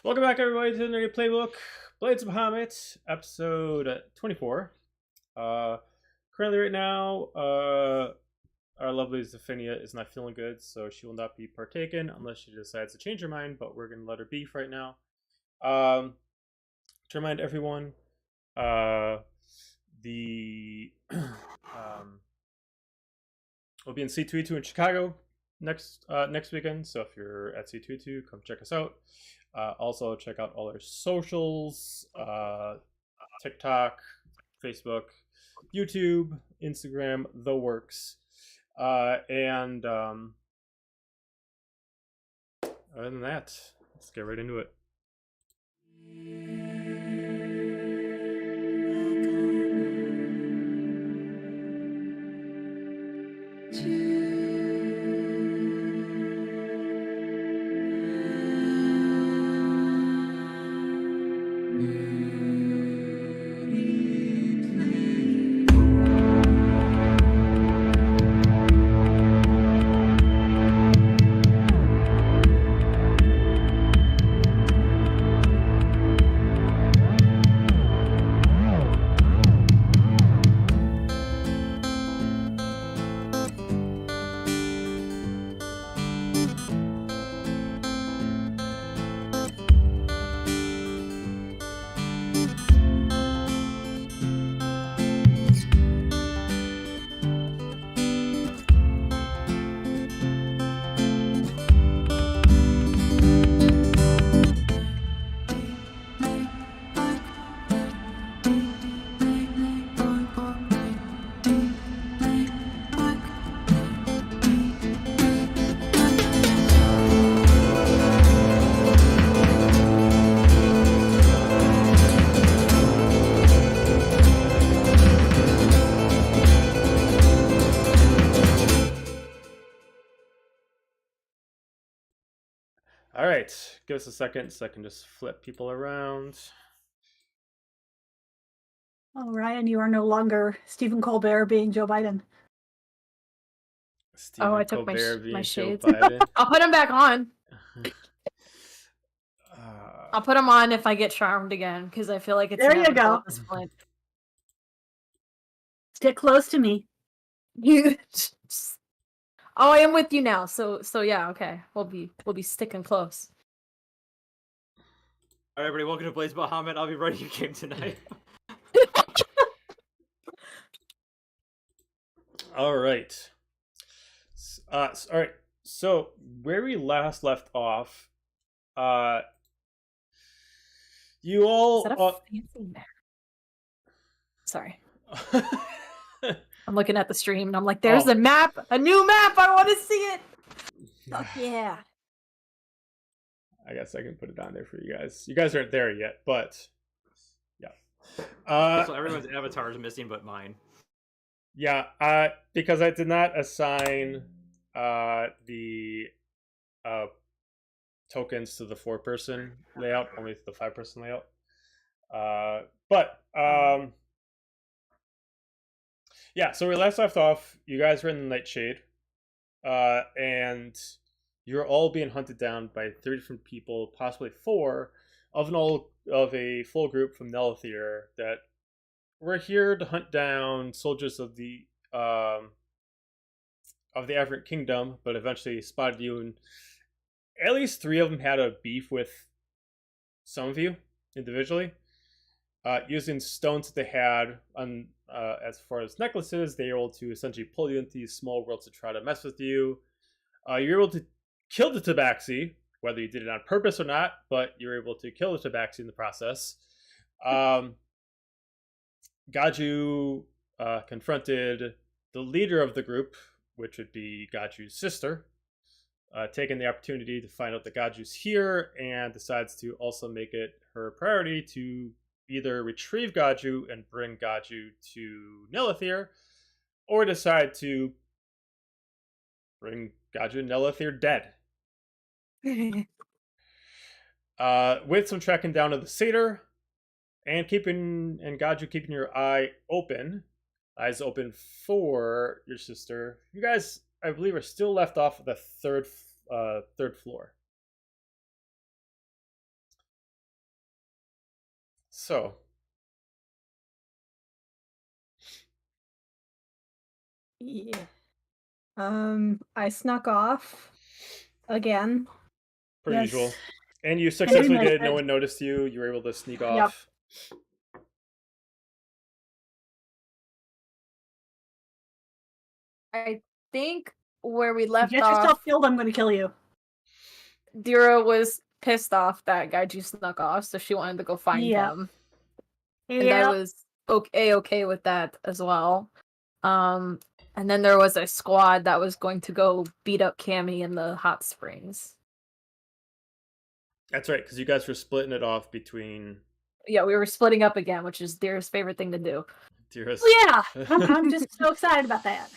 Welcome back, everybody, to the Nerdy Playbook, Blades of Bahamut, episode 24. Currently, right now, our lovely Zephinia is not feeling good, so she will not be partaken unless she decides to change her mind, but we're going to let her be for right now. To remind everyone, the we'll be in C22 in Chicago next weekend, so if you're at C22, come check us out. Also, check out all our socials, TikTok, Facebook, YouTube, Instagram, the works. And other than that, let's get right into it. All right, give us a second so I can just flip people around. Oh, Ryan, you are no longer Stephen Colbert being Joe Biden. Stephen I took Colbert my being Joe shades. Biden. I'll put them back on. I'll put them on if I get charmed again, because I feel like it's There you inevitable go. at this point. Stick close to me. Oh, I am with you now. So yeah, okay. We'll be sticking close. All right, everybody, welcome to Blades Bahamut. I'll be running your game tonight. All right. All right. So where we last left off, you all. Is that a fancy map? Sorry, I'm looking at the stream and I'm like, "There's a map, a new map. I want to see it." Fuck yeah! I guess I can put it on there for you guys. You guys aren't there yet, but yeah. So everyone's avatar is missing, but mine. Yeah, because I did not assign the tokens to the 4-person layout, only to the 5-person layout. Yeah, so we last left off, you guys were in the Nightshade, and you're all being hunted down by 3 different people, possibly 4, of a full group from Nelithir that were here to hunt down soldiers of the Aberrant Kingdom, but eventually spotted you, and at least 3 of them had a beef with some of you individually. Using stones that they had on as far as necklaces, they were able to essentially pull you into these small worlds to try to mess with you. You're able to kill the Tabaxi, whether you did it on purpose or not, but you're able to kill the Tabaxi in the process. Gaju confronted the leader of the group, which would be Gaju's sister, taking the opportunity to find out that Gaju's here, and decides to also make it her priority to either retrieve Gaju and bring Gaju to Nelithir, or decide to bring Gaju and Nelithir dead. With some tracking down of the satyr, and Gaju keeping your eyes open for your sister. You guys, I believe, are still left off of the third floor. So, Yeah. I snuck off again. per Yes. usual. And you successfully missed did. No it. one noticed you. You were able to sneak Yep. off. I think where we If you left get yourself off, killed, I'm going to kill you. Dira was pissed off that Gaiju snuck off, so she wanted to go find Yep. him. And I Yep. was okay with that as well. And then there was a squad that was going to go beat up Cammy in the hot springs. That's right, because you guys were splitting it off between Yeah, we were splitting up again, which is Dira's favorite thing to do. Dearest. Yeah, I'm just so excited about that.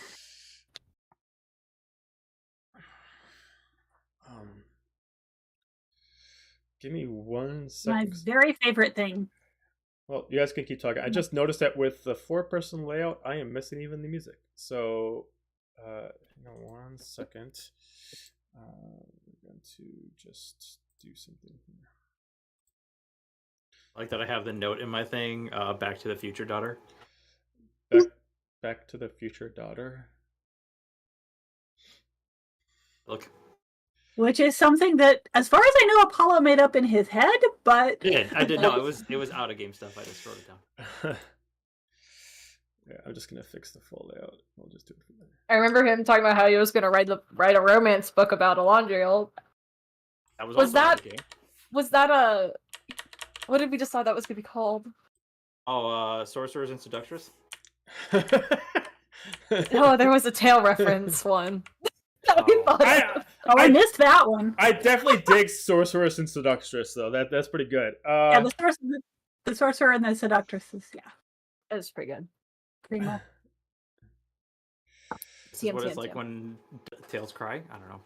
Give me 1 My second. very favorite thing. Well, you guys can keep talking. I just noticed that with the 4-person layout, I am missing even the music. So, hang on 1 second. We're going to just do something here. I like that I have the note in my thing, Back to the Future, daughter. Back to the Future daughter. Look. Which is something that, as far as I know, Apollo made up in his head, but... I did. No, it was out of game stuff. I just wrote it down. Yeah, I'm just going to fix the full layout. We'll just do it from there. I remember him talking about how he was going to write a romance book about Alondriel. That was Was also out of that- the game. Was that a... What did we decide that was going to be called? Oh, Sorcerers and Seductress? Oh, there was a tail reference one. That we thought of. I missed that one. I definitely dig Sorceress and Seductress, though. That's pretty good. Yeah, the sorcerer and the seductress yeah. It was pretty good. Pretty much. This is what it's like when tails cry? I don't know.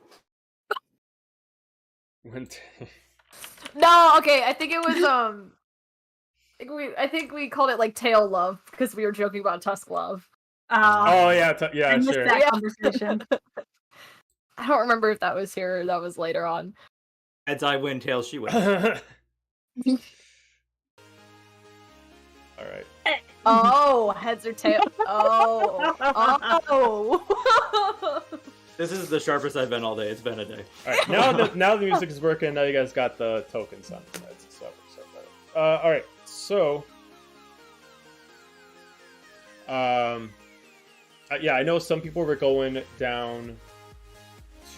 No, okay, I think it was I think we called it like tail love because we were joking about tusk love. Oh yeah, I missed sure. that conversation. I don't remember if that was here or that was later on. Heads I win, tails she wins. All right. Oh, heads or tails. Oh. This is the sharpest I've been all day. It's been a day. All right. Now the music is working. Now you guys got the tokens on. All right. So, yeah, I know some people were going down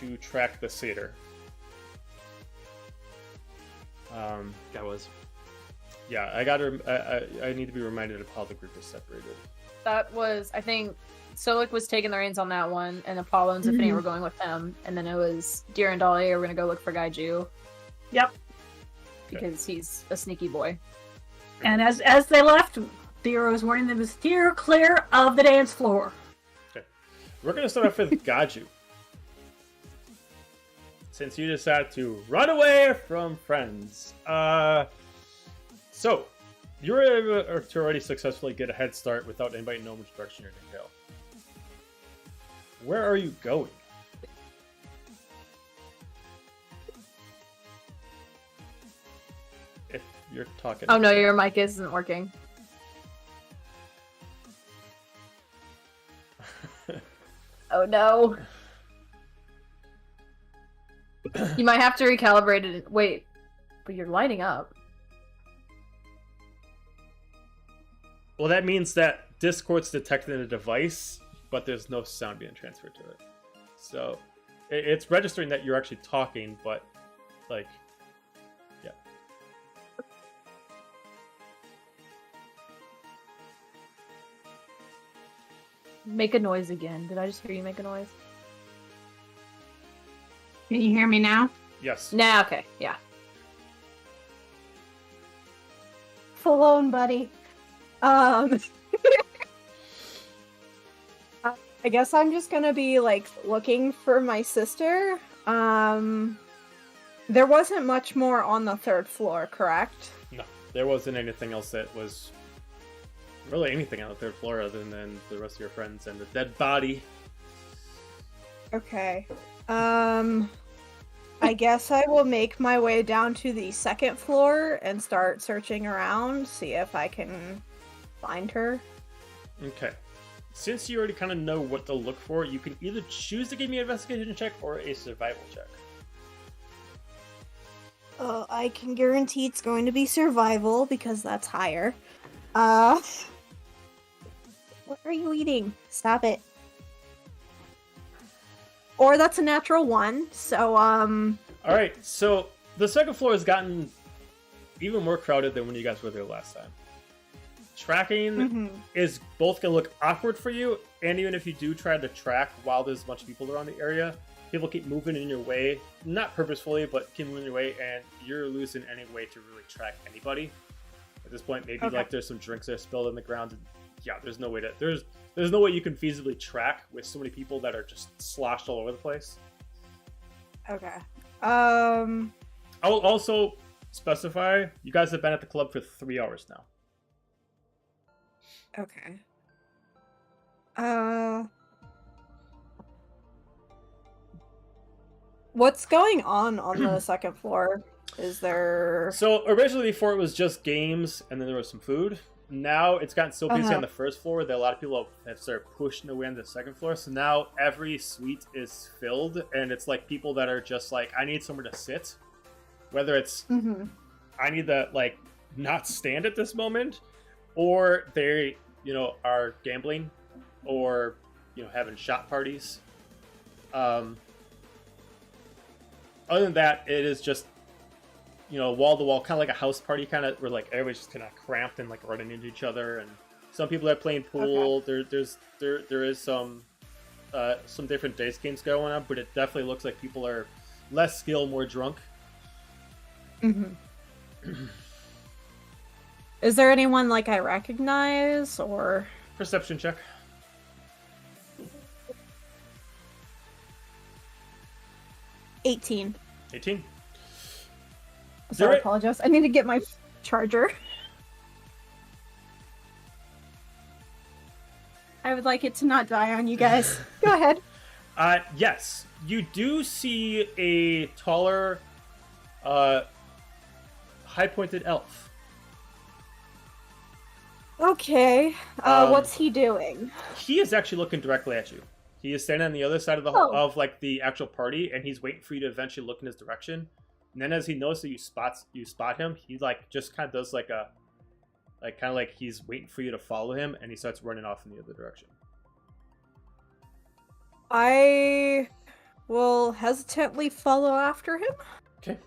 to track the satyr. That was. Yeah, I need to be reminded of how the group is separated. That was, I think, Solik was taking the reins on that one, and Apollo and Tiffany were going with him, and then it was Deer and Dolly are going to go look for Gaiju. Yep. Because he's a sneaky boy. And as they left, Theo was warning them to steer clear of the dance floor. Okay. We're going to start off with Gaiju. Since you decided to run away from friends. So, you were able to already successfully get a head start without anybody knowing which direction you're going to go. Where are you going? If you're talking... Oh no, your mic isn't working. Oh no. You might have to recalibrate it. Wait, but you're lighting up. Well, that means that Discord's detecting a device, but there's no sound being transferred to it. So, it's registering that you're actually talking, but, like, yeah. Make a noise again. Did I just hear you make a noise? Can you hear me now? Yes. Nah, okay, yeah. Full on, buddy. I guess I'm just gonna be like looking for my sister. There wasn't much more on the third floor, correct? No, there wasn't anything else that was really anything on the third floor other than the rest of your friends and the dead body. Okay. I guess I will make my way down to the second floor and start searching around, see if I can find her. Okay. Since you already kind of know what to look for, you can either choose to give me an investigation check or a survival check. I can guarantee it's going to be survival because that's higher. What are you eating? Stop it. Or that's a natural 1, so, Alright, so the second floor has gotten even more crowded than when you guys were there last time. Tracking is both going to look awkward for you, and even if you do try to track while there's a bunch of people around the area, people keep moving in your way, not purposefully, but keep moving in your way, and you're losing any way to really track anybody. At this point, maybe like there's some drinks that are spilled on the ground, and yeah, there's no way you can feasibly track with so many people that are just sloshed all over the place. okay. I will also specify, you guys have been at the club for 3 hours now. Okay. What's going on the second floor? Is there... So originally before it was just games and then there was some food. Now it's gotten so busy on the first floor that a lot of people have started pushing their way into the second floor. So now every suite is filled and it's like people that are just like, I need somewhere to sit. Whether it's, I need to like not stand at this moment, or they, are gambling or, having shot parties. Other than that, it is just, wall to wall, kind of like a house party, kind of where like everybody's just kind of cramped and like running into each other. And some people are playing pool. There is some different dice games going on, but it definitely looks like people are less skilled, more drunk. Is there anyone like I recognize or Perception check. 18? 18. Sorry, I apologize. I need to get my charger. I would like it to not die on you guys. Go ahead. Yes, you do see a taller, high-pointed elf. Okay. What's he doing? He is actually looking directly at you. He is standing on the other side of the of like the actual party, and he's waiting for you to eventually look in his direction. And then as he knows that you spot him, he like just kind of does like a kind of like he's waiting for you to follow him, and he starts running off in the other direction. I will hesitantly follow after him. Okay.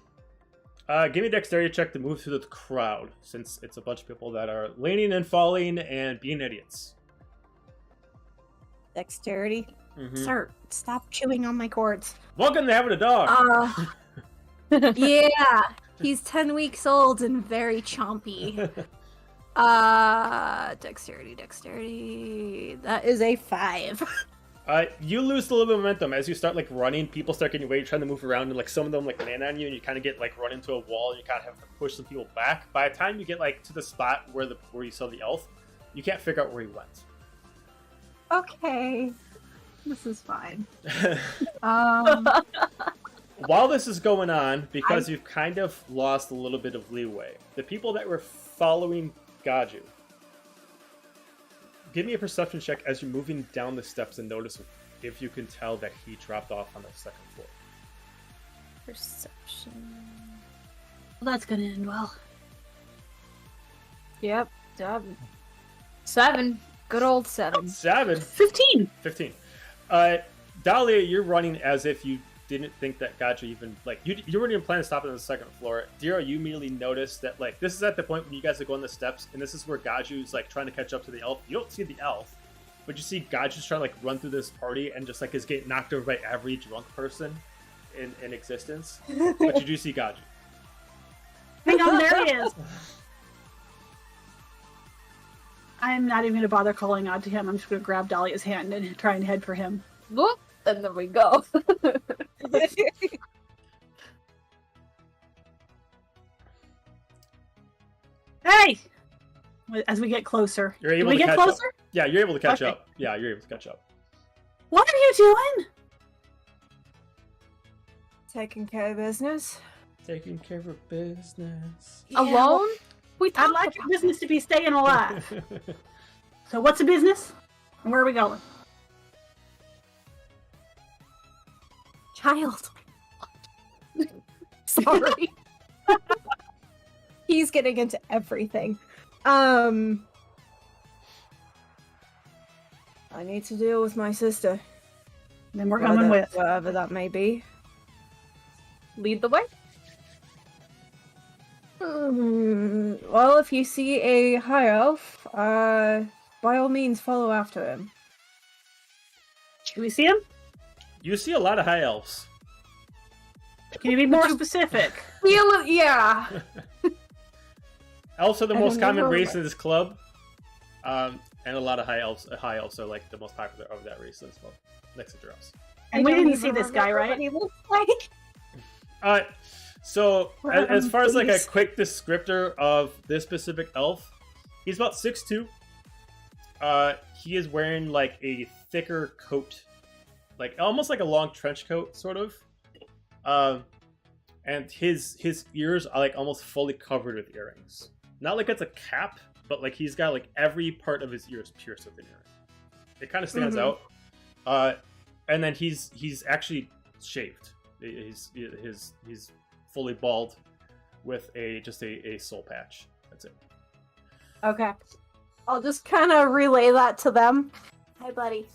Give me a dexterity check to move through the crowd, since it's a bunch of people that are leaning and falling and being idiots. Dexterity. Sir, stop chewing on my cords. Welcome to having a dog. Yeah, he's 10 weeks old and very chompy. Dexterity. That is a 5. You lose a little bit of momentum as you start like running. People start getting away, trying to move around, and like some of them like land on you, and you kind of get like run into a wall, and you kind of have to push some people back. By the time you get like to the spot where you saw the elf, you can't figure out where he went. Okay, this is fine. While this is going on, because you've kind of lost a little bit of leeway, the people that were following Gaju, give me a perception check as you're moving down the steps and notice if you can tell that he dropped off on the second floor. Perception. Well, that's gonna end well. Yep. 7. Good old 7. 7. 15. 15. Dahlia, you're running as if you didn't think that Gotcha even, like, you weren't even planning to stop it on the second floor. Dira, you immediately noticed that, like, this is at the point when you guys are going the steps, and this is where Gaju's, like, trying to catch up to the elf. You don't see the elf, but you see Gaju's trying to, like, run through this party and just, like, is getting knocked over by every drunk person in existence. But you do see Gaju. Hang on, there he is. I'm not even going to bother calling out to him. I'm just going to grab Dahlia's hand and try and head for him. Whoop, and there we go. Hey! As we get closer. You're able Do we to get catch closer? up. Yeah, you're able to catch Okay. up. Yeah, you're able to catch up. What are you doing? taking care of business. Taking care of business. Alone? We I'd talked like your about business to be staying alive. So what's the business? And where are we going? Child. Sorry. He's getting into everything. I need to deal with my sister. Then we're coming with. Whatever that may be. Lead the way. Well, if you see a high elf, by all means follow after him. Can we see him? You see a lot of high elves. Can you be more specific? Yeah. Elves are the I most don't common know. race in this club, and a lot of high elves. High elves are like the most popular of that race as well, next to dwarves. And we didn't see this guy, right? He looks like. So Well, as far as like a please. quick descriptor of this specific elf, he's about 6'2". He is wearing like a thicker coat, like almost like a long trench coat, sort of. And his ears are like almost fully covered with earrings. Not like it's a cap, but like he's got like every part of his ears pierced with an earring. It kind of stands out. And then he's actually shaved. He's fully bald with just a soul patch. That's it. Okay. I'll just kind of relay that to them. Hi, buddy.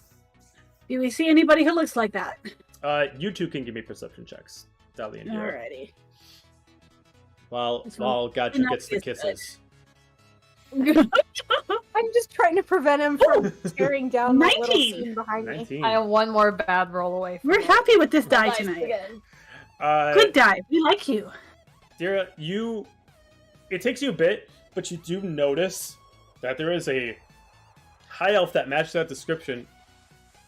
Do we see anybody who looks like that? You two can give me perception checks, Dali and Dira. Alrighty. While This one- Gotcha not gets the this kisses. I'm just trying to prevent him from staring down that little 19. scene behind me. 19. I am one more bad roll away from We're it. happy with this die Nice tonight. again. Good die. We like you. Dira, it takes you a bit, but you do notice that there is a high elf that matches that description,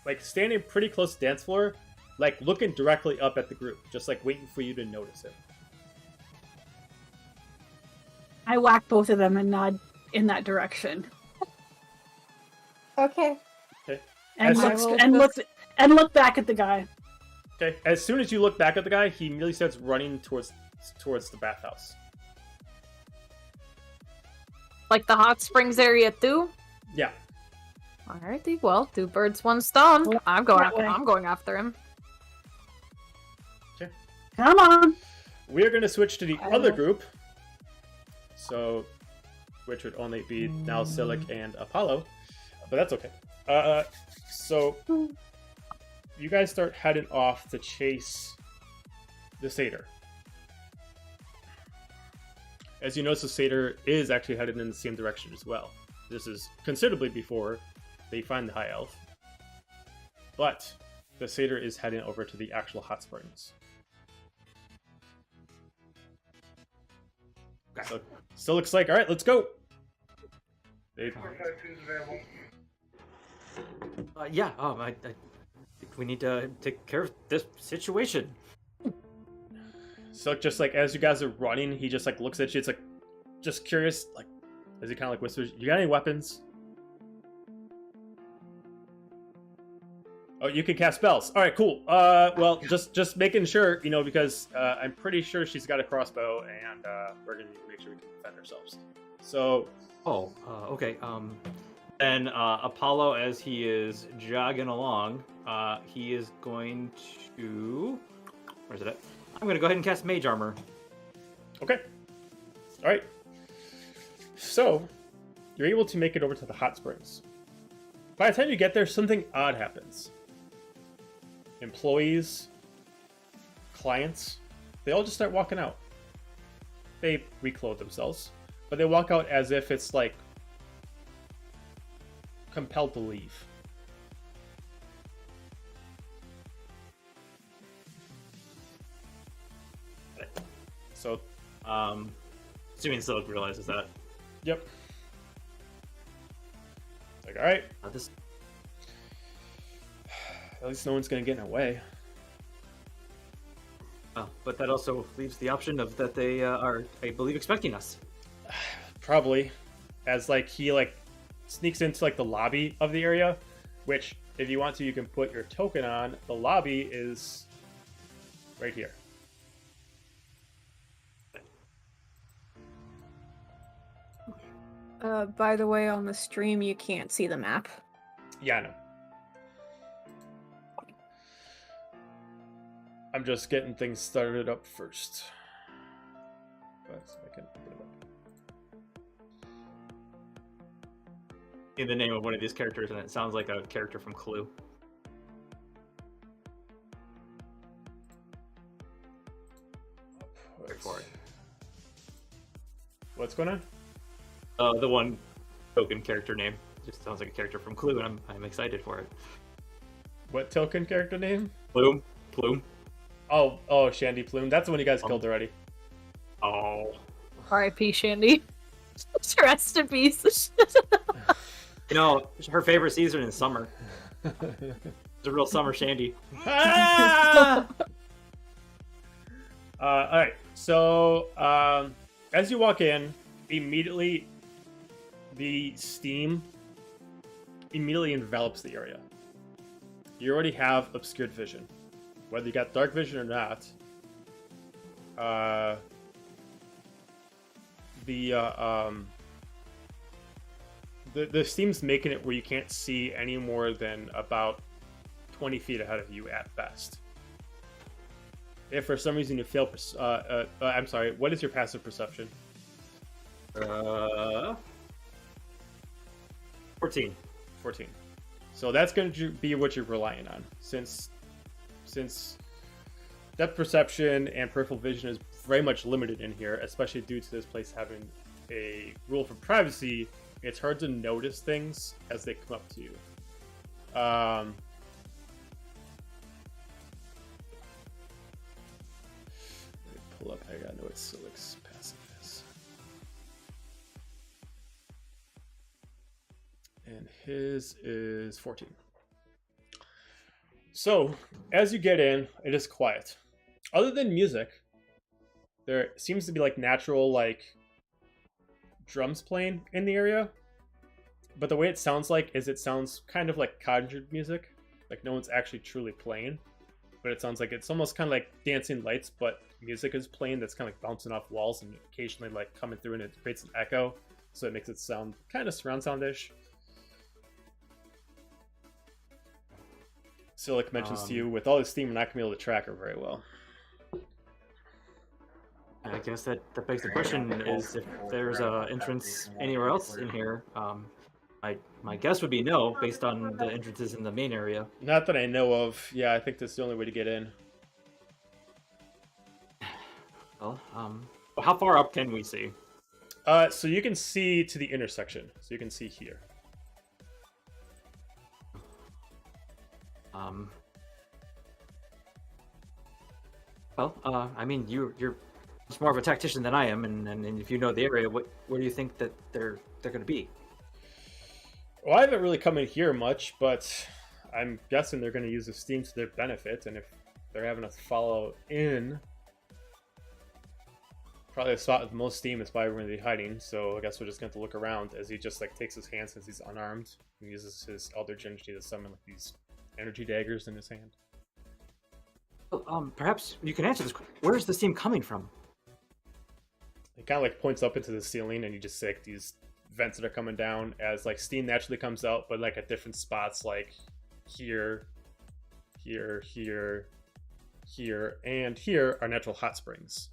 like standing pretty close to the dance floor, like looking directly up at the group, just like waiting for you to notice him. I whack both of them and nod in that direction. Okay. And As- look back at the guy. Okay. As soon as you look back at the guy, he immediately starts running towards the bathhouse. Like the hot springs area too? Yeah. Alrighty, well, two birds, one stone. Well, I'm going that way. after him. Come on. We're going to switch to the I other will- group. So, which would only be now Silic and Apollo. But that's okay. So, you guys start heading off to chase the satyr. As you notice, the satyr is actually headed in the same direction as well. This is considerably before they find the high elf. But the satyr is heading over to the actual hot springs. So, still looks like, alright, let's go! They, Yeah, I think we need to take care of this situation. so just like as you guys are running, he just like looks at you, it's like just curious, like as he kind of like whispers, you got any weapons? Oh, you can cast spells. All right, cool. Well, just making sure, you know, because I'm pretty sure she's got a crossbow, and we're gonna need to make sure we can defend ourselves. So, Okay. Then Apollo, as he is jogging along, he is going to. Where's it at? I'm gonna go ahead and cast Mage Armor. okay, all right. So, you're able to make it over to the hot springs. By the time you get there, something odd happens. Employees, clients, they all just start walking out. They reclothe themselves, but they walk out as if it's like compelled to leave. So, Assuming Silic realizes that. yep. Like, all right, This. at least no one's gonna get in our way. But that also leaves the option of that they are, I believe, expecting us. Probably, as like he like sneaks into like the lobby of the area, which if you want to, you can put your token on. The lobby is right here. By the way, on the stream, you can't see the map. Yeah, I know. I'm just getting things started up first. But I can open it up. In the name of one of these characters, and it sounds like a character from Clue. Wait for it. What's going on? The one token character name just sounds like a character from Clue, and I'm excited for it. What token character name? Plume. Oh, Shandy Plume. That's the one you guys killed already. Oh. R.I.P. Shandy. Rest in peace. You know, her favorite season is summer. It's a real summer Shandy. Ah! All right. So as you walk in, immediately the steam immediately envelops the area. You already have obscured vision, whether you got dark vision or not. The steam's making it where you can't see any more than about 20 feet ahead of you at best. If for some reason you fail, I'm sorry, what is your passive perception? 14. 14. So that's going to be what you're relying on, since depth perception and peripheral vision is very much limited in here, especially due to this place having a rule for privacy. It's hard to notice things as they come up to you. Let me pull up. I gotta know what Silic's passive is. And his is 14. So, as you get in, it is quiet. Other than music, there seems to be like natural like drums playing in the area. But the way it sounds like is it sounds kind of like conjured music. Like no one's actually truly playing. But it sounds like it's almost kind of like dancing lights, but music is playing that's kind of like bouncing off walls and occasionally like coming through, and it creates an echo. So it makes it sound kind of surround sound-ish. Silic mentions to you, with all this steam, we're not going to be able to track her very well. I guess that begs the question is if there's an entrance anywhere else in here. My guess would be no, based on the entrances in the main area. Not that I know of. Yeah, I think that's the only way to get in. Well, how far up can we see? So you can see to the intersection. So you can see here. I mean, you're much more of a tactician than I am, and if you know the area, where do you think that they're going to be? Well, I haven't really come in here much, but I'm guessing they're going to use the steam to their benefit, and if they're having us follow in, probably the spot with the most steam is probably where we're going to be hiding. So I guess we're just going to look around as he just like takes his hand since he's unarmed and uses his Eldritch Energy to summon like these energy daggers in his hand. Well, perhaps you can answer this. Where's the steam coming from? He kind of like points up into the ceiling, and you just see like these vents that are coming down as like steam naturally comes out, but like at different spots, like here, here, here, here, and here are natural hot springs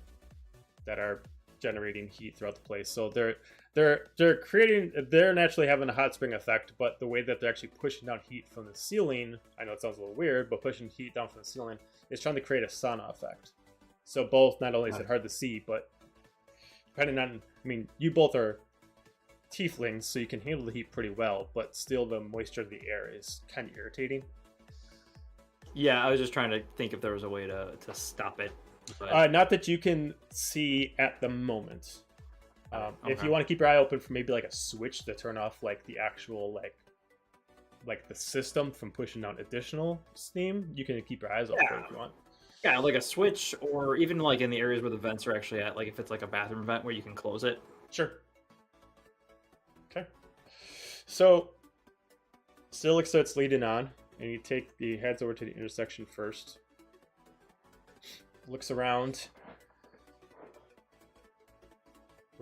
that are generating heat throughout the place. So they're naturally having a hot spring effect, but the way that they're actually pushing down heat from the ceiling, I know it sounds a little weird, but pushing heat down from the ceiling is trying to create a sauna effect. So both, not only is it hard to see, but depending on, I mean, you both are tieflings, so you can handle the heat pretty well, but still the moisture of the air is kind of irritating. Yeah, I was just trying to think if there was a way to stop it. But... not that you can see at the moment. If you want to keep your eye open for maybe like a switch to turn off like the actual like the system from pushing out additional steam, you can keep your eyes open if you want. Yeah, like a switch, or even like in the areas where the vents are actually at, like if it's like a bathroom vent where you can close it. Sure. Okay. So Silic starts leading on, and he heads over to the intersection first. Looks around.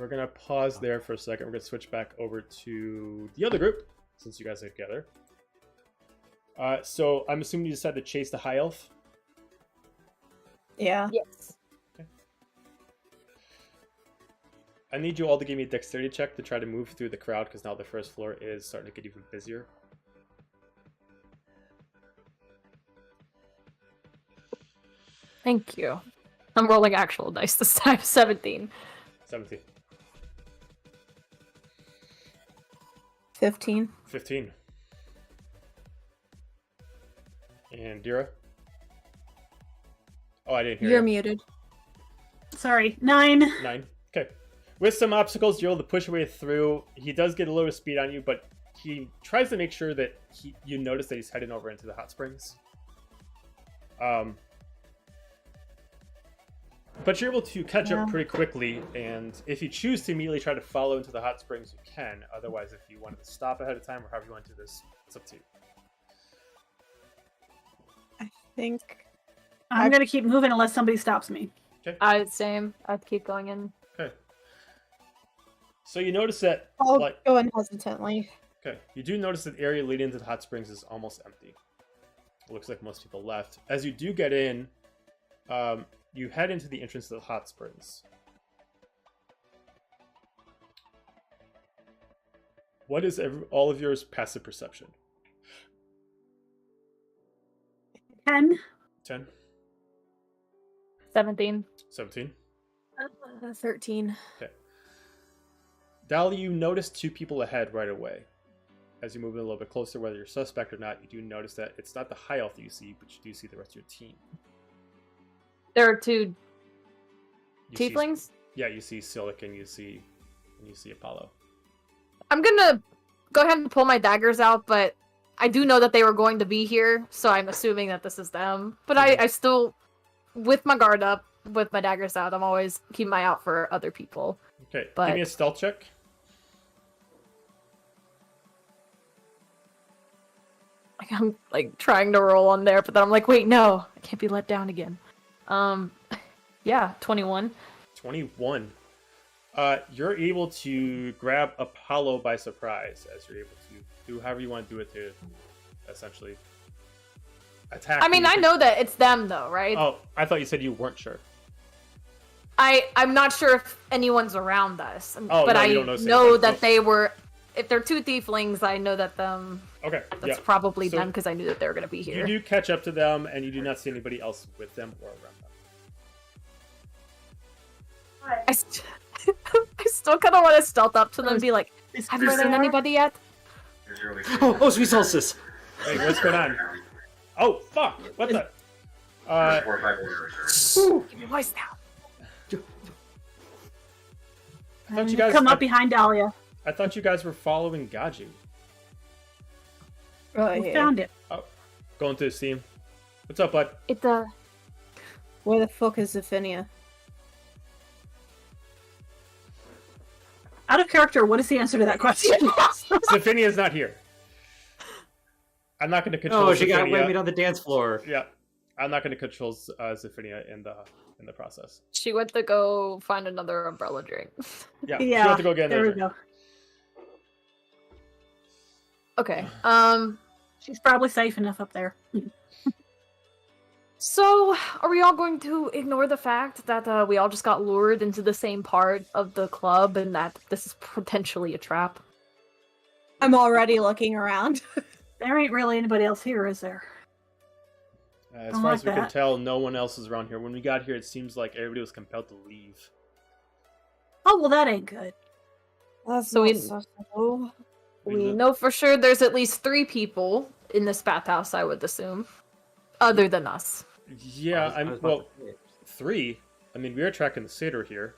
we're gonna pause there for a second. We're gonna switch back over to the other group since you guys are together. So I'm assuming you decided to chase the high elf. Yeah. Yes. I need you all to give me a dexterity check to try to move through the crowd because now the first floor is starting to get even busier. Thank you. I'm rolling actual dice this time. 17. 17. 15. 15. And Dira? Oh, I didn't hear You're you. muted. Sorry, 9. 9. Okay. With some obstacles, you're able to push your way through. He does get a little speed on you, but he tries to make sure that you notice that he's heading over into the hot springs. But you're able to catch up pretty quickly, and if you choose to immediately try to follow into the hot springs, you can. Otherwise, if you wanted to stop ahead of time or however you want to do this, it's up to you. I think I'm going to keep moving unless somebody stops me. Same. I'd keep going in. Okay. So you notice that, I'll like, go in hesitantly. okay, you do notice that the area leading into the hot springs is almost empty. It looks like most people left. As you do get in, you head into the entrance to the hot springs. What is all of yours passive perception? 10. 10? 17. 17? 13. Okay. Dal, you notice two people ahead right away. As you move in a little bit closer, whether you're suspect or not, you do notice that it's not the high elf that you see, but you do see the rest of your team. There are two You see- tieflings. yeah, you see Silic and you see Apollo. I'm gonna go ahead and pull my daggers out, but I do know that they were going to be here, so I'm assuming that this is them. But I still, with my guard up, with my daggers out, I'm always keeping my eye out for other people. Okay, But- give me a stealth check. I'm like trying to roll on there, but then I'm like, wait, no, I can't be let down again. Yeah, 21. 21. You're able to grab Apollo by surprise, as you're able to do however you want to do it to essentially attack. I mean, I know that it's them though, right? Oh, I thought you said you weren't sure. I'm not sure if anyone's around us, Oh, but no, I you don't know know anybody. that they were. If they're two tieflings, I know that Okay, that's yeah. probably So them because I knew that they were going to be You here. do catch up to them, and you do not see anybody else with them or around them. I still kind of want to stealth up to them and be like, have you seen anybody yet? Oh, sweet solstice. Hey, what's going on? Oh, fuck! What the? Give me voice now. I thought you guys. Come up behind Dahlia. I thought you guys were following Gaju. Oh, We yeah. found it. Oh, going through the steam. What's up, bud? It Where the fuck is Zephinia? Out of character, what is the answer to that question? Zephinia's not here. I'm not going to control. Oh, she got Zephinia. whammied on the dance floor. Yeah, I'm not going to control Zephinia in the process. She went to go find another umbrella drink. Yeah, she Yeah, went to go get there we another. go. Okay. She's probably safe enough up there. So, are we all going to ignore the fact that we all just got lured into the same part of the club and that this is potentially a trap? I'm already looking around. There ain't really anybody else here, is there? As Don't far like as we can that. tell, no one else is around here. When we got here, it seems like everybody was compelled to leave. Oh, well, that ain't good. That's So not we- so. We know for sure there's at least 3 people in this bathhouse, I would assume. Other than us. Yeah, I was about well, to say. 3. I mean, we are tracking the satyr here.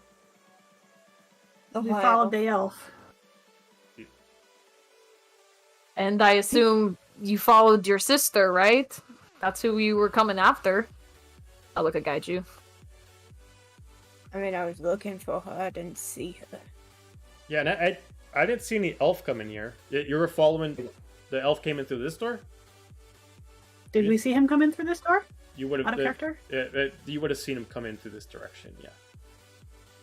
We followed the elf. And I assume you followed your sister, right? That's who you were coming after. I'll look at Gaiju. I mean, I was looking for her. I didn't see her. Yeah, and I didn't see any elf come in here. You were following. The elf came in through this door. Did we see him come in through this door? You would Out of have. character? You would have seen him come in through this direction. Yeah.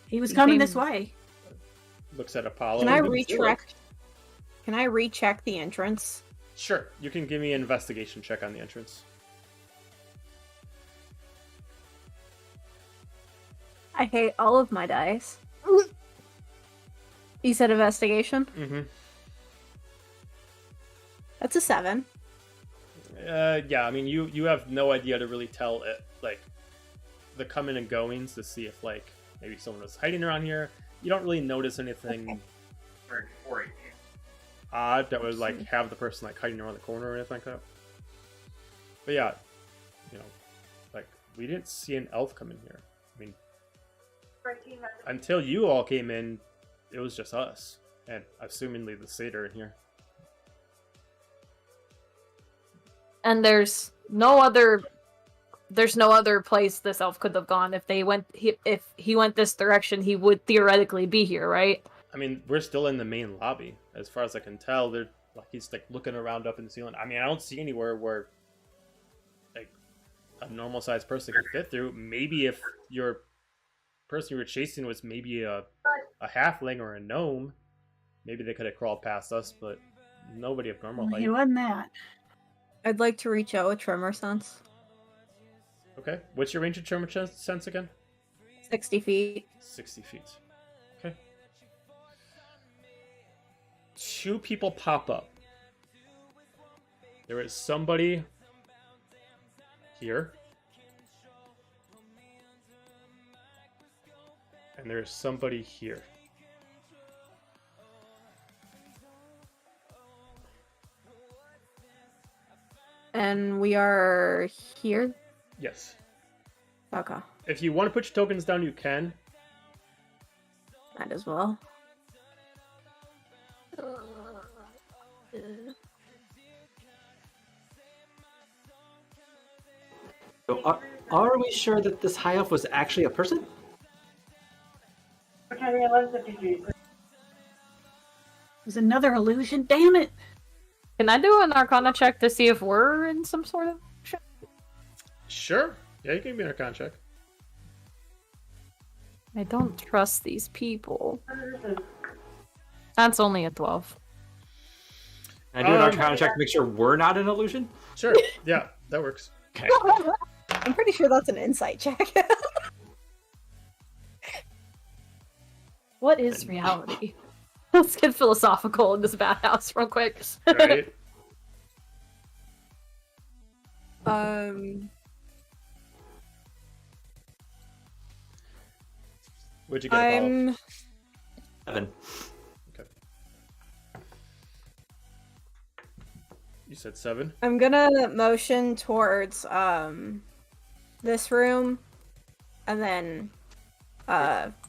He was He coming came- this way. looks at Apollo. Can I didn't feel recheck? Can I recheck the entrance? Sure, you can give me an investigation check on the entrance. I hate all of my dice. You said investigation? Mm-hmm. That's a 7. Yeah, I mean, you have no idea to really tell it, like, the coming and goings to see if, like, maybe someone was hiding around here. You don't really notice anything odd that would, like, have the person, like, hiding around the corner or anything like that. But yeah, you know, like, we didn't see an elf come in here. I mean, until you all came in, it was just us, and assumingly the satyr in here. And there's no other place this elf could have gone. If if he went this direction, he would theoretically be here, right? I mean, we're still in the main lobby, as far as I can tell. They're like, he's like looking around up in the ceiling. I mean, I don't see anywhere where like a normal sized person could fit through. Maybe if your person you were chasing was maybe a halfling or a gnome, maybe they could have crawled past us, but nobody of normal height. It wasn't that. I'd like to reach out with Tremor Sense. Okay, what's your range of tremor sense again? 60 feet. 60 feet. Okay. 2 people pop up. There is somebody here. And there's somebody here. And we are here? Yes. Okay. If you want to put your tokens down, you can. Might as well. So are we sure that this high elf was actually a person? It was another illusion. Damn it! Can I do an Arcana check to see if we're in some sort of ship? Sure. Yeah, you can be in a contract. I don't trust these people. That's only a 12. Can I do an Arcana check to make sure we're not an illusion? Sure. Yeah, that works. Okay. I'm pretty sure that's an insight check. What is reality? Let's get philosophical in this bathhouse real quick. Right? What'd you get, Apollo? I'm 7. Okay. You said 7? I'm gonna motion towards this room and then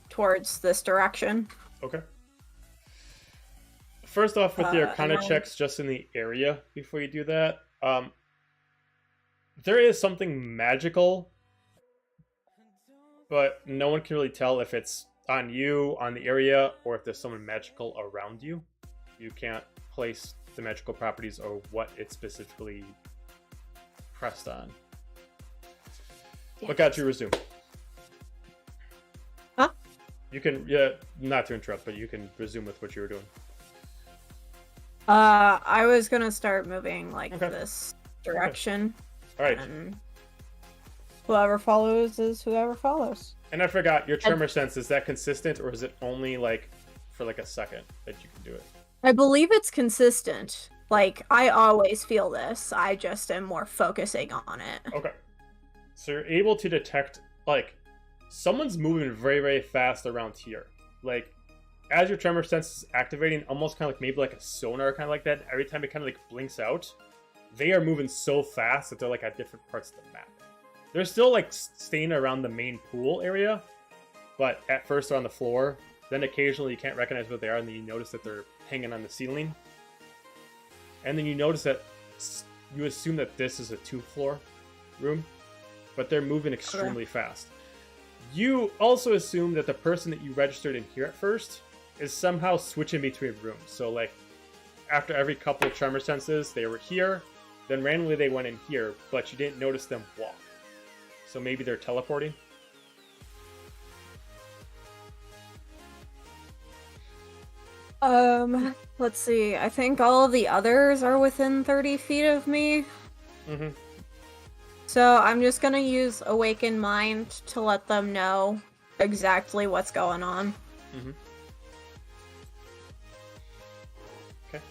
towards this direction. Okay. First off, with your Arcana and then- checks just in the area before you do that, there is something magical, but no one can really tell if it's on you, on the area, or if there's someone magical around you. You can't place the magical properties or what it specifically pressed on. What got you resume? Huh? You can, yeah, not to interrupt, but you can resume with what you were doing. I was gonna start moving like Okay. this direction. All right. And whoever follows is whoever follows. And I forgot, your tremor sense, is that consistent, or is it only like for like a second that you can do it? I believe it's consistent. Like, I always feel this. I just am more focusing on it. Okay. So you're able to detect, like, someone's moving very, very fast around here. Like, as your tremor sense is activating, almost kind of like maybe like a sonar, kind of like that, every time it kind of like blinks out, they are moving so fast that they're like at different parts of the map. They're still like staying around the main pool area, but at first they're on the floor. Then occasionally you can't recognize what they are, and then you notice that they're hanging on the ceiling. And then you notice that you assume that this is a 2-floor room, but they're moving extremely fast. You also assume that the person that you registered in here at first is somehow switching between rooms. So like after every couple of tremor senses, they were here, then randomly they went in here, but you didn't notice them walk. So maybe they're teleporting. Let's see. I think all of the others are within 30 feet of me. Mm-hmm. So I'm just gonna use Awaken Mind to let them know exactly what's going on. Mm-hmm. Okay.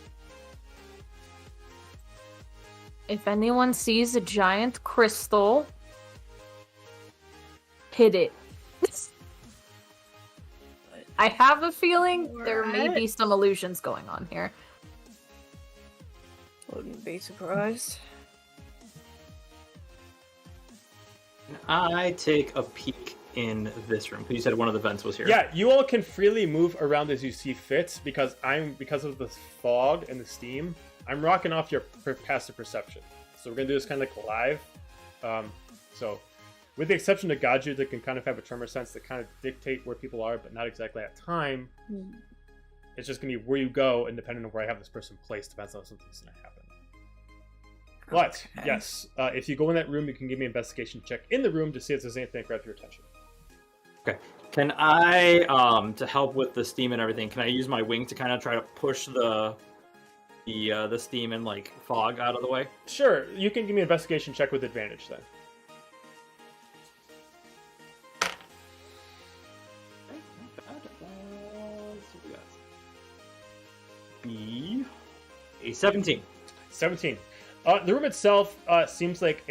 If anyone sees a giant crystal, hit it. I have a feeling there may be some illusions going on here. Wouldn't be surprised. I take a peek in this room. You said one of the vents was here. Yeah, you all can freely move around as you see fit because because of the fog and the steam, I'm rocking off your passive perception. So we're gonna do this kind of like live. So with the exception of Gaju that can kind of have a tremor sense that kind of dictate where people are, but not exactly at time. It's just gonna be where you go, and depending on where I have this person placed, depends on something's gonna happen. But Okay. yes, if you go in that room, you can give me an investigation check in the room to see if there's anything that grabs your attention. Okay. Can I, to help with the steam and everything, can I use my wing to kind of try to push the steam and like fog out of the way? Sure, you can give me an investigation check with advantage then. Be a 17. 17. The room itself seems like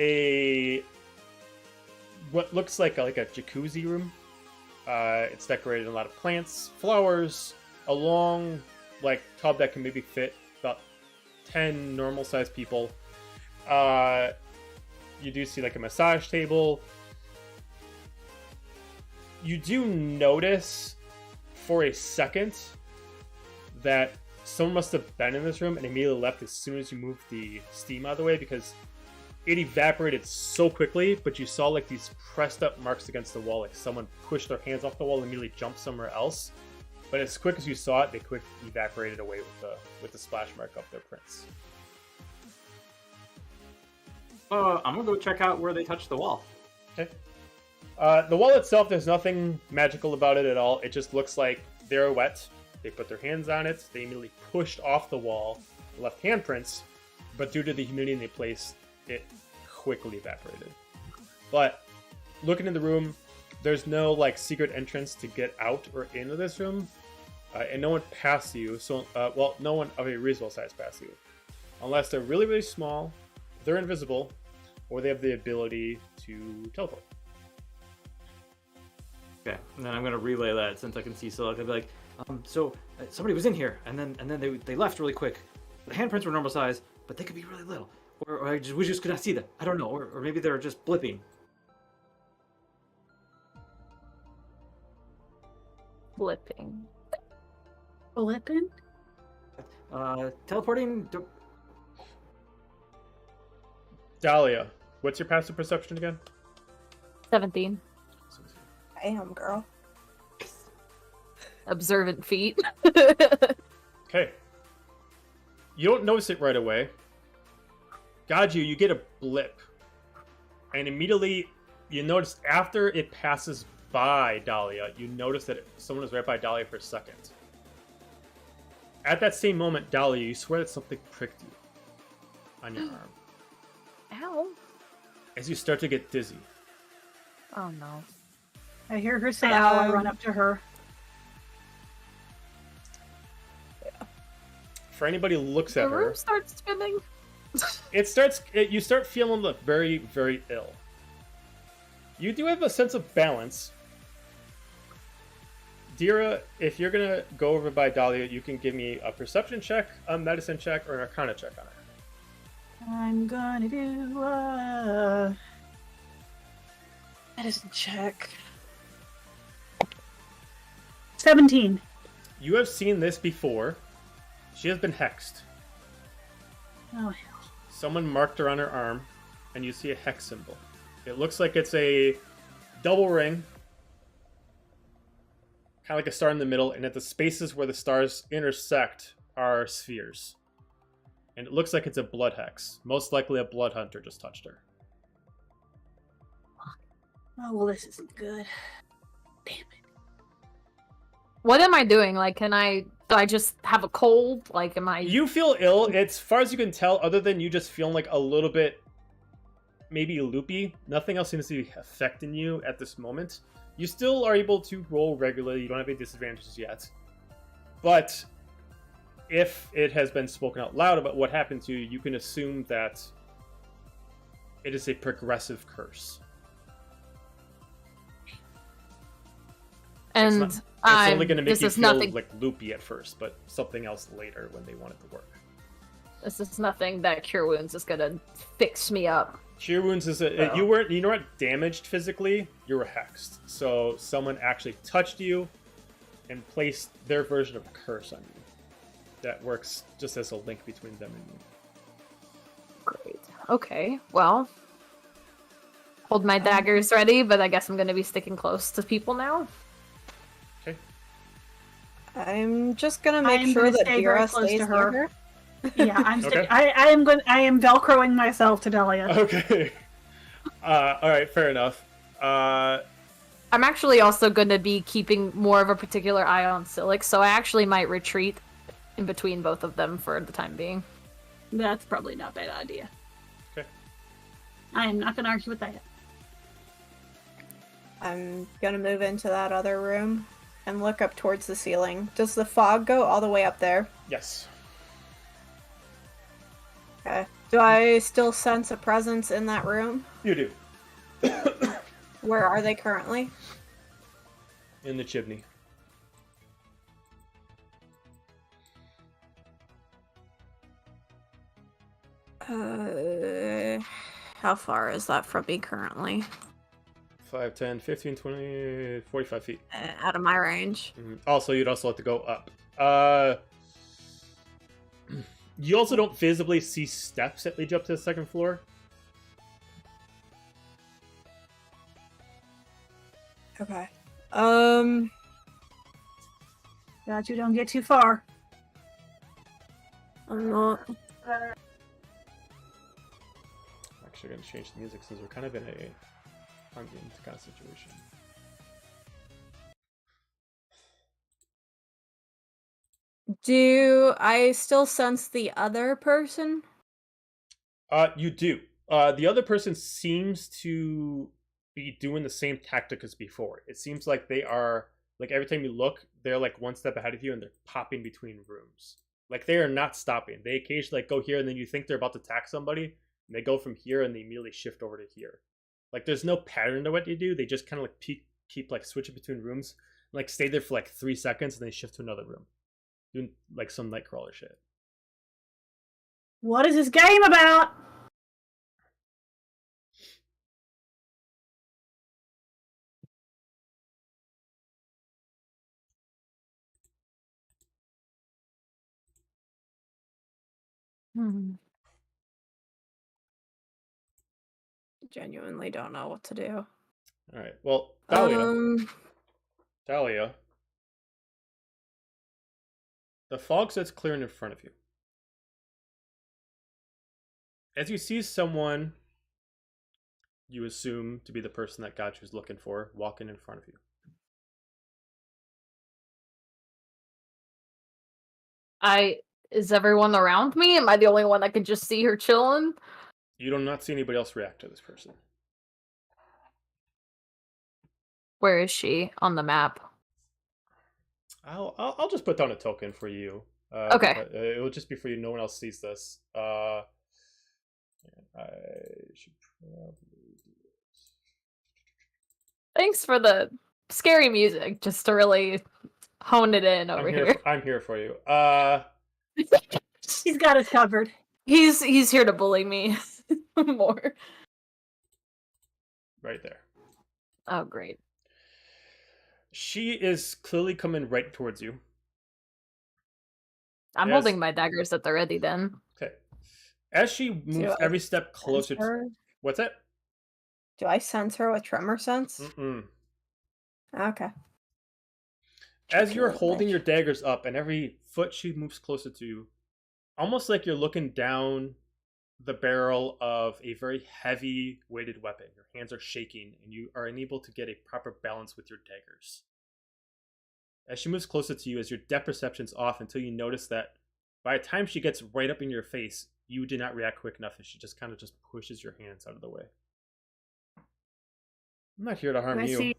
what looks like a jacuzzi room. It's decorated in a lot of plants, flowers, a long tub that can maybe fit about 10 normal sized people. You do see like a massage table. You do notice for a second that someone must have been in this room and immediately left as soon as you moved the steam out of the way, because it evaporated so quickly, but you saw like these pressed up marks against the wall, like someone pushed their hands off the wall and immediately jumped somewhere else. But as quick as you saw it, they quick evaporated away with the splash mark of their prints. I'm gonna go check out where they touched the wall. Okay. The wall itself, there's nothing magical about it at all. It just looks like they're wet. They put their hands on it. They immediately pushed off the wall, left handprints, but due to the humidity in the place, it quickly evaporated. But looking in the room, there's no like secret entrance to get out or into this room, and no one past you. So, no one of a reasonable size past you, unless they're really, really small, they're invisible, or they have the ability to teleport. Okay, and then I'm gonna relay that since I can see. So I'll be like, somebody was in here, and then they left really quick. The handprints were normal size, but they could be really little, or we just could not see them. I don't know, or maybe they're just blipping. Flipping. Flipping? Teleporting. Dahlia, what's your passive perception again? 17. Damn, girl. Observant feet. Okay. You don't notice it right away. Gaju, you get a blip. And immediately, you notice after it passes by Dahlia, you notice that someone was right by Dahlia for a second. At that same moment, Dahlia, you swear that something pricked you on your arm. Ow. As you start to get dizzy. Oh no. I hear her say, "Ow!" I run up to her. For anybody who looks The at her, room starts spinning. you start feeling very, very ill. You do have a sense of balance. Dira, if you're gonna go over by Dahlia, you can give me a perception check, a medicine check, or an arcana check on her. I'm gonna do a medicine check. 17. You have seen this before. She has been hexed. Oh hell. Someone marked her on her arm, and you see a hex symbol. It looks like it's a double ring, kind of like a star in the middle, and at the spaces where the stars intersect are spheres. And it looks like it's a blood hex. Most likely a blood hunter just touched her. Oh well, this isn't good. Damn it. What am I doing? Like, can I Do I just have a cold? Like, am I? You feel ill. As far as you can tell, other than you just feeling like a little bit maybe loopy, nothing else seems to be affecting you at this moment. You still are able to roll regularly. You don't have any disadvantages yet. But if it has been spoken out loud about what happened to you, you can assume that it is a progressive curse. And It's only going to make this you is feel nothing. like loopy at first, but something else later when they want it to work. This is nothing that Cure Wounds is gonna fix me up. Cure Wounds is Oh. you weren't damaged physically, you were hexed. So someone actually touched you and placed their version of a curse on you. That works just as a link between them and you. Great. Okay. Well, hold my daggers ready, but I guess I'm gonna be sticking close to people now. Okay. I'm just gonna I make am sure gonna that stay very Dira close stays to near her. her. Yeah, I'm. Okay. I am velcroing myself to Delia. Okay. Alright, fair enough. I'm actually also going to be keeping more of a particular eye on Silic, so I actually might retreat in between both of them for the time being. That's probably not a bad idea. Okay. I am not going to argue with that. I'm gonna move into that other room and look up towards the ceiling. Does the fog go all the way up there? Yes. Okay. Do I still sense a presence in that room? You do. Where are they currently? In the chimney. How far is that from me currently? 5, 10, 15, 20, 45 feet. Out of my range. Also, you'd also have to go up. You also don't visibly see steps that lead you up to the second floor. Okay. That you don't get too far. I'm not. Actually, going to change the music since we're kind of in a ambient kind of situation. Do I still sense the other person? You do. The other person seems to be doing the same tactic as before. It seems like they are, like every time you look, they're like one step ahead of you and they're popping between rooms. Like they are not stopping. They occasionally like go here and then you think they're about to attack somebody and they go from here and they immediately shift over to here. Like there's no pattern to what they do. They just kind of like keep like switching between rooms, like stay there for like 3 seconds and they shift to another room, doing like some Nightcrawler shit. What is this game about? Genuinely don't know what to do. All right. Well, Dahlia. Um, The fog starts clearing in front of you. As you see someone you assume to be the person that Gotcha's looking for walking in front of you. Is everyone around me? Am I the only one that can just see her chilling? You do not see anybody else react to this person. Where is she on the map? I'll just put down a token for you. Okay. It will just be for you. No one else sees this. I should probably do this. Thanks for the scary music, just to really hone it in over here. I'm here for you. She's got us covered. He's here to bully me more. Right there. Oh, great. She is clearly coming right towards you. I'm Yes. holding my daggers at the ready then. Okay. As she moves I every step closer sense her? to... What's that? Do I sense her with tremor sense? Mm-mm. Okay. As you're Sure, holding bitch. your daggers up and every foot she moves closer to you, almost like you're looking down the barrel of a very heavy weighted weapon. Your hands are shaking and you are unable to get a proper balance with your daggers. as she moves closer to you, as your depth perception's off, until you notice that by the time she gets right up in your face, you did not react quick enough, and she just kind of just pushes your hands out of the way. I'm not here to harm you.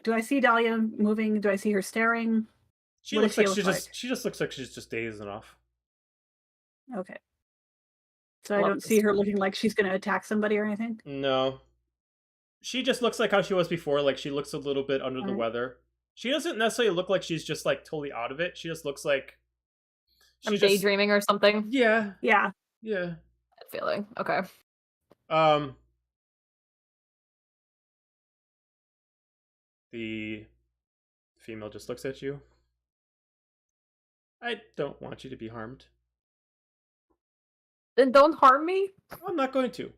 Do I see Dahlia moving? Do I see her staring? She What looks does like she look she just looks like she's just dazed and off. Okay. So I Love don't this. see her looking like she's going to attack somebody or anything? No. She just looks like how she was before, like she looks a little bit under the Alright. weather. She doesn't necessarily look like she's just like totally out of it. She just looks like I'm she just daydreaming or something. Yeah. Yeah. Yeah. That feeling. Okay. The female just looks at you. I don't want you to be harmed. Then don't harm me. I'm not going to.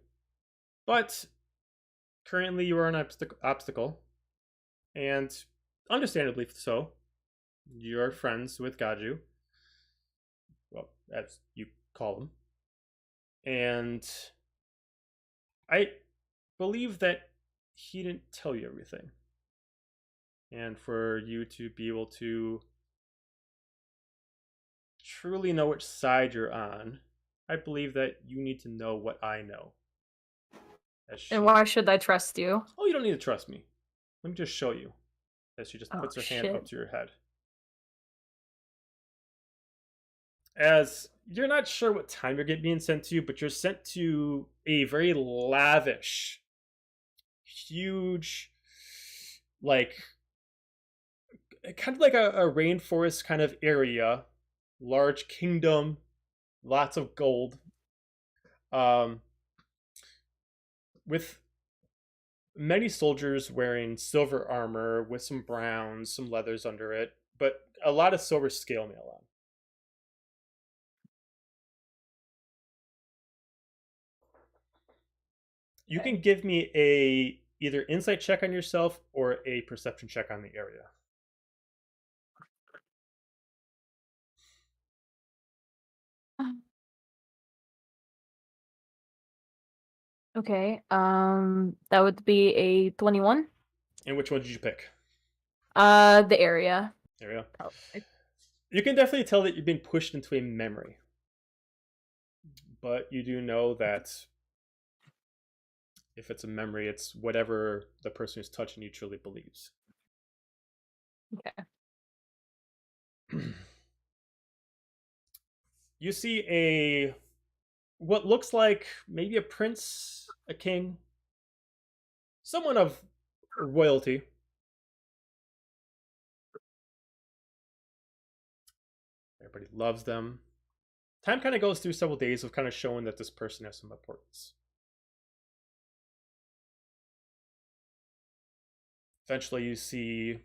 But currently you are an obstacle. And understandably so. You're friends with Gaju. Well, as you call him. And I believe that he didn't tell you everything. And for you to be able to truly know which side you're on, I believe that you need to know what I know. And why should I trust you? Oh, you don't need to trust me. Let me just show you. As she just Oh, puts her hand shit. up to your head. As you're not sure what time you're being sent to, but you're sent to a very lavish, huge, like, kind of like a rainforest kind of area, large kingdom, lots of gold, with many soldiers wearing silver armor with some browns, some leathers under it, but a lot of silver scale mail on. You can give me a either insight check on yourself or a perception check on the area. Okay. That would be a 21. And which one did you pick? The area. There we go. Probably. You can definitely tell that you've been pushed into a memory. But you do know that if it's a memory, it's whatever the person who's touching you truly believes. Okay. You see what looks like maybe a prince, a king, someone of royalty. Everybody loves them. Time kind of goes through several days of kind of showing that this person has some importance. Eventually you see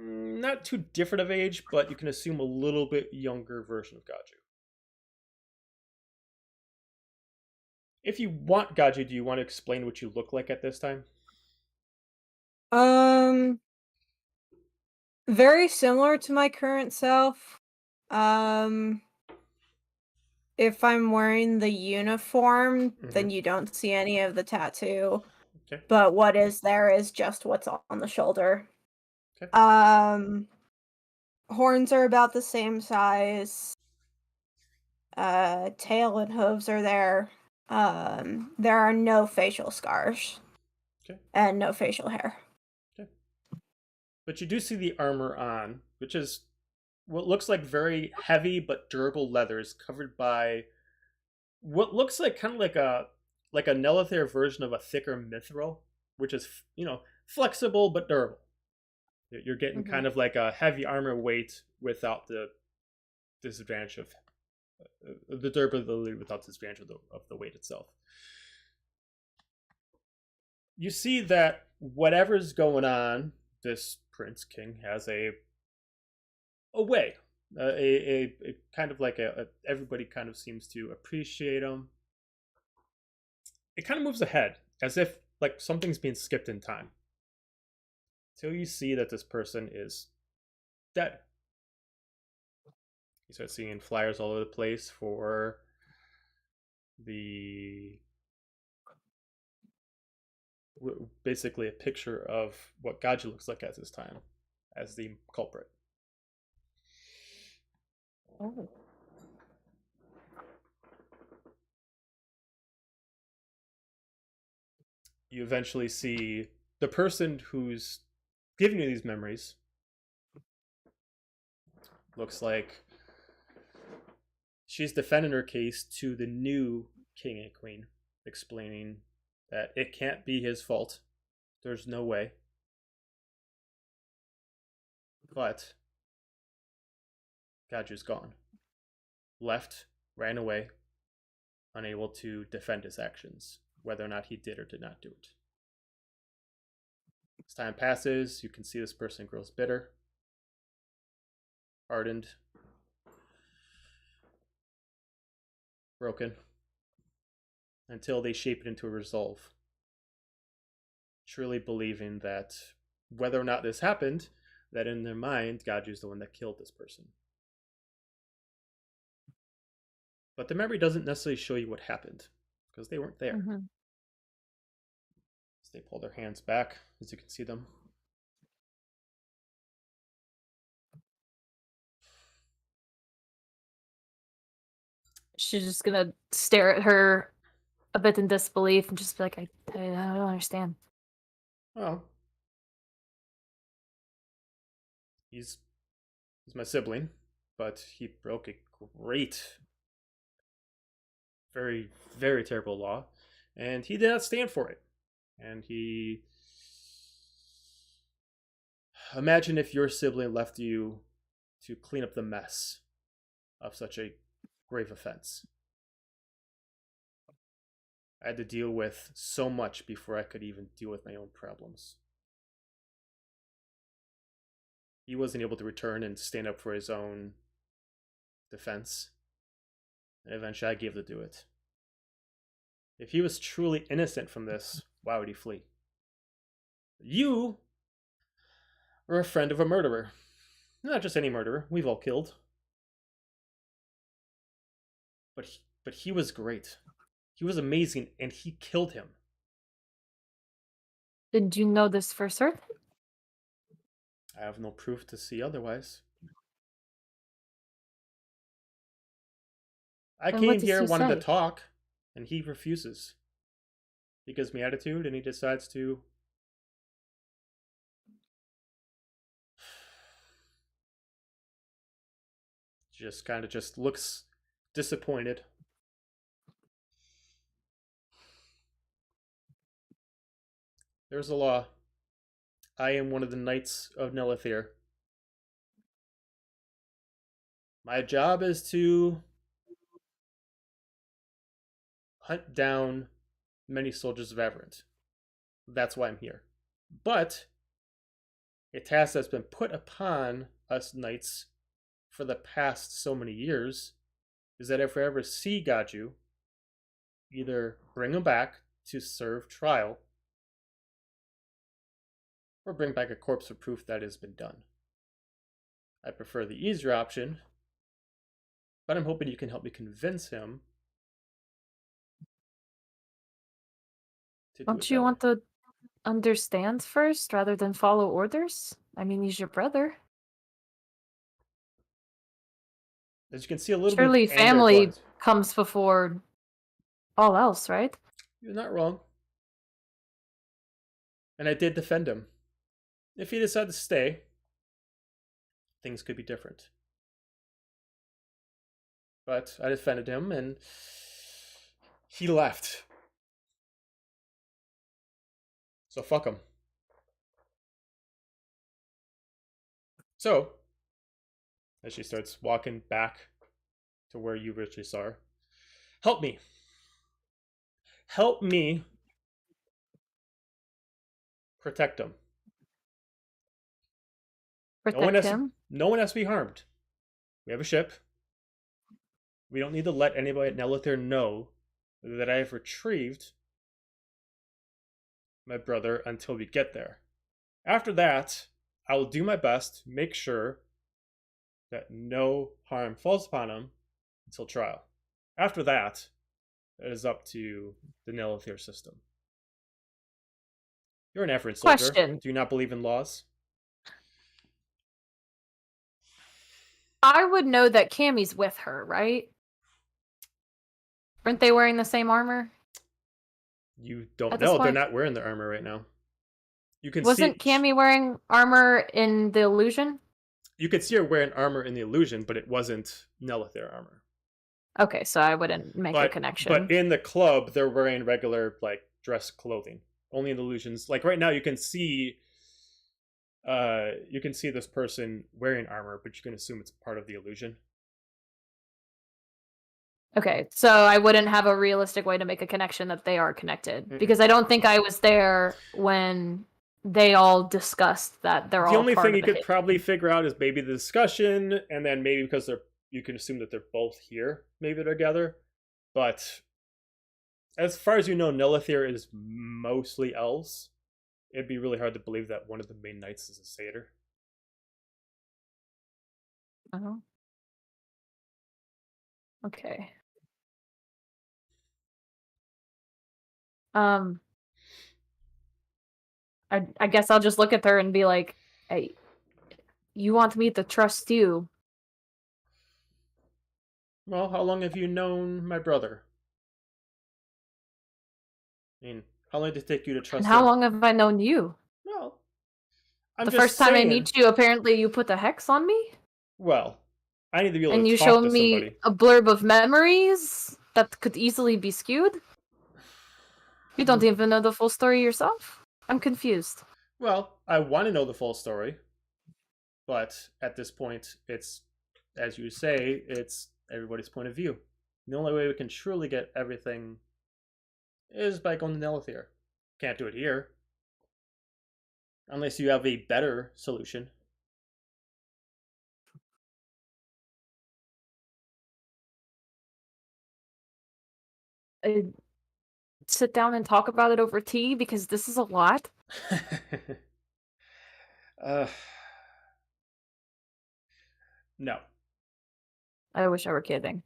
not too different of age, but you can assume a little bit younger version of Gaju. If you want Gaju, do you want to explain what you look like at this time? Very similar to my current self. If I'm wearing the uniform, then you don't see any of the tattoo. Okay. But what is there is just what's on the shoulder. Okay. Horns are about the same size. Tail and hooves are there. There are no facial scars. Okay. And no facial hair. Okay. But you do see the armor on, which is what looks like very heavy but durable leathers covered by what looks like kind of like a Nelithair version of a thicker mithril, which is, flexible but durable. You're getting kind of like a heavy armor weight without the disadvantage of the durability, without the disadvantage of the weight itself. You see that whatever's going on, this Prince King has a way, a kind of like everybody kind of seems to appreciate him. It kind of moves ahead as if like something's being skipped in time, till you see that this person is dead. You start seeing flyers all over the place for the basically a picture of what Gaji looks like at this time as the culprit. Oh. You eventually see the person who's giving you these memories looks like she's defending her case to the new king and queen, explaining that it can't be his fault. There's no way. But Gaju's gone. Left, ran away, unable to defend his actions, whether or not he did or did not do it. As time passes, you can see this person grows bitter, hardened, broken, until they shape it into a resolve. Truly believing that whether or not this happened, that in their mind, Gaju's the one that killed this person. But the memory doesn't necessarily show you what happened, because they weren't there. Mm-hmm. As they pull their hands back, as you can see them. She's just gonna stare at her a bit in disbelief and just be like, I don't understand. Well, he's my sibling, but he broke a great, very, very terrible law, and he did not stand for it. And he... Imagine if your sibling left you to clean up the mess of such a grave offense. I had to deal with so much before I could even deal with my own problems. He wasn't able to return and stand up for his own defense. And eventually I gave to do it. If he was truly innocent from this, why would he flee? You are a friend of a murderer. Not just any murderer. We've all killed. But he was great. He was amazing, and he killed him. Did you know this for certain? I have no proof to see otherwise. I And what came does here he wanting to say? talk, and he refuses. He gives me attitude, and he decides to... just kind of just looks disappointed. There's a law. I am one of the knights of Nelithir. My job is to hunt down many soldiers of Averant. That's why I'm here. But a task that's been put upon us knights for the past so many years is that if we ever see Gaju, either bring him back to serve trial or bring back a corpse for proof that has been done. I prefer the easier option, but I'm hoping you can help me convince him to do Don't it you that want way. to understand first rather than follow orders? I mean, he's your brother. As you can see, a little Surely bit of anger family going. comes before all else, right? You're not wrong. And I did defend him. If he decided to stay, things could be different. But I defended him, and he left. So fuck him. So, as she starts walking back to where you originally saw her, help me. Help me protect him. Protect him. No one has to be harmed. We have a ship. We don't need to let anybody at Nelithir know that I have retrieved my brother until we get there. After that, I will do my best to make sure that no harm falls upon him until trial. After that, it is up to the Nelithir system. You're an African soldier. Question. Do you not believe in laws? I would know that Cammy's with her, right? Aren't they wearing the same armor? You don't At this know. They're point? not wearing their armor right now. You can Wasn't see Cammy wearing armor in the illusion? you could see her wearing armor in the illusion, but it wasn't Nelithir armor. Okay, so I wouldn't make a connection. But in the club, they're wearing regular like dress clothing. Only in the illusions. Like right now, you can see this person wearing armor, but you can assume it's part of the illusion. Okay, so I wouldn't have a realistic way to make a connection that they are connected. Mm-mm. Because I don't think I was there when they all discussed that they're all The only part thing of you the could hit. probably figure out is maybe the discussion, and then maybe because you can assume that they're both here, maybe together. But as far as you know, Nelithir is mostly elves. It'd be really hard to believe that one of the main knights is a satyr. Uh-huh. Okay. I guess I'll just look at her and be like, "Hey, you want me to trust you?" Well, how long have you known my brother? I mean, how long did it take you to trust And how him? long have I known you? Well, I'm The just first time I saying. meet you, apparently you put the hex on me? Well, I need to be able And to you talk showed to me somebody. a blurb of memories that could easily be skewed? You don't even know the full story yourself? I'm confused. Well, I want to know the full story, but at this point, it's, as you say, it's everybody's point of view. The only way we can truly get everything is by going to Nelithir. Can't do it here. Unless you have a better solution. Sit down and talk about it over tea because this is a lot. uh, no. I wish I were kidding.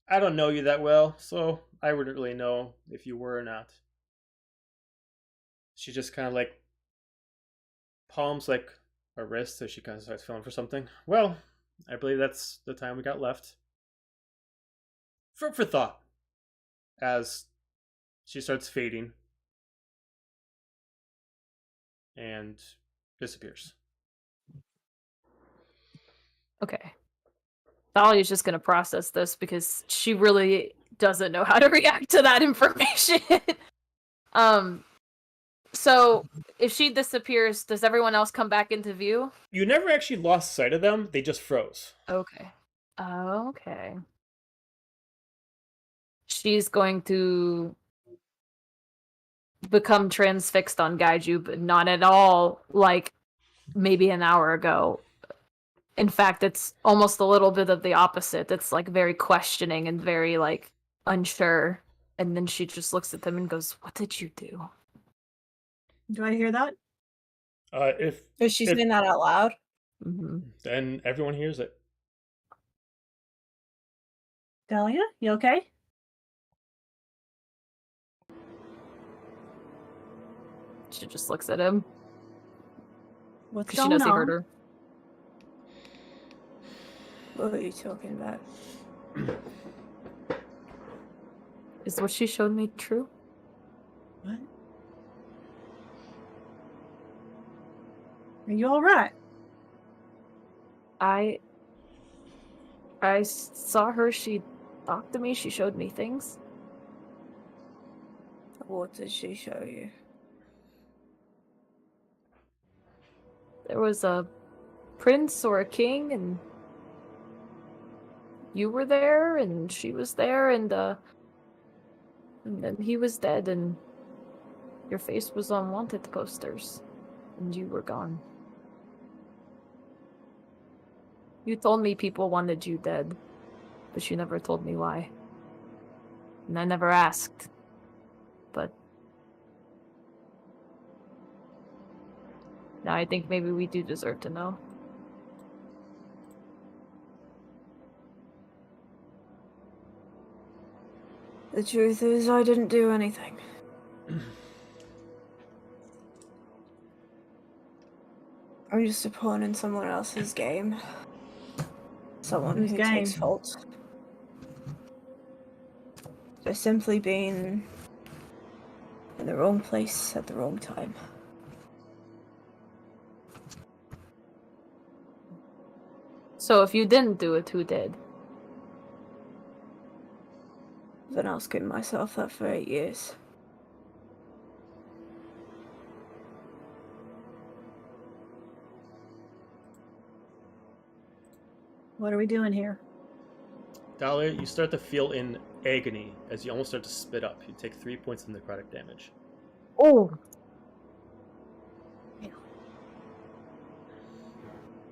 I don't know you that well, so I wouldn't really know if you were or not. She just kind of like palms like her wrist as she kind of starts feeling for something. Well, I believe that's the time we got left. For thought. As she starts fading and disappears. Okay. Thalia's just gonna process this because she really doesn't know how to react to that information. So if she disappears, does everyone else come back into view? You never actually lost sight of them, they just froze. Okay. Okay. She's going to become transfixed on Gaiju, but not at all like maybe an hour ago. In fact, it's almost a little bit of the opposite. It's like very questioning and very like unsure. And then she just looks at them and goes, "What did you do?" Do I hear that? Is she saying that out loud? Mm-hmm. Then everyone hears it. Dahlia, you okay? She just looks at him What's because she going knows he hurt on? her. What are you talking about? Is what she showed me true? What? Are you all right? I saw her. She talked to me. She showed me things. What did she show you? There was a prince or a king, and you were there, and she was there, and then he was dead, and your face was on wanted posters, and you were gone. You told me people wanted you dead, but you never told me why. And I never asked. But now I think maybe we do deserve to know. The truth is, I didn't do anything. I'm just a pawn in someone else's game. Someone Whose who game? takes fault. For simply being in the wrong place at the wrong time. So if you didn't do it, who did? I've been asking myself that for 8 years. What are we doing here? Dahlia, you start to feel in agony as you almost start to spit up. You take 3 points of necrotic damage. Oh.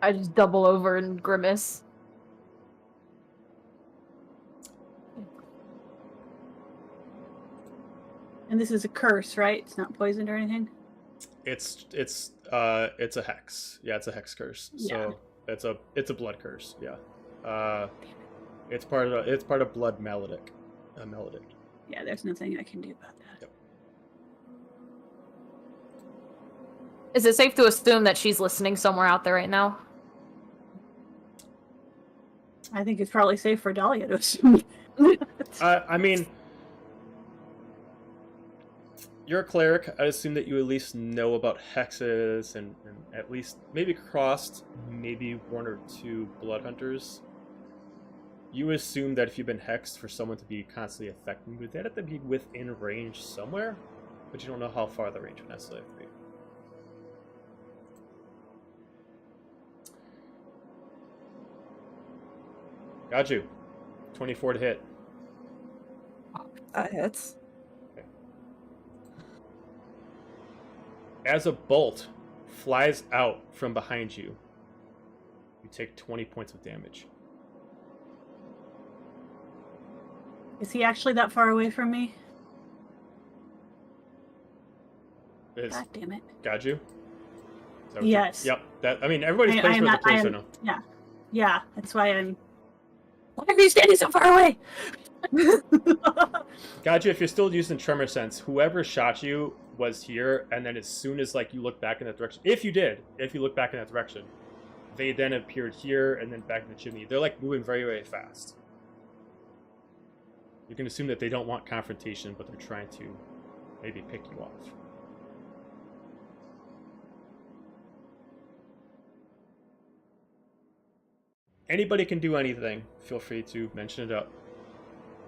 I just double over and grimace. And this is a curse, right? It's not poisoned or anything? It's a hex. Yeah, it's a hex curse. Yeah. So it's a blood curse. Yeah. It's part of blood maledict. Maledict. Yeah, there's nothing I can do about that. Yep. Is it safe to assume that she's listening somewhere out there right now? I think it's probably safe for Dahlia to assume. I mean, you're a cleric. I assume that you at least know about hexes and at least maybe crossed maybe 1 or 2 blood hunters. You assume that if you've been hexed for someone to be constantly affecting you, they'd have to be within range somewhere, but you don't know how far the range would necessarily have to be. Got you. 24 to hit. That hits. As a bolt flies out from behind you, you take 20 points of damage. Is he actually that far away from me? Is God damn it. got you? Is that what Yes. Yep. That, I mean, everybody's I placed am where not- they're I placed am- right now. Yeah. Yeah, that's why I'm... Why are you standing so far away? Got you. If you're still using tremor sense, whoever shot you was here, and then as soon as like you look back in that direction, if you look back in that direction, they then appeared here and then back in the chimney. They're like moving very, very fast. You can assume that they don't want confrontation, but they're trying to maybe pick you off. Anybody can do anything. Feel free to mention it up.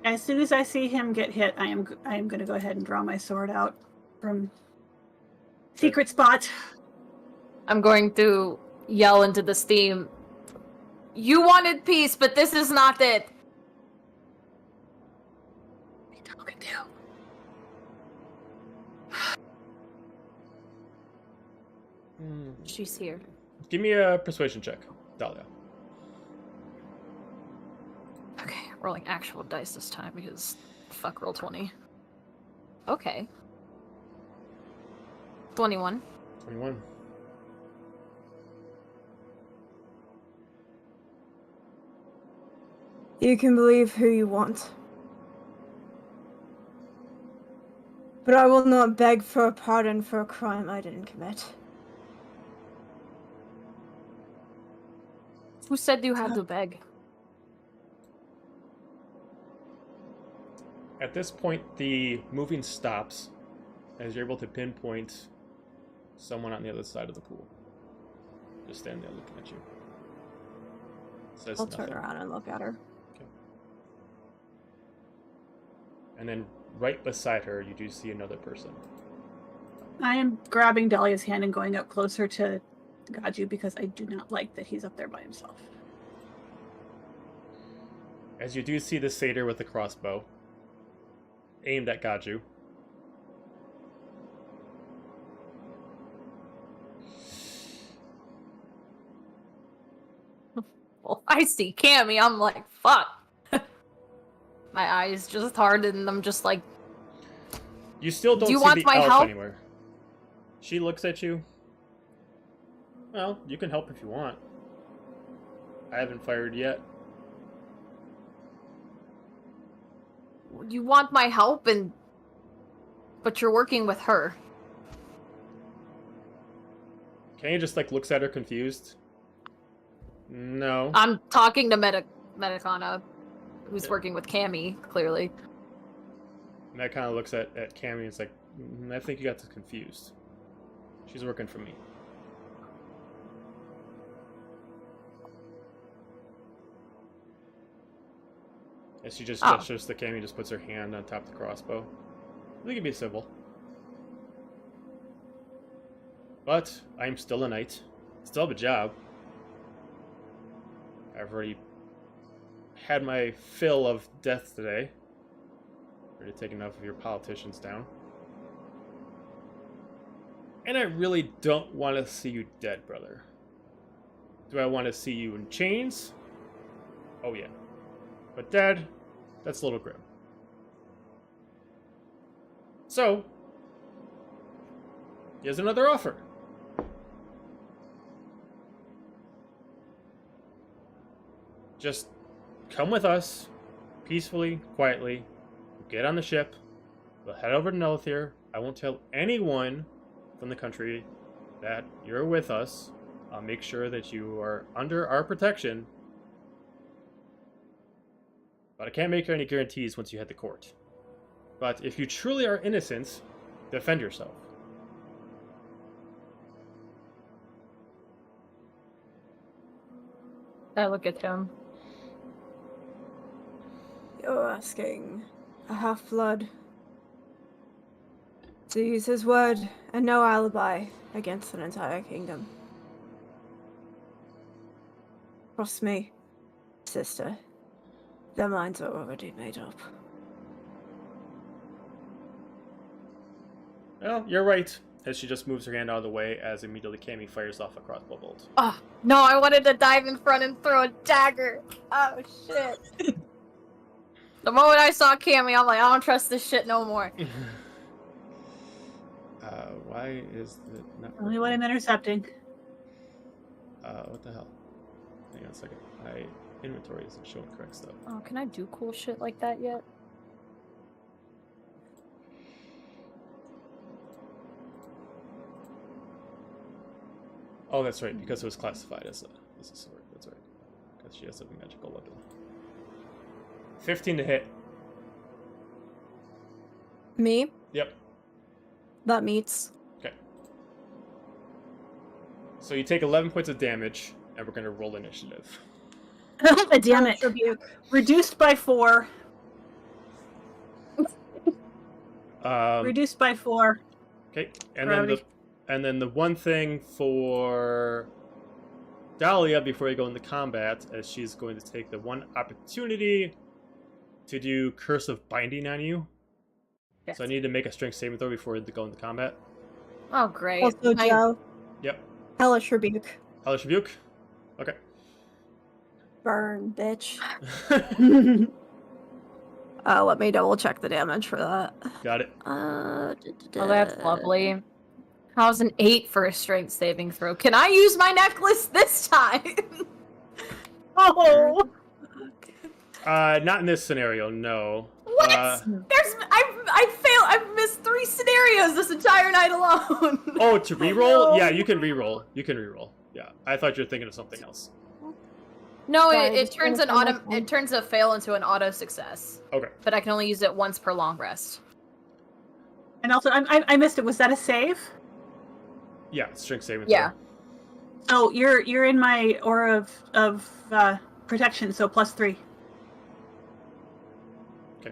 As soon as I see him get hit, I am going to go ahead and draw my sword out from secret spot. I'm going to yell into the steam. You wanted peace, but this is not it. What are you talking to? She's here. Give me a persuasion check, Dahlia. Okay, rolling actual dice this time because fuck roll 20. Okay. 21. 21. You can believe who you want. But I will not beg for a pardon for a crime I didn't commit. Who said you had to beg? At this point, the moving stops as you're able to pinpoint someone on the other side of the pool. Just standing there looking at you. Says I'll nothing. turn around and look at her. Okay. And then right beside her, you do see another person. I am grabbing Dahlia's hand and going up closer to Gaju because I do not like that he's up there by himself. As you do see the satyr with the crossbow aimed at Gaju. Well, I see Cammy, I'm like, fuck. My eyes just hardened and I'm just like, You still don't Do you see want the my elf help? anywhere. She looks at you. Well, you can help if you want. I haven't fired yet. you want my help and but you're working with her. Cammy just like looks at her confused. No. I'm talking to Medicana, who's working with Cammy, clearly. And that kind of looks at Cammy and is like, I think you got this confused. She's working for me. And she just gestures to Cammy, just puts her hand on top of the crossbow. I think it'd be civil. But I'm still a knight. Still have a job. I've already had my fill of death today. Already taken enough of your politicians down. And I really don't want to see you dead, brother. Do I want to see you in chains? Oh yeah. But dead, that's a little grim. So, here's another offer. Just come with us, peacefully, quietly. We'll get on the ship. We'll head over to Nelithir. I won't tell anyone from the country that you're with us. I'll make sure that you are under our protection. But I can't make any guarantees once you head to court. But if you truly are innocent, defend yourself. I look at him. You're asking a half-blood to use his word and no alibi against an entire kingdom. Trust me, sister. Their minds are already made up. Well, you're right. As she just moves her hand out of the way as immediately Cammy fires off a crossbow bolt. Oh, no, I wanted to dive in front and throw a dagger. Oh, shit. The moment I saw Cammy, I'm like, I don't trust this shit no more. Why is it not Only what I'm intercepting. what the hell? Hang on a second. My inventory isn't showing correct stuff. Oh, can I do cool shit like that yet? Oh, that's right, because it was classified as a sword. That's right. Because she has a magical weapon. 15 to hit. Me? Yep. That meets. Okay. So you take 11 points of damage, and we're going to roll initiative. Damn it. Rebuke. Reduced by 4. Um, Reduced by 4. okay, Gravity. and then the one thing for Dahlia before you go into combat, as she's going to take the one opportunity to do Curse of Binding on you. Yes. So I need to make a strength saving throw before you go into combat. Oh, great. Also, Joe. Yep. Hellish rebuke. Hellish Rebuke. Okay. Burn, bitch. Let me double check the damage for that. Got it. Oh, that's lovely. How's an 8 for a strength saving throw? Can I use my necklace this time? Oh! Not in this scenario, no. What? I've missed 3 scenarios this entire night alone. Oh, to reroll? No. Yeah, you can reroll. You can reroll. Yeah, I thought you were thinking of something else. No, Sorry, it turns an I'm auto. It turns a fail into an auto success. Okay. But I can only use it once per long rest. And also, I missed it. Was that a save? Yeah, strength saving Yeah. Oh, you're in my aura of protection, so +3. Okay.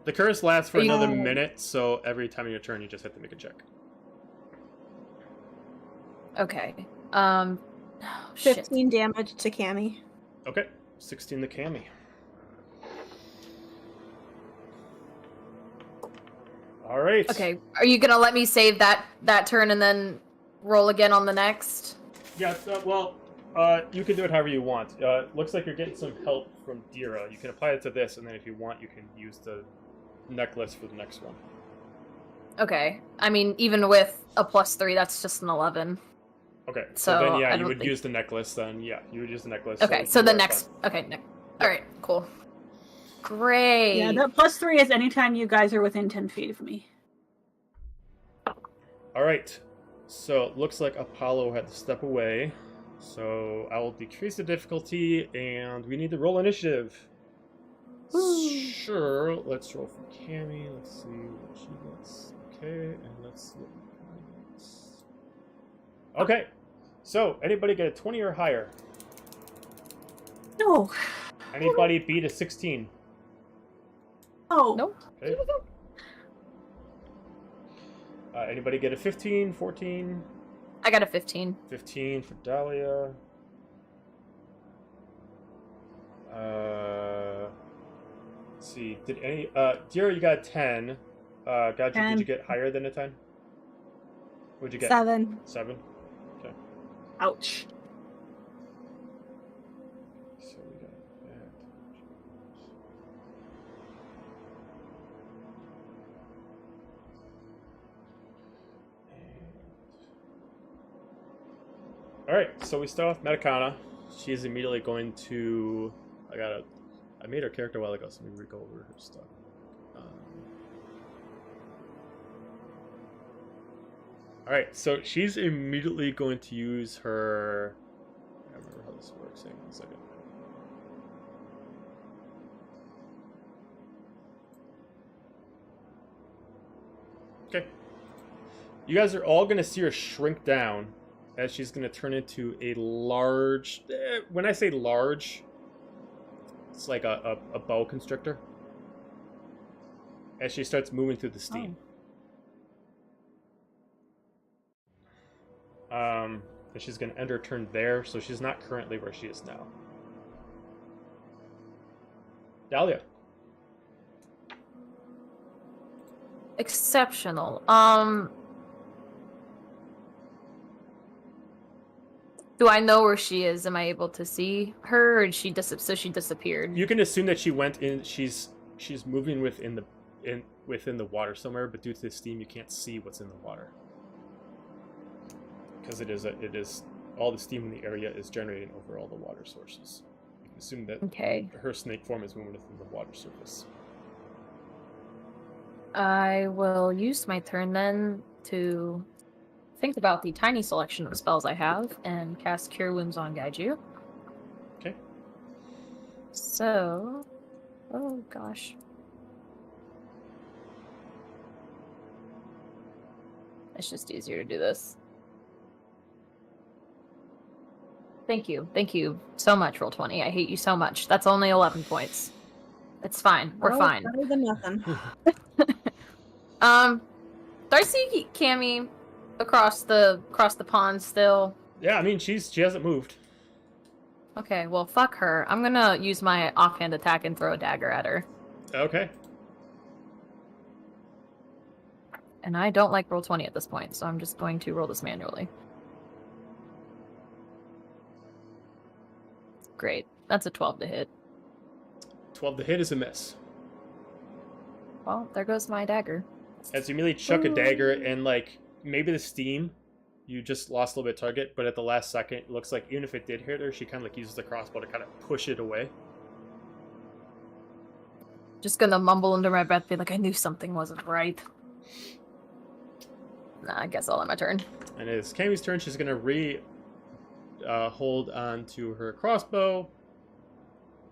The curse lasts for Are you- another minute, so every time in your turn, you just have to make a check. Okay. Oh, shit. 15 damage to Cammy. Okay. 16 to Cammy. All right. Okay. Are you gonna let me save that turn and then roll again on the next? Yeah, you can do it however you want. Looks like you're getting some help from Dira. You can apply it to this, and then if you want, you can use the necklace for the next one. Okay. I mean, even with a +3, that's just an 11. Okay, So, so then I yeah, you don't would think- use the necklace. Then yeah, you would use the necklace. Okay. So you the are next. fine. Okay. All right. Cool. Great. Yeah, that +3 is anytime you guys are within 10 feet of me. All right. So it looks like Apollo had to step away. So I will decrease the difficulty, and we need to roll initiative. Sure. Let's roll for Cammy. Let's see what she gets. Okay, and let's see what Cammy gets. Okay. So anybody get a 20 or higher? No. Anybody beat a 16? Oh. Nope. Okay. Anybody get a 15, 14? I got a 15. 15 for Dahlia. Let's see. Did any Dira, you got a 10. Gadget, did you get higher than a 10? What'd you get? 7. 7? Okay. Ouch. So we got that. Alright, so we start with Metacana. She is immediately going to... I made her character a while ago, so let me go over her stuff. Alright, so she's immediately going to use her... I don't remember how this works. Hang on 1 second. Okay. You guys are all going to see her shrink down as she's going to turn into a large... when I say large, it's like a boa constrictor. As she starts moving through the steam. And she's going to end her turn there, so she's not currently where she is now. Dahlia. Exceptional. Do I know where she is? Am I able to see her, or she she disappeared? You can assume that she went in. She's moving within the water somewhere, but due to the steam, you can't see what's in the water because it is all the steam in the area is generating over all the water sources. You can assume that her snake form is moving within the water surface. I will use my turn then to think about the tiny selection of spells I have and cast Cure Wounds on Gaiju. Okay. So, oh gosh. It's just easier to do this. Thank you. Thank you so much, Roll20. I hate you so much. That's only 11 points. It's fine. We're fine. Better than nothing. Darcy Cammy across the pond still. Yeah, I mean she hasn't moved. Okay, well fuck her. I'm gonna use my offhand attack and throw a dagger at her. Okay. And I don't like Roll20 at this point, so I'm just going to roll this manually. Great. That's a 12 to hit. 12 to hit is a miss. Well, there goes my dagger. As you immediately chuck a dagger and like maybe the steam, you just lost a little bit of target, but at the last second, it looks like even if it did hit her, she kind of like uses the crossbow to kind of push it away. Just gonna mumble under my breath, be like, I knew something wasn't right. Nah, I guess I'll end my turn. And it's Cammy's turn. She's gonna hold on to her crossbow,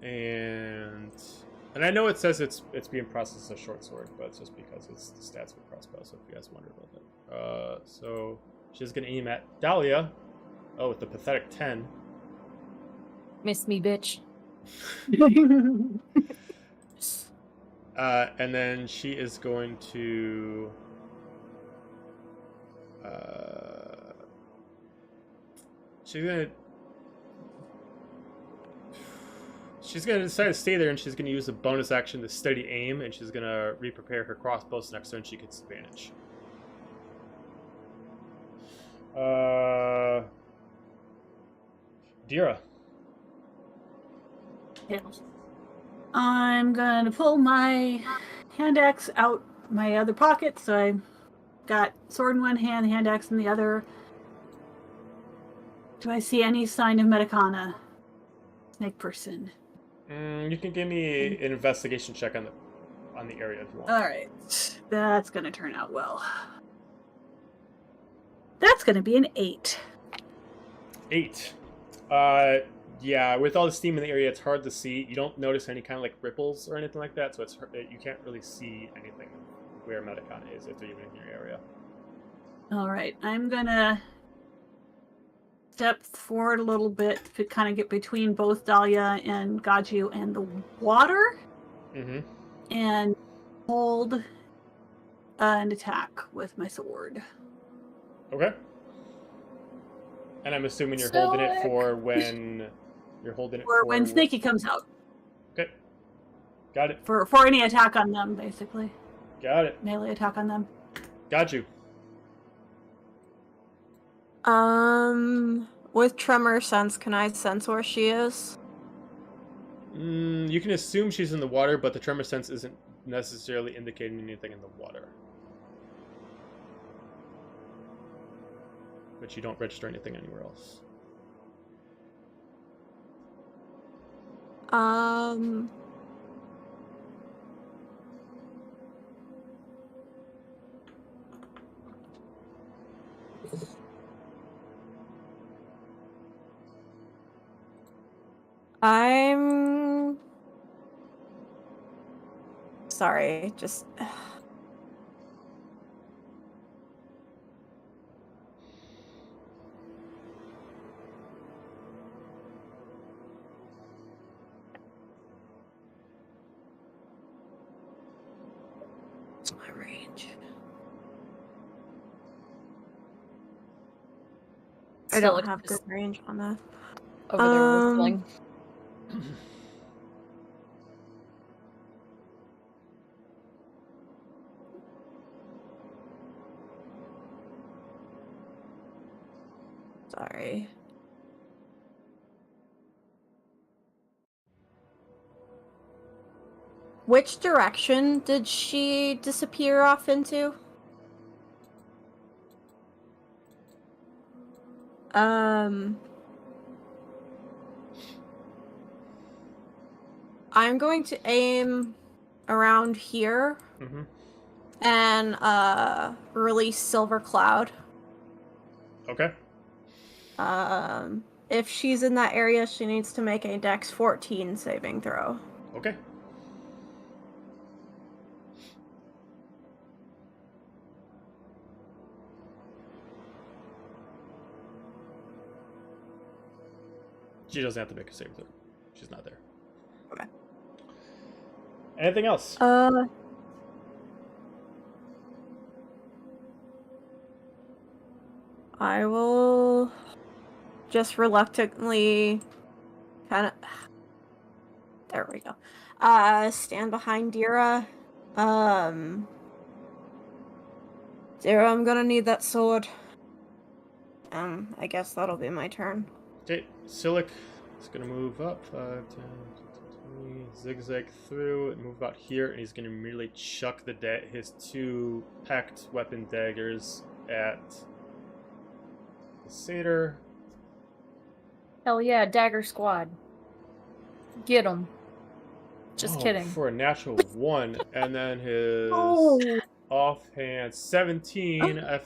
and I know it says it's being processed as a short sword, but it's just because it's the stats for crossbow. So if you guys wonder about that, so she's gonna aim at Dahlia. Oh, with the pathetic 10. Miss me, bitch. And then she is going to. She's gonna decide to stay there, and she's gonna use a bonus action to steady aim, and she's gonna re-prepare her crossbow. So next turn she gets advantage. Dira. I'm gonna pull my hand axe out my other pocket, so I got sword in one hand, hand axe in the other. Do I see any sign of Metacana? Snake person. You can give me an investigation check on the area if you want. All right, that's gonna turn out well. That's going to be an 8. 8. Yeah, with all the steam in the area, it's hard to see. You don't notice any kind of like ripples or anything like that, so you can't really see anything where Metacon is if they're even in your area. All right, I'm going to step forward a little bit to kind of get between both Dahlia and Gaju and the water. Mm-hmm. And hold an attack with my sword. Okay. And I'm assuming you're holding it for when you're holding it Or for when Snaky comes out. Okay. Got it. For any attack on them, basically. Got it. Melee attack on them. Got you. With tremor sense, can I sense where she is? You can assume she's in the water, but the tremor sense isn't necessarily indicating anything in the water. But you don't register anything anywhere else. I'm sorry, just what's my range? I don't Silic have is good range on that. over there whistling. Sorry. Which direction did she disappear off into? I'm going to aim around here and release Silver Cloud. Okay. If she's in that area, she needs to make a Dex 14 saving throw. Okay. She doesn't have to make a save throw. She's not there. Okay. Anything else? I will just reluctantly kind of... There we go. Stand behind Dira. Dira, I'm gonna need that sword. I guess that'll be my turn. Okay, Silic is going to move up 5, 10, 20, zigzag through and move about here, and he's going to immediately chuck his 2 packed weapon daggers at the satyr. Hell yeah, Dagger Squad. Get him. Just kidding. For a natural 1, and then his offhand 17. I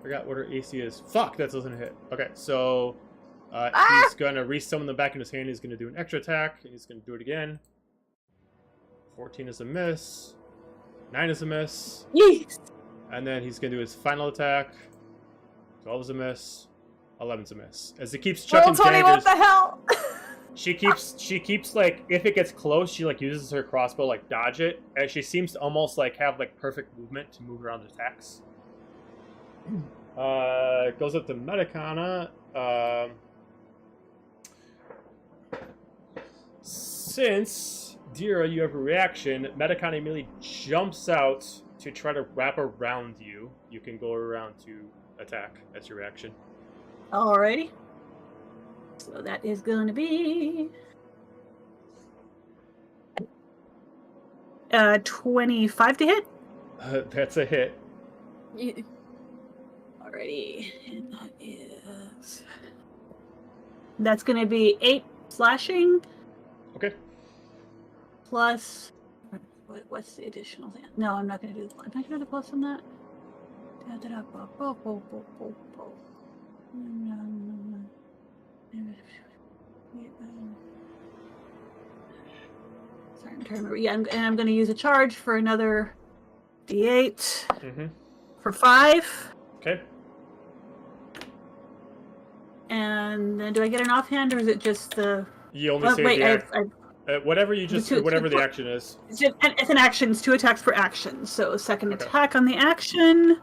forgot what her AC is. Fuck, that doesn't hit. Okay, so he's going to resummon them back in his hand. He's going to do an extra attack, and he's going to do it again. 14 is a miss. 9 is a miss. Yes. And then he's going to do his final attack. 12 is a miss. 11's a miss. As he keeps chucking daggers. What the hell? She keeps like, if it gets close, she like uses her crossbow like dodge it, and she seems to almost like have like perfect movement to move around attacks. It goes up to Metacana. Since Dira, you have a reaction, Metacana immediately jumps out to try to wrap around you. You can go around to attack. That's your reaction. Alrighty. So that is going to be 25 to hit. That's a hit. Alrighty. And that's going to be 8 slashing. Okay. Plus, what's the additional thing? No, I'm not going to do. Am I going to do plus on that? Sorry, I'm trying to remember. Yeah, and I'm going to use a charge for another D8 Mm-hmm. for 5. Okay. And then do I get an offhand, or is it just the? You only say Wait, the whatever you just whatever the action is. It's an action. It's 2 attacks per action. So second Okay. attack on the action.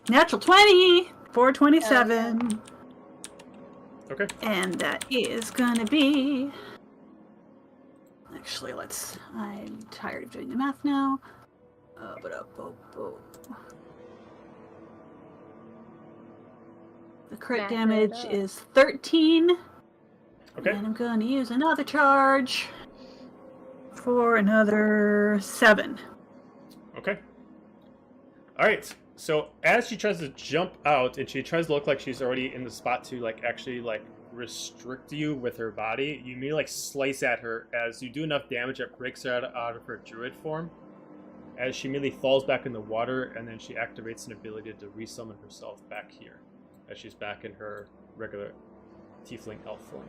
Natural 20 for 27. Okay. And that is gonna be. Actually, I'm tired of doing the math now. The crit Math it damage up. is 13. Okay. And I'm going to use another charge for another 7. Okay. All right. So as she tries to jump out, and she tries to look like she's already in the spot to like actually like restrict you with her body, you immediately like slice at her. As you do enough damage, it breaks her out of her druid form. As she immediately falls back in the water, and then she activates an ability to resummon herself back here, as she's back in her regular tiefling elf form.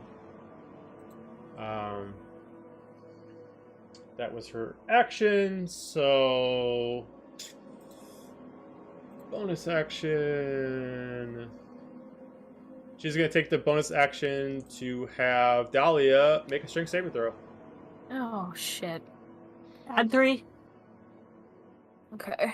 That was her action, so bonus action. She's gonna take the bonus action to have Dahlia make a strength saving throw. Oh shit. Add 3. Okay.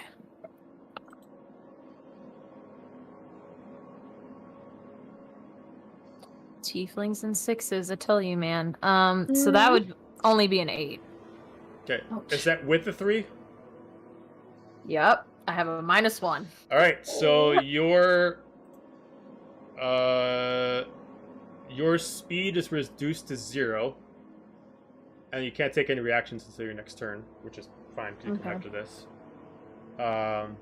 Tieflings and 6s, I tell you, man. So that would only be an 8. Okay, Ouch. is that with the 3? Yep. I have a -1. All right, so your speed is reduced to 0, and you can't take any reactions until your next turn, which is fine because you come back to this. And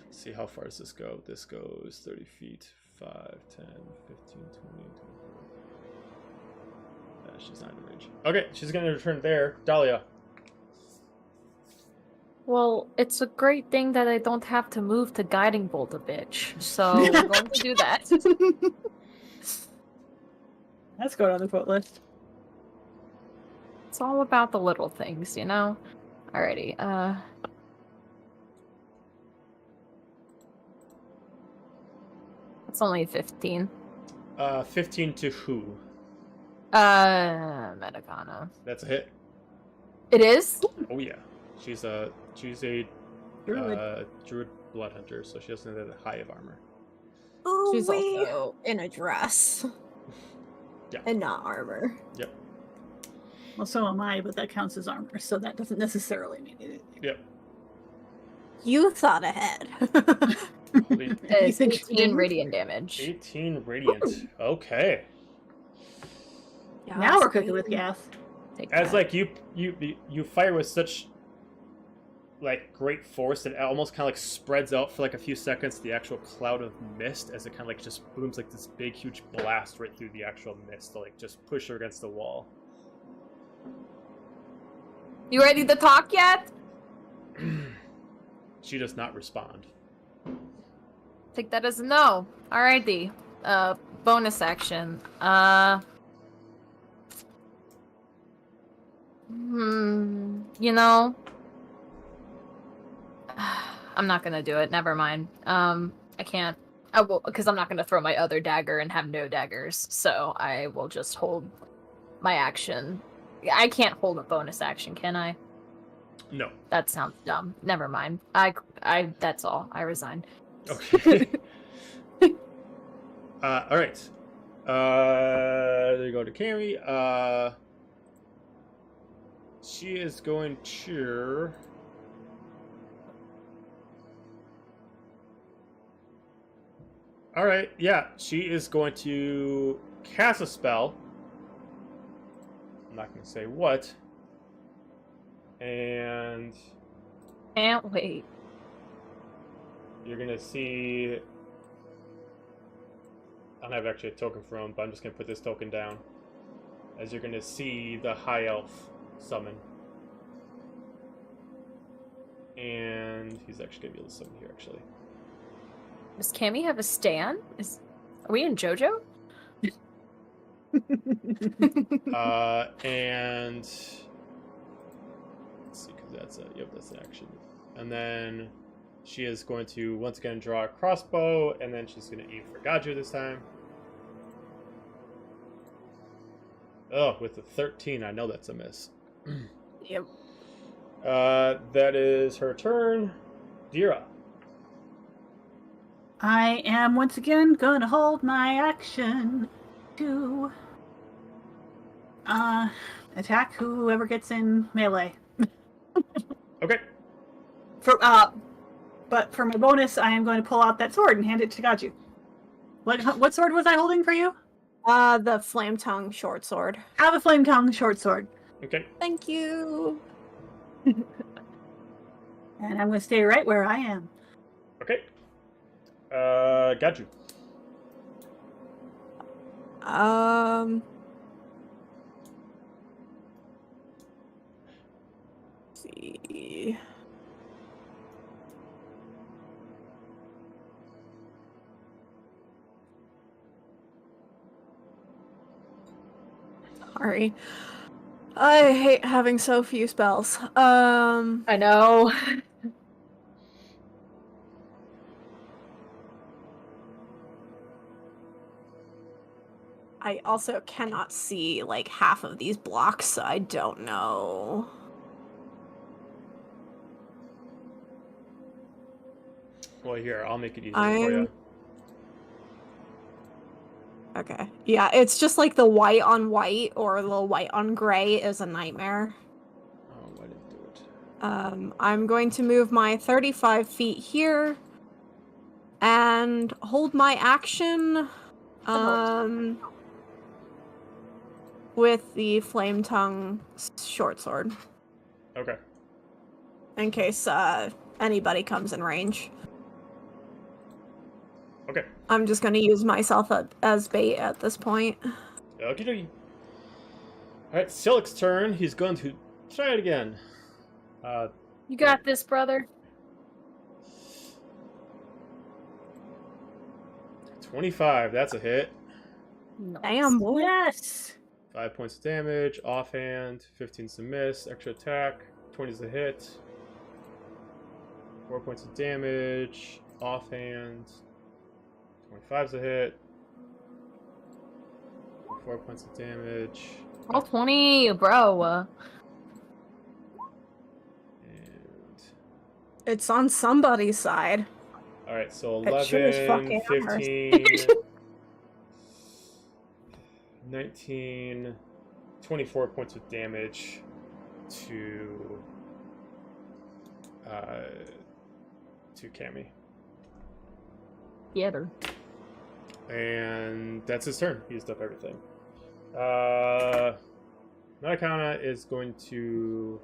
let's see, how far does this go? This goes 30 feet, 5, 10, 15, 20, 24. She's not in range. Okay, she's gonna return there. Dahlia. Well, it's a great thing that I don't have to move to Guiding Bolt a bitch. So we're going to do that. That's going on the quote list. It's all about the little things, you know? Alrighty, it's only 15. 15 to who? Metagana. That's a hit. It is? Oh yeah, she's a Druid. druid blood hunter, so she doesn't have the high of armor. Ooh, She's also in a dress. Yeah. And not armor. Yep. Well, so am I, but that counts as armor, so that doesn't necessarily mean anything. Yep. You thought ahead. It's think she 18 didn't? radiant damage. 18 radiant. Okay. Now we're cooking with gas. Take As that. like you fire with such like great force that it almost kind of like spreads out for like a few seconds, the actual cloud of mist, as it kind of like just booms like this big huge blast right through the actual mist to like just push her against the wall. You ready to talk yet? She does not respond. Take that as a no. Alrighty. Bonus action. You know, I'm not gonna do it. Never mind. I can't. I will, because I'm not gonna throw my other dagger and have no daggers. So I will just hold my action. I can't hold a bonus action, can I? No. That sounds dumb. Never mind. That's all. I resign. Okay. All right. There you go to Carrie. She is going to. All right. Yeah, she is going to cast a spell. I'm not going to say what. And Can't wait. you're going to see I don't have actually a token for him, but I'm just going to put this token down. As you're going to see the High Elf summon. And he's actually going to be able to summon here, actually. Does Cammy have a stand? Are we in JoJo? And let's see, because that's an action. And then she is going to once again draw a crossbow, and then she's going to aim for Gaju this time. Oh, with a 13, I know that's a miss. Yep. That is her turn. Dira. I am once again going to hold my action to attack whoever gets in melee. Okay. But for my bonus, I am going to pull out that sword and hand it to Gaju. What sword was I holding for you? The flame tongue short sword. I have a flame tongue short sword. Okay. Thank you. And I'm going to stay right where I am. Okay. Gaju. Let's see. Sorry. I hate having so few spells. I know. I also cannot see like half of these blocks, so I don't know. Well, here, I'll make it easier for you. Okay. Yeah, it's just like the white on white or the white on gray is a nightmare. Oh, why did it do it? I'm going to move my 35 feet here and hold my action with the flame tongue short sword Okay. in case anybody comes in range. Okay. I'm just going to use myself as bait at this point. Okie dokie. Alright, Silik's turn. He's going to try it again. You got this, brother. 25, that's a hit. Damn, boy. Yes! 5 points of damage, offhand, 15's a miss, extra attack, 20's a hit. 4 points of damage, offhand, 25's a hit. 4 points of damage. Roll 20, bro. And It's on somebody's side. alright, so It sure is 11, fucking ours. 15, 19, 24 points of damage to Cammy. Get her. And that's his turn. He used up everything. Natakana is going to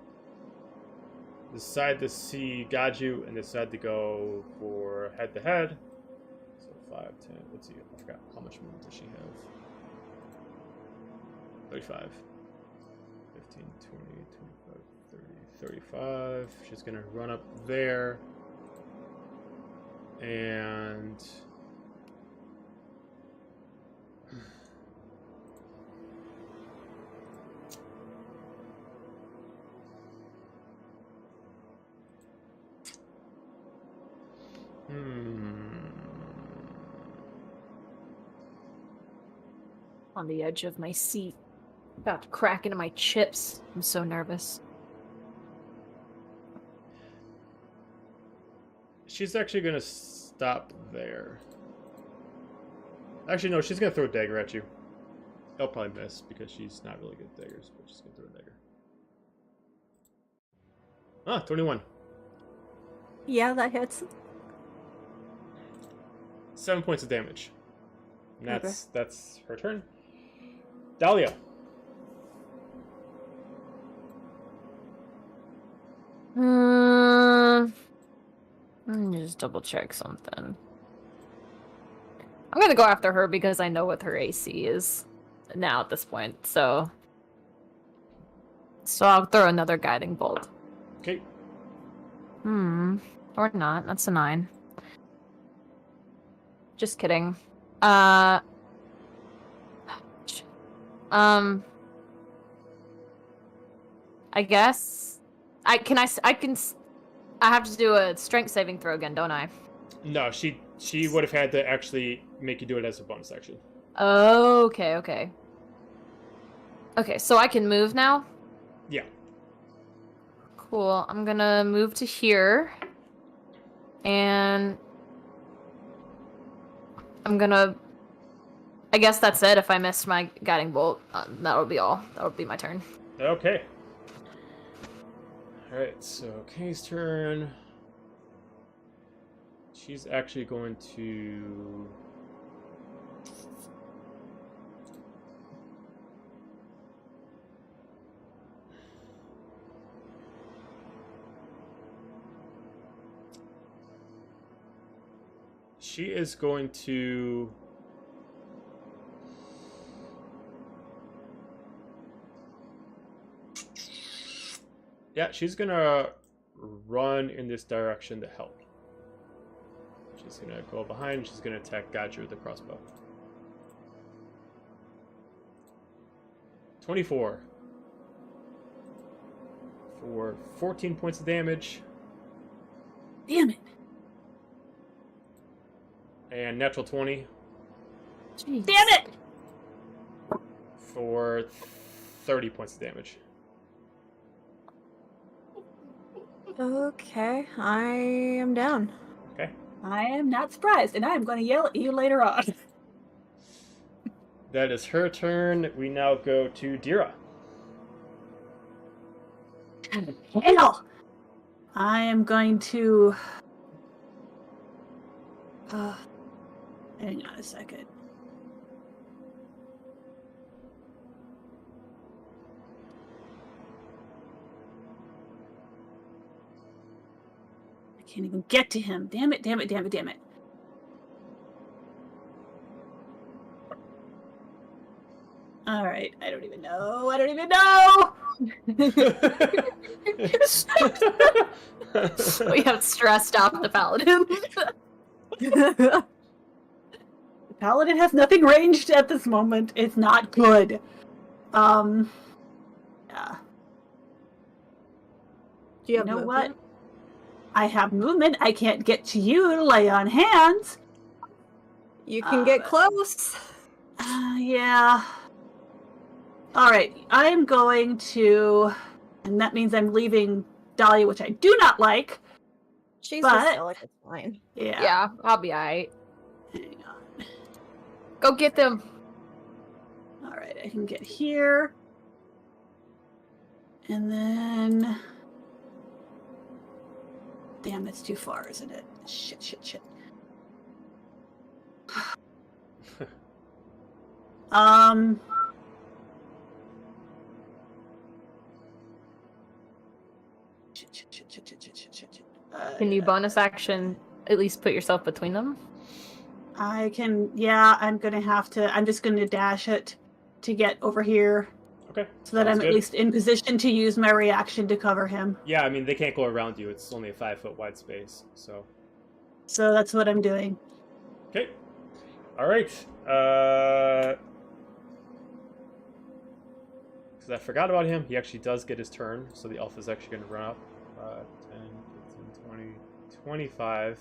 decide to see Gaju and decide to go for head-to-head. So 5, 10, let's see, I forgot how much movement does she have. 35. 15, 20, 25, 30, 35. She's going to run up there. And On the edge of my seat. About to crack into my chips. I'm so nervous. she's actually going to stop there. Actually, no, she's going to throw a dagger at you. I'll probably miss because she's not really good at daggers, but she's going to throw a dagger. Ah, 21. Yeah, that hits. 7 points of damage. And that's her turn. Dahlia. Let me just double check something. I'm gonna go after her because I know what her AC is now at this point. So I'll throw another guiding bolt. Okay. Or not. That's a 9. Just kidding. I guess I have to do a strength saving throw again, don't I? No, she would have had to actually make you do it as a bonus action. Okay. Okay, so I can move now? Yeah. Cool. I'm gonna move to here. And I guess that's it. If I missed my guiding bolt, that would be all. That would be my turn. Okay. Alright, so Kay's turn. She's actually going to... She is going to... Yeah, she's gonna run in this direction to help. She's gonna go behind, she's gonna attack Gadger with the crossbow. 24. For 14 points of damage. Damn it. And natural 20 Jeez. Damn it! for 30 points of damage. Okay, I am down. Okay. I am not surprised, and I am going to yell at you later on. That is her turn. We now go to Dira. Hell! I am going to... hang on a second. I can't even get to him. Damn it, damn it, damn it, damn it. Alright, I don't even know. I don't even know! We have stressed out the paladin. The paladin has nothing ranged at this moment. It's not good. Yeah. Do you have know movement? what? I have movement. I can't get to you to lay on hands. You can get close. Yeah. Alright, I'm going to... And that means I'm leaving Dahlia, which I do not like. She's But- just silly, it's fine. Yeah. Yeah, I'll be alright. Hang on. Go get them. Alright, I can get here. And then... Damn, that's too far, isn't it? Shit. Shit. Can you bonus action at least put yourself between them? I can, yeah, I'm just gonna dash it to get over here Okay. so that sounds I'm good. at least in position to use my reaction to cover him. Yeah, I mean, they can't go around you. It's only a 5-foot wide space, so... So that's what I'm doing. Okay. Alright. Because I forgot about him. He actually does get his turn, so the elf is actually going to run up. 10, 15, 20, 25.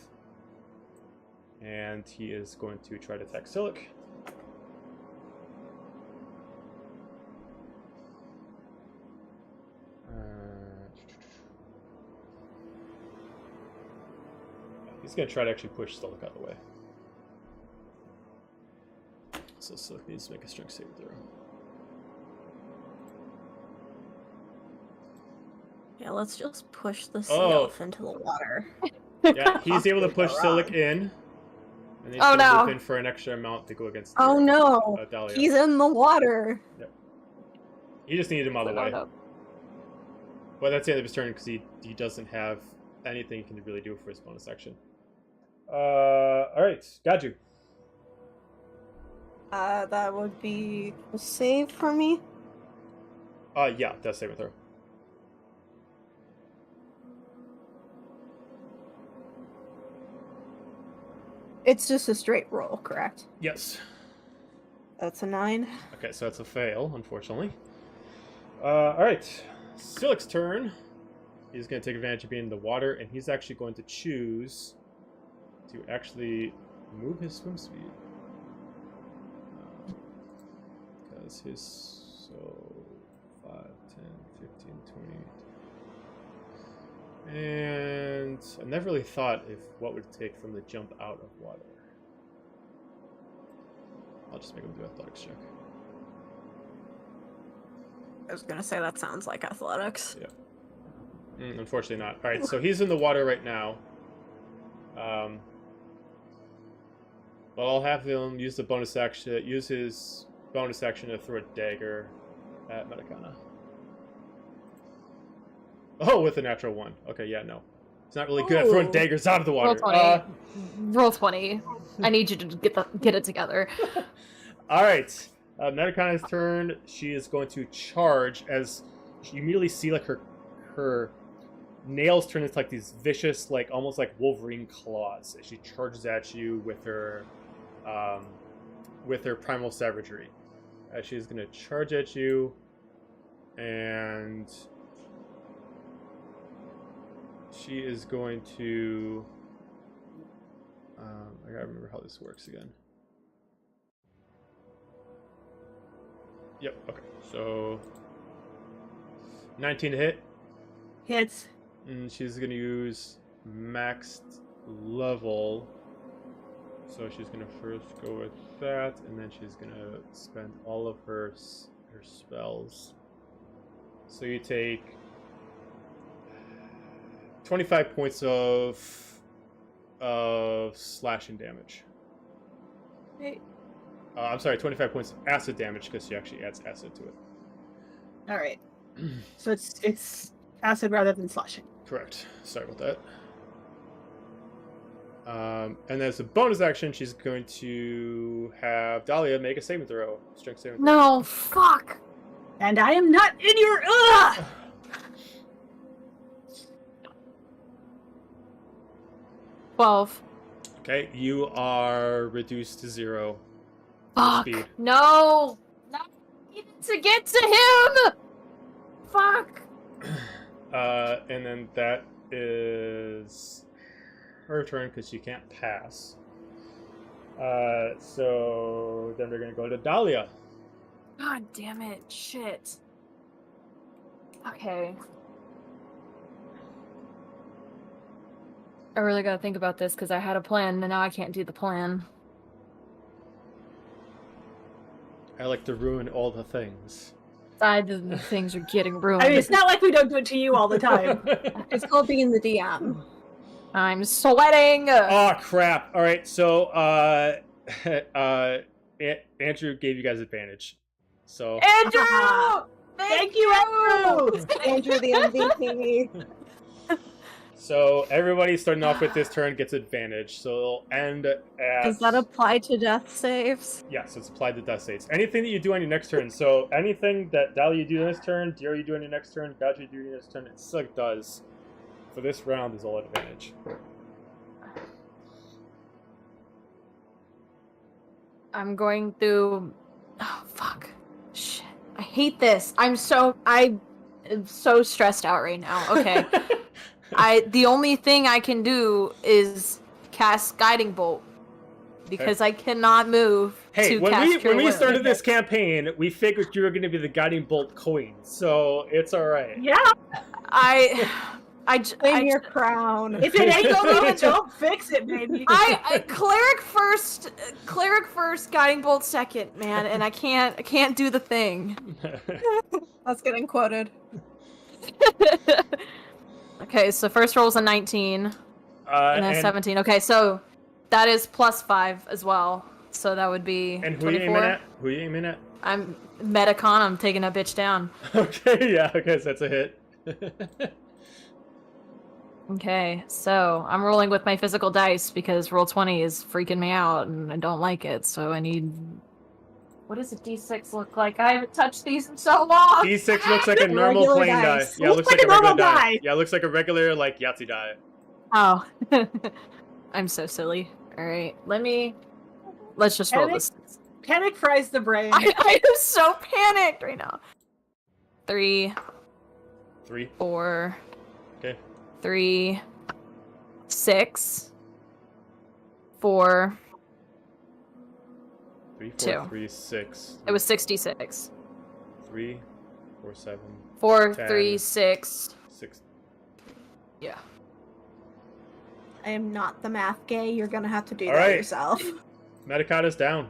And he is going to try to attack Silic. He's going to try to actually push Silic out of the way. So Silic needs to make a strength saving throw. Yeah, let's just push the Oh. elf into the water. Yeah, he's able to push Silic in. And he's Oh, gonna no. move in for an extra amount to go against Oh no! Dahlia. He's in the water! He just needed him out of the way. No. Well, that's the end of his turn because he doesn't have anything he can really do for his bonus action. Alright, got you. That would be a save for me. Yeah, that's saving throw. It's just a straight roll, correct? Yes. That's a 9. Okay, so that's a fail, unfortunately. Alright. Silik's turn. He's going to take advantage of being in the water, and he's actually going to choose to actually move his swim speed. Because his... So... 5, 10, 15, 20... And I never really thought if what would it take from the jump out of water. I'll just make him do athletics check. I was gonna say that sounds like athletics. Yeah. Unfortunately not. Alright, so he's in the water right now. But I'll have him use the bonus action, use his bonus action to throw a dagger at Medicana. Oh, with a natural 1. Okay, yeah, no. He's not really good at throwing daggers out of the water. Roll 20. I need you to get it together. Alright. Medicana's turn. She is going to charge as you immediately see like her nails turn into like these vicious, like almost like Wolverine claws as she charges at you with her primal savagery. She's going to charge at you, and she is going to... I gotta remember how this works again. Yep, okay. So... 19 to hit. Hits. And she's going to use maxed level. So she's going to first go with that, and then she's going to spend all of her spells. So you take 25 points of slashing damage. Hey. I'm sorry, 25 points of acid damage because she actually adds acid to it. All right. So it's acid rather than slashing. Correct. Sorry about that. And as a bonus action, she's going to have Dahlia make a saving throw. Strength saving throw. No, fuck. And I am not in your... Ugh! 12. Okay, you are reduced to 0. Fuck. Speed. No. Not even to get to him. Fuck. And then that is her turn because she can't pass. So then they're going to go to Dahlia. God damn it. Shit. Okay. I really gotta think about this because I had a plan and now I can't do the plan. I like to ruin all the things. The things are getting ruined. I mean, it's not like we don't do it to you all the time. It's called being the DM. I'm sweating. Oh crap! All right, so Andrew gave you guys advantage. So Andrew! Thank you, Andrew! Andrew the MVP. So everybody starting off with this turn gets advantage. So it'll end at... Does that apply to death saves? Yes, it's applied to death saves. Anything that you do on your next turn. So anything that Dahlia you do on this turn, Dira you do on your next turn, Gotcha you do on your next turn, and Silik does for this round is all advantage. I'm going through... Oh, fuck. Shit. I hate this. I'm so stressed out right now. Okay. The only thing I can do is cast Guiding Bolt because I cannot move to cast Cure when we Wounds. started this campaign, we figured you were going to be the Guiding Bolt queen, so it's all right. Yeah. Claim your crown. If it ain't going, don't fix it, baby. Cleric first, Guiding Bolt second, man, and I can't do the thing. That's getting quoted. Okay, so first roll is a 19, and then 17. Okay, so that is +5 as well. So that would be And who 24. are you aiming at? Who are you aiming at? I'm Metacon. I'm taking that bitch down. Okay, yeah, okay, so that's a hit. Okay, so I'm rolling with my physical dice because roll 20 is freaking me out and I don't like it. So I need What does a D6 look like? I haven't touched these in so long. D6 looks like a normal Regular plain die. dice. Yeah, it looks like a normal regular die. die. Yeah, it looks like a regular like Yahtzee die. Oh. I'm so silly. Alright, let's just roll Panic? this. Panic fries the brain. I am so panicked right now. 3, 3. 4, Okay. 3, 6, 4. 3, 4, 2. 3, 6. It was 66. 3, 4, 7, 4, 10. 3, 6. 6. Yeah. I am not the math gay. You're gonna have to do All that right. yourself. Medicata's down.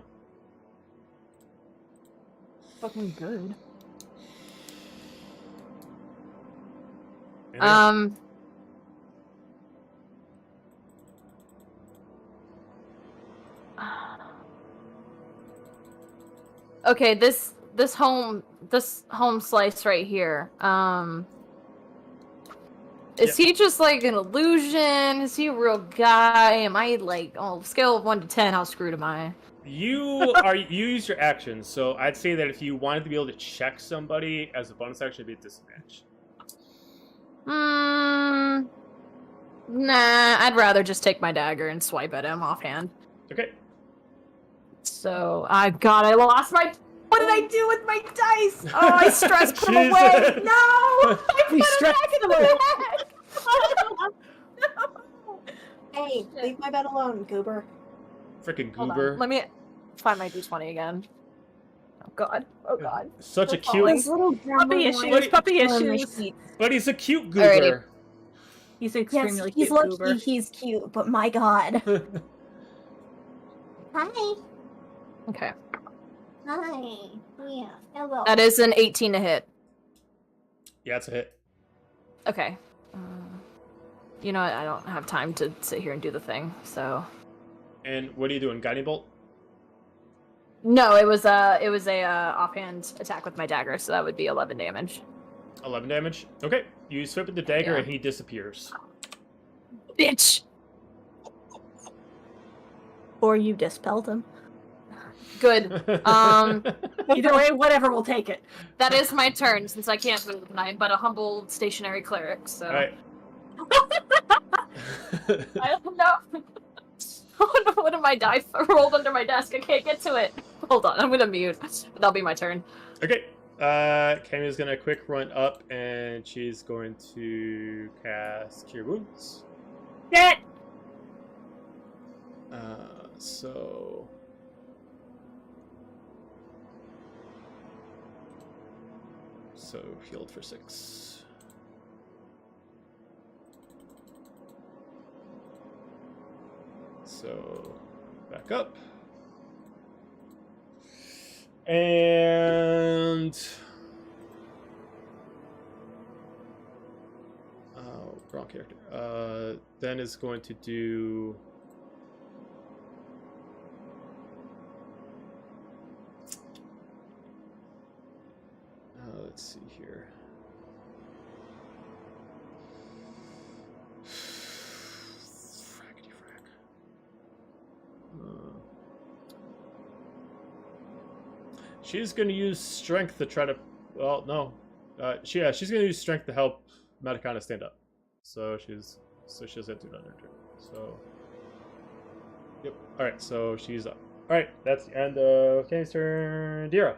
Fucking good. Anything? Okay, this home slice right here. Is he just like an illusion? Is he a real guy? Am I like scale of 1 to 10? How screwed am I? You use your actions, so I'd say that if you wanted to be able to check somebody as a bonus action, it'd be a disadvantage. Nah. I'd rather just take my dagger and swipe at him offhand. Okay. So I lost my. What did I do with my dice? Oh, I stressed put them away. Jesus. No, I put them stressed back in the bag. Hey, leave my bed alone, goober. Freaking Hold on, goober. let me find my d20 again. Oh god. Oh god. Such a We're cute, falling. Little Puppy issues. Puppy issues. but he's a cute Alrighty. goober. He's Yes, extremely he's cute. lucky Goober. he's cute, but my god. Hi. Okay. Hi. Yeah. Hello. That is an 18 to hit. Yeah, it's a hit. Okay. You know what? I don't have time to sit here and do the thing, so. And what are you doing? Guiding bolt? No, it was a offhand attack with my dagger, so that would be 11 damage. 11 damage. Okay. You swipe at the dagger Yeah. and he disappears. Bitch. Or you dispelled him. Good. Either way, whatever, we'll take it. That is my turn since I can't move tonight, but a humble stationary cleric. So. Alright. I don't know. Oh no, one of my dice rolled under my desk. I can't get to it. Hold on, I'm gonna mute. That'll be my turn. Okay. Cammy's gonna quick run up and she's going to cast Cure Wounds. Get. So. So healed for 6. So back up. And wrong character. Then is going to do let's see here. Frackety frack. She's going to use strength to try to. Well, no. She's going to use strength to help Matakana stand up. So she doesn't do that on her turn. So. Yep. All right. So she's up. All right. That's the end of Kenny's turn. Dira.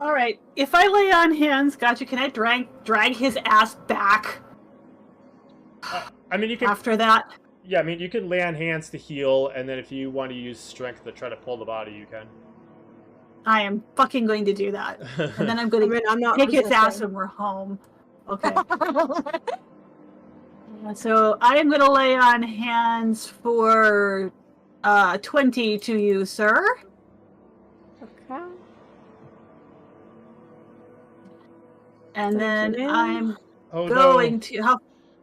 All right. If I lay on hands, gotcha. Can I drag his ass back I mean, you can. after that? Yeah, I mean, you can lay on hands to heal, and then if you want to use strength to try to pull the body, you can. I am fucking going to do that, and then I'm I going mean, to I'm not take his ass resisting. when we're home. Okay. So I am going to lay on hands for 20 to you, sir. Okay. And then you. I'm Oh going no! to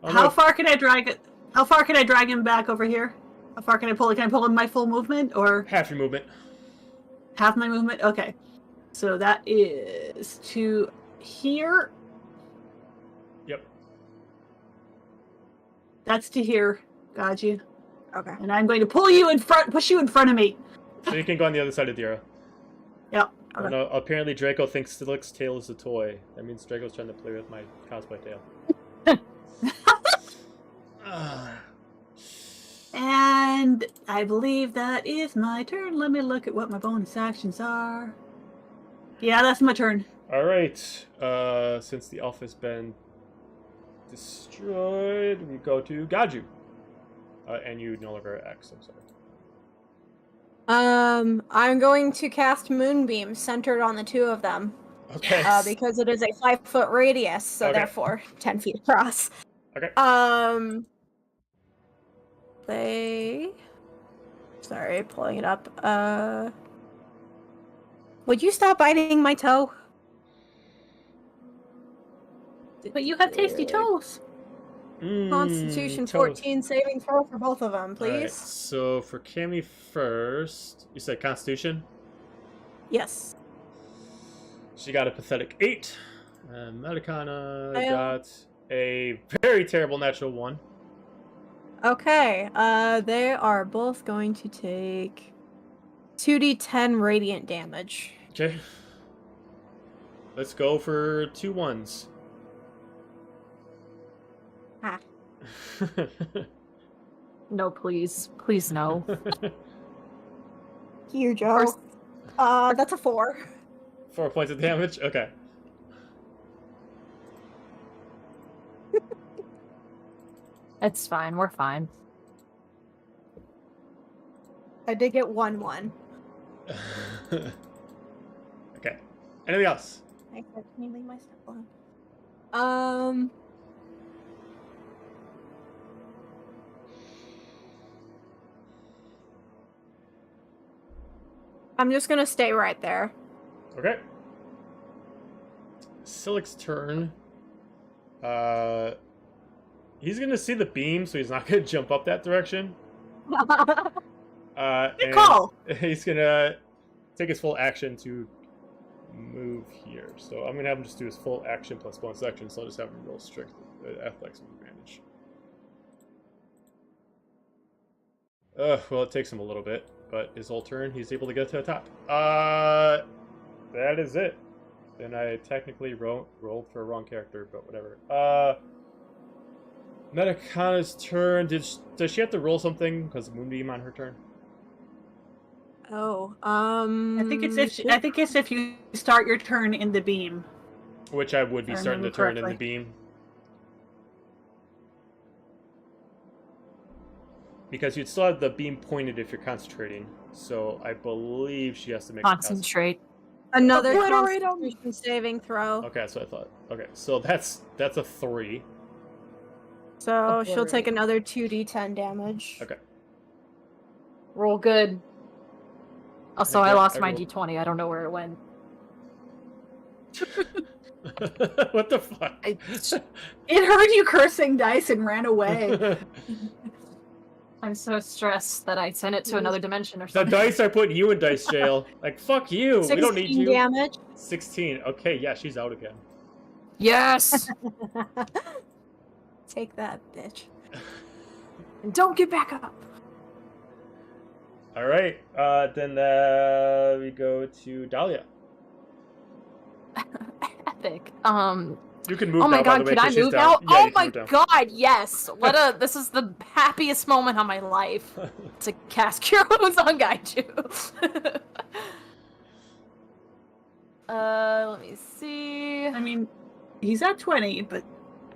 Oh, how no. far can I drag it? How far can I drag him back over here? How far can I pull it? Can I pull in my full movement or Half your movement. half my movement? Okay. So that is to here. Yep. That's to here. Got you. Okay. And I'm going to push you in front of me. So you can go on the other side of Dira. Yep. Oh, no, apparently Draco thinks Silick's tail is a toy. That means Draco's trying to play with my cosplay tail. And I believe that is my turn. Let me look at what my bonus actions are. Yeah, that's my turn. Alright. Since the elf has been destroyed, we go to Gaju. And you no longer are X, I'm sorry. I'm going to cast Moonbeam centered on the two of them. Okay. Because it is a 5-foot radius, so Okay. therefore 10 feet across. Okay. Sorry, pulling it up. Would you stop biting my toe? But you have tasty toes. Constitution Toes. 14 saving throw for both of them, please. Alright, so for Cammy first, you said Constitution? Yes. She got a pathetic 8. Medicana I, got a very terrible natural 1. Okay, they are both going to take 2d10 radiant damage. Okay. Let's go for 2 1s. Ah. No, please. Please, no. Here, Joe. That's a 4. 4 points of damage? Okay. It's fine. We're fine. I did get 1-1. Okay. Anything else? Can you leave my stuff alone? I'm just gonna stay right there. Okay. Silick's turn. He's gonna see the beam, so he's not gonna jump up that direction. Good call. He's gonna take his full action to move here. So I'm gonna have him just do his full action plus bonus action, so I'll just have him roll strict athletics with advantage. Well, it takes him a little bit, but his whole turn, he's able to get to the top. That is it. Then I technically rolled for a wrong character, but whatever. Medicana's turn. Does she have to roll something because of Moonbeam on her turn? Oh, I think it's if you start your turn in the beam. Which I would be If I starting the remember turn in the correctly. beam. Because you'd still have the beam pointed if you're concentrating. So I believe she has to make Concentrate. another Obliterate 'em. Constitution saving throw. Okay, that's what I thought. Okay, so that's a 3. So she'll take another 2d10 damage. Okay. Roll good. Also, Okay, I lost I my rolled. d20. I don't know where it went. What the fuck? It heard you cursing dice and ran away. I'm so stressed that I sent it to another dimension or The something. dice are putting you in dice jail. Like, fuck you. We don't need 16 you. damage. 16. Okay, yeah, she's out again. Yes! Take that, bitch. And don't get back up! All right. Then we go to Dahlia. Epic. You can move Oh now, my by god, the way, can I 'cause she's move down. now? Yeah, Oh you can my move down. god, yes! This is the happiest moment of my life to cast Cure Wounds on Gaiju. Let me see. I mean, he's at 20, but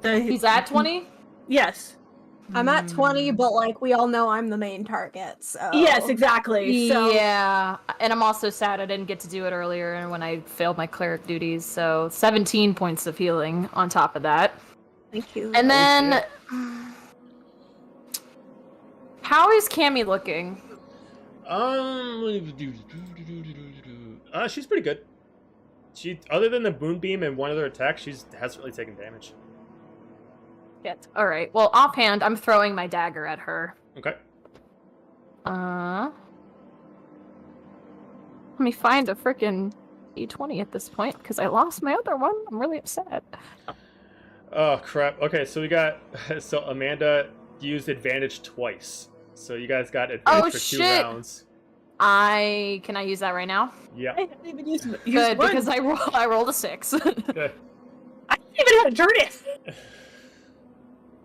He's at 20? Yes. I'm at 20, but like we all know I'm the main target, so Yes, exactly. So Yeah, and I'm also sad I didn't get to do it earlier when I failed my cleric duties, so 17 points of healing on top of that. Thank you. And then... shit. How is Cammy looking? She's pretty good. She, other than the moonbeam and one other attack, she hasn't really taken damage. Yet. Alright, well, offhand, I'm throwing my dagger at her. Okay. Let me find a frickin' D20 at this point, because I lost my other one. I'm really upset. Oh crap. Okay, so we got so Amanda used advantage twice. So you guys got advantage Oh, for 2 shit. rounds. Can I use that right now? Yeah. I haven't even used Good, one. because I rolled a 6. Okay. I haven't even had a turn it.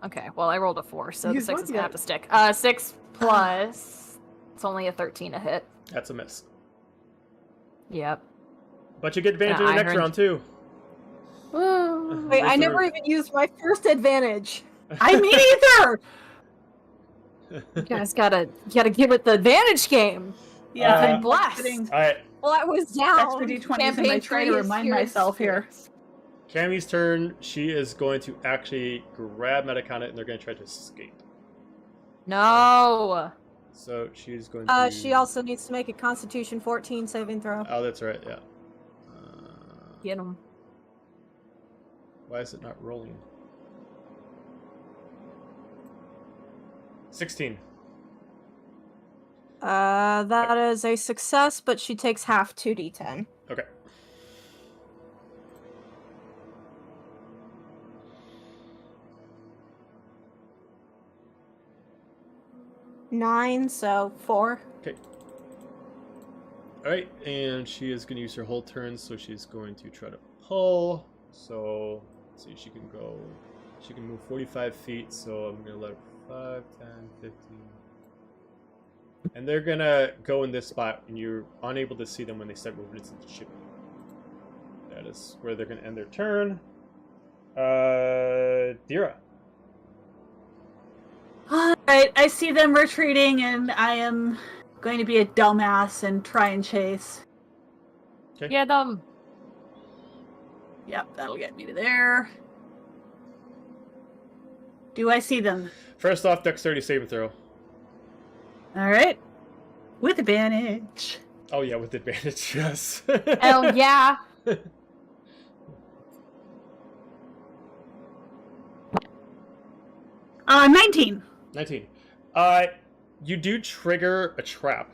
Okay, well I rolled a 4, so the Use 6 one is gonna yet. have to stick. 6 plus. It's only a 13 to hit. That's a miss. Yep. But you get advantage in Yeah, the I next heard- round too. Wait, I With never the- even used my first advantage. I mean either. You guys gotta give it the advantage game. Yeah, Uh, I'm blessed. putting All right, Well, I was down. extra d20s and I Campaign try 3 to is remind here in myself here. spirit. Cammy's turn. She is going to actually grab Metacana and they're going to try to escape. No. So she's going to. She also needs to make a Constitution 14 saving throw. Oh, that's right. Yeah. Get him. Why is it not rolling? 16. That is a success, but she takes half 2d10. Okay. Nine, so 4. Okay. All right, and she is going to use her whole turn, so she's going to try to pull. So, let's see, she can go. She can move 45 feet, so I'm going to let her 5, 10, 15. And they're going to go in this spot, and you're unable to see them when they start moving into the chimney. That is where they're going to end their turn. Dira. Alright, I see them retreating and I am going to be a dumbass and try and chase. Get them. Yep, that'll get me to there. Do I see them? First off, dexterity saving throw. Alright. With advantage. Oh, yeah, with advantage, yes. Hell yeah. 19. 19. You do trigger a trap.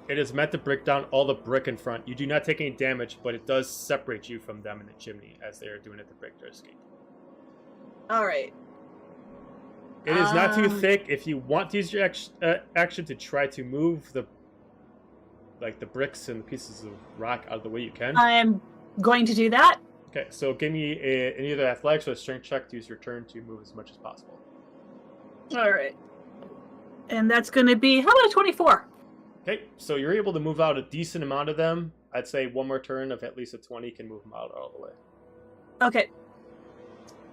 It is meant to break down all the brick in front. You do not take any damage, but it does separate you from them in the chimney as they are doing it to break their escape. Alright. It is not too thick. If you want to use your action to try to move the bricks and the pieces of rock out of the way, you can. I am going to do that. Okay, so give me an either athletics or a strength check to use your turn to move as much as possible. Alright. And that's going to be, how about a 24? Okay, so you're able to move out a decent amount of them. I'd say one more turn of at least a 20 can move them out all the way. Okay.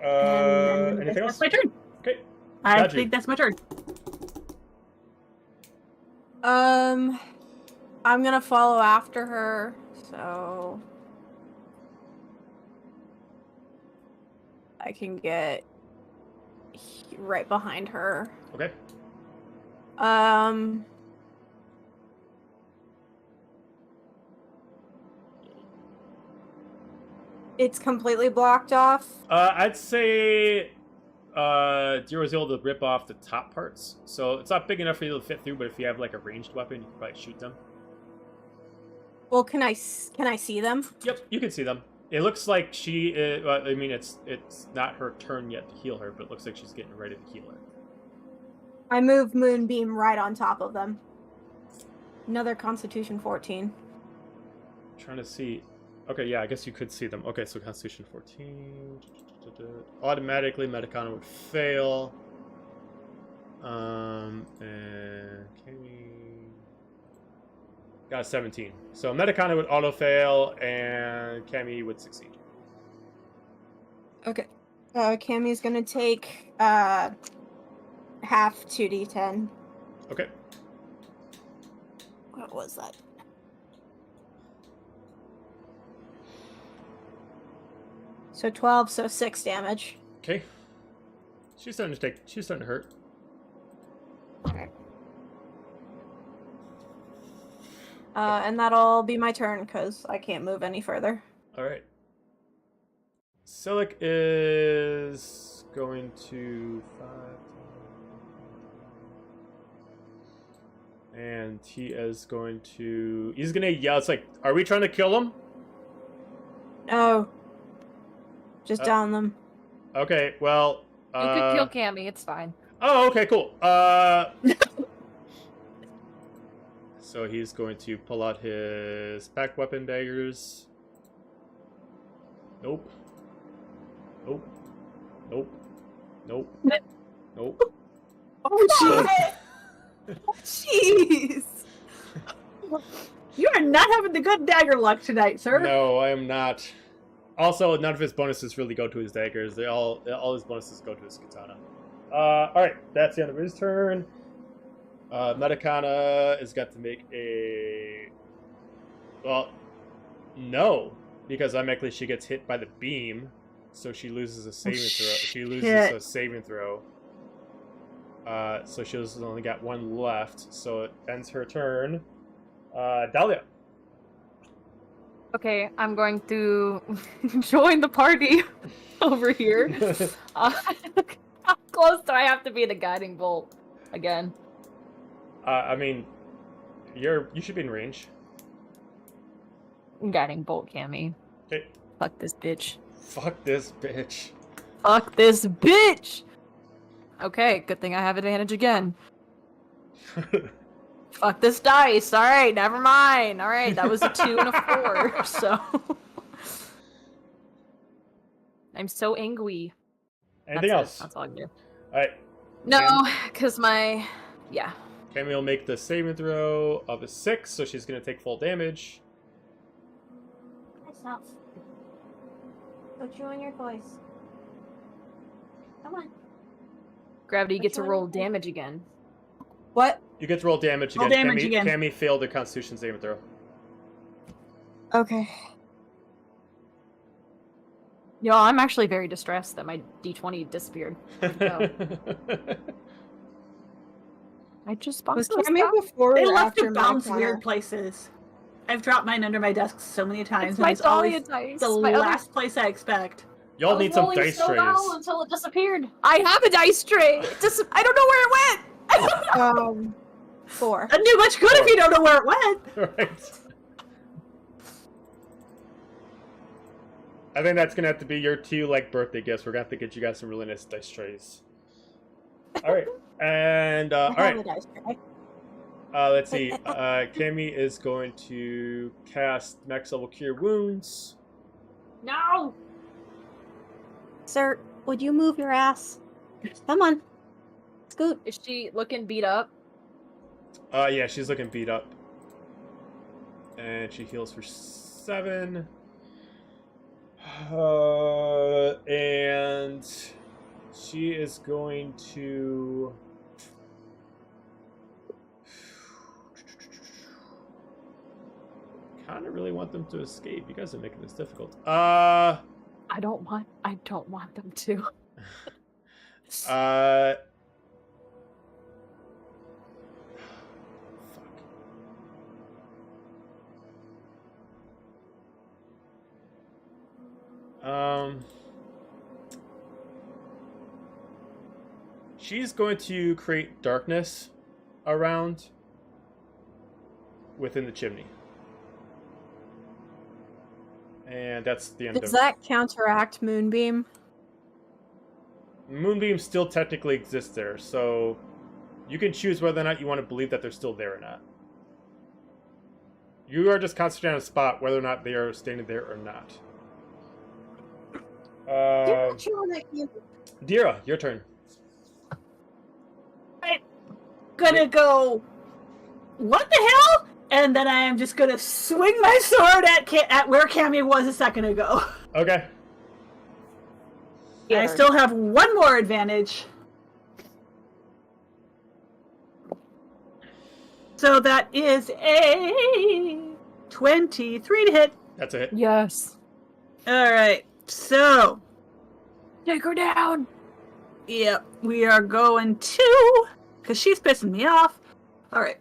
Anything else? That's my turn. Okay. I Gotcha. think that's my turn. I'm gonna follow after her, so I can get right behind her. Okay. It's completely blocked off. I'd say Dira was able to rip off the top parts. So it's not big enough for you to fit through, but if you have like a ranged weapon, you can probably shoot them. Well, can I see them? Yep, you can see them. It looks like she I mean, it's not her turn yet to heal her, but it looks like she's getting ready to heal her. I move Moonbeam right on top of them. Another Constitution 14. Trying to see. Okay, yeah, I guess you could see them. Okay, so Constitution 14. Automatically, Metacana would fail. And got a 17. So Metacana would auto fail, and Cammy would succeed. Okay. Cammy's gonna take half 2d10. Okay. What was that? So 12, so 6 damage. Okay. She's starting to hurt. Okay. And that'll be my turn because I can't move any further. All right. Silic is going to 5. And he is going to. He's going to yell. It's like, are we trying to kill him? No. Just down them. Okay, well. You could kill Cammy, it's fine. Oh, okay, cool. So he's going to pull out his pack weapon daggers. Nope. Nope. Nope. Nope. Nope. Oh, jeez. You are not having the good dagger luck tonight, sir. No, I am not. Also, none of his bonuses really go to his daggers. They all his bonuses go to his katana. Alright, that's the end of his turn. Medicana is got to make a... Well, no. Because automatically she gets hit by the beam. So she loses a saving throw. She loses a saving throw. So she's only got one left. So it ends her turn. Dahlia. Okay, I'm going to join the party over here. How close do I have to be to guiding bolt again? I mean, you should be in range. Guiding bolt, Cammy. Okay. Fuck this bitch. Fuck this bitch. Fuck this bitch! Okay, good thing I have advantage again. Fuck this dice. Alright, never mind. Alright, that was a 2 and a 4, so... I'm so angry. Anything else? That's all I can do. Alright. No, because my... Yeah. Cammy will make the saving throw of a 6, so she's going to take full damage. Stop. Put you on your voice. Come on. Gravity Which gets to one? roll damage again. What? You get to roll damage again. Roll damage again. Cammy failed her Constitution saving throw. Okay. Yo, I'm actually very distressed that my D20 disappeared. No. I just Was boxed Cammy before They or left after to bounce Medicana? weird places. I've dropped mine under my desk so many times. It's and my it's always Dahlia dice. the My last place I expect. Y'all I need was some rolling dice so trays. well until it disappeared. I have a dice tray. It just, I don't know where it went. 4. Doesn't do much good if you don't know where it went. Right. I think that's gonna have to be your 2 birthday gifts. We're gonna have to get you guys some really nice dice trays. All right, and all right. Let's see. Cammy is going to cast max level Cure Wounds. No! Sir, would you move your ass? Come on. Scoot. Is she looking beat up? Yeah, she's looking beat up, and she heals for 7. And she is going to... kind of really want them to escape. You guys are making this difficult. I don't want them to. Fuck. She's going to create darkness around within the chimney. And that's the end Does of that counteract Moonbeam? Moonbeam still technically exists there, so you can choose whether or not you want to believe that they're still there or not. You are just concentrating on a spot, whether or not they are standing there or not. Dira, your turn. Gonna go. What the hell? And then I am just gonna swing my sword at where Cammy was a second ago. Okay. And I still have one more advantage. So that is a 23 to hit. That's a hit. Yes. Alright, so. Take her down. Yep, we are going to. Because she's pissing me off. Alright,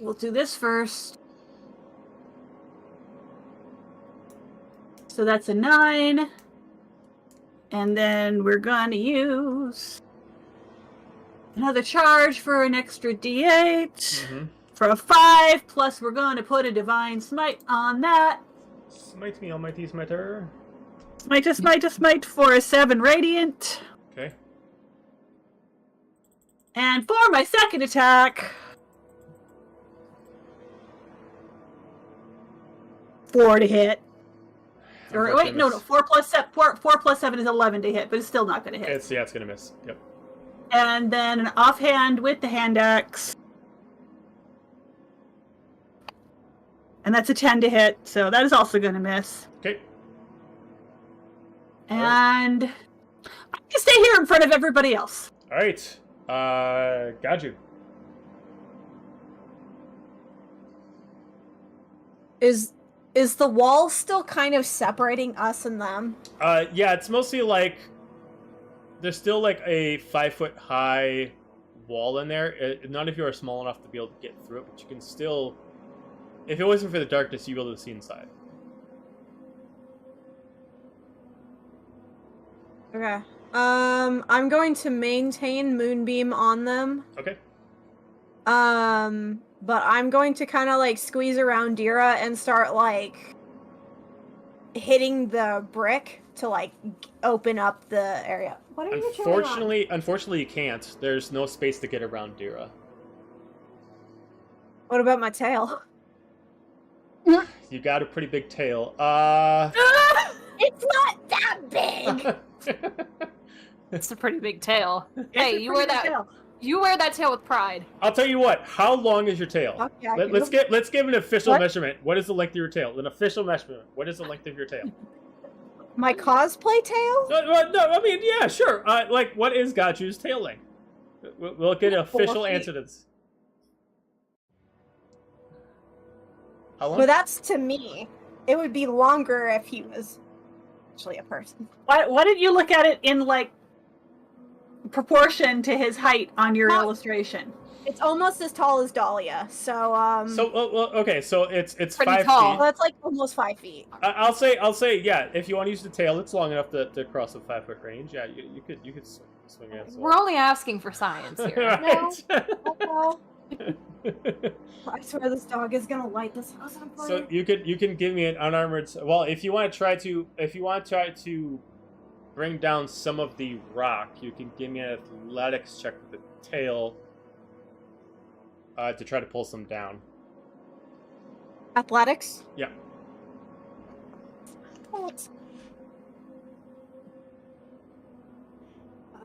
we'll do this first. So that's a 9. And then we're gonna use another charge for an extra D8 Mm-hmm. for a 5. Plus, we're gonna put a divine smite on that. Smite me, almighty smiter. Smite for a 7 radiant. Okay. And for my second attack, 4 to hit. Or wait, no, miss. 4 plus 7 is 11 to hit, but it's still not going to hit. It's gonna miss. Yep. And then an offhand with the hand axe. And that's a 10 to hit, so that is also going to miss. Okay. And I can stay here in front of everybody else. All right. Got you. Is the wall still kind of separating us and them? Yeah, it's mostly like there's still like a 5-foot high wall in there. None of you are small enough to be able to get through it, but you can still. If it wasn't for the darkness, you'd be able to see inside. Okay. I'm going to maintain Moonbeam on them. Okay. But I'm going to kind of like squeeze around Dira and start like hitting the brick to like open up the area. What are you trying on? Unfortunately, you can't. There's no space to get around Dira. What about my tail? You got a pretty big tail. It's not that big. It's a pretty big tail. It's Hey, a you wear pretty that. big tail. You wear that tail with pride. I'll tell you what. How long is your tail? Okay, I Let's do. give an official What? measurement. What is the length of your tail? An official measurement. What is the length of your tail? My cosplay tail? No, I mean, yeah, sure. Like, what is Gaju's tail length? We'll get an 4 official feet. answer to this. How long? Well, that's to me. It would be longer if he was actually a person. Why didn't you look at it in like proportion to his height on your Well, illustration? It's almost as tall as Dahlia, so Okay, so it's Pretty 5 tall. feet. well, it's like almost 5 feet. I'll say, yeah. If you want to use the tail, it's long enough to cross a 5-foot range. Yeah, you could swing it. We're only asking for science here. Oh, I swear this dog is gonna light this house on fire. So you can give me an unarmored. Well, if you want to try to bring down some of the rock, you can give me an athletics check with the tail to try to pull some down. Athletics? Yeah.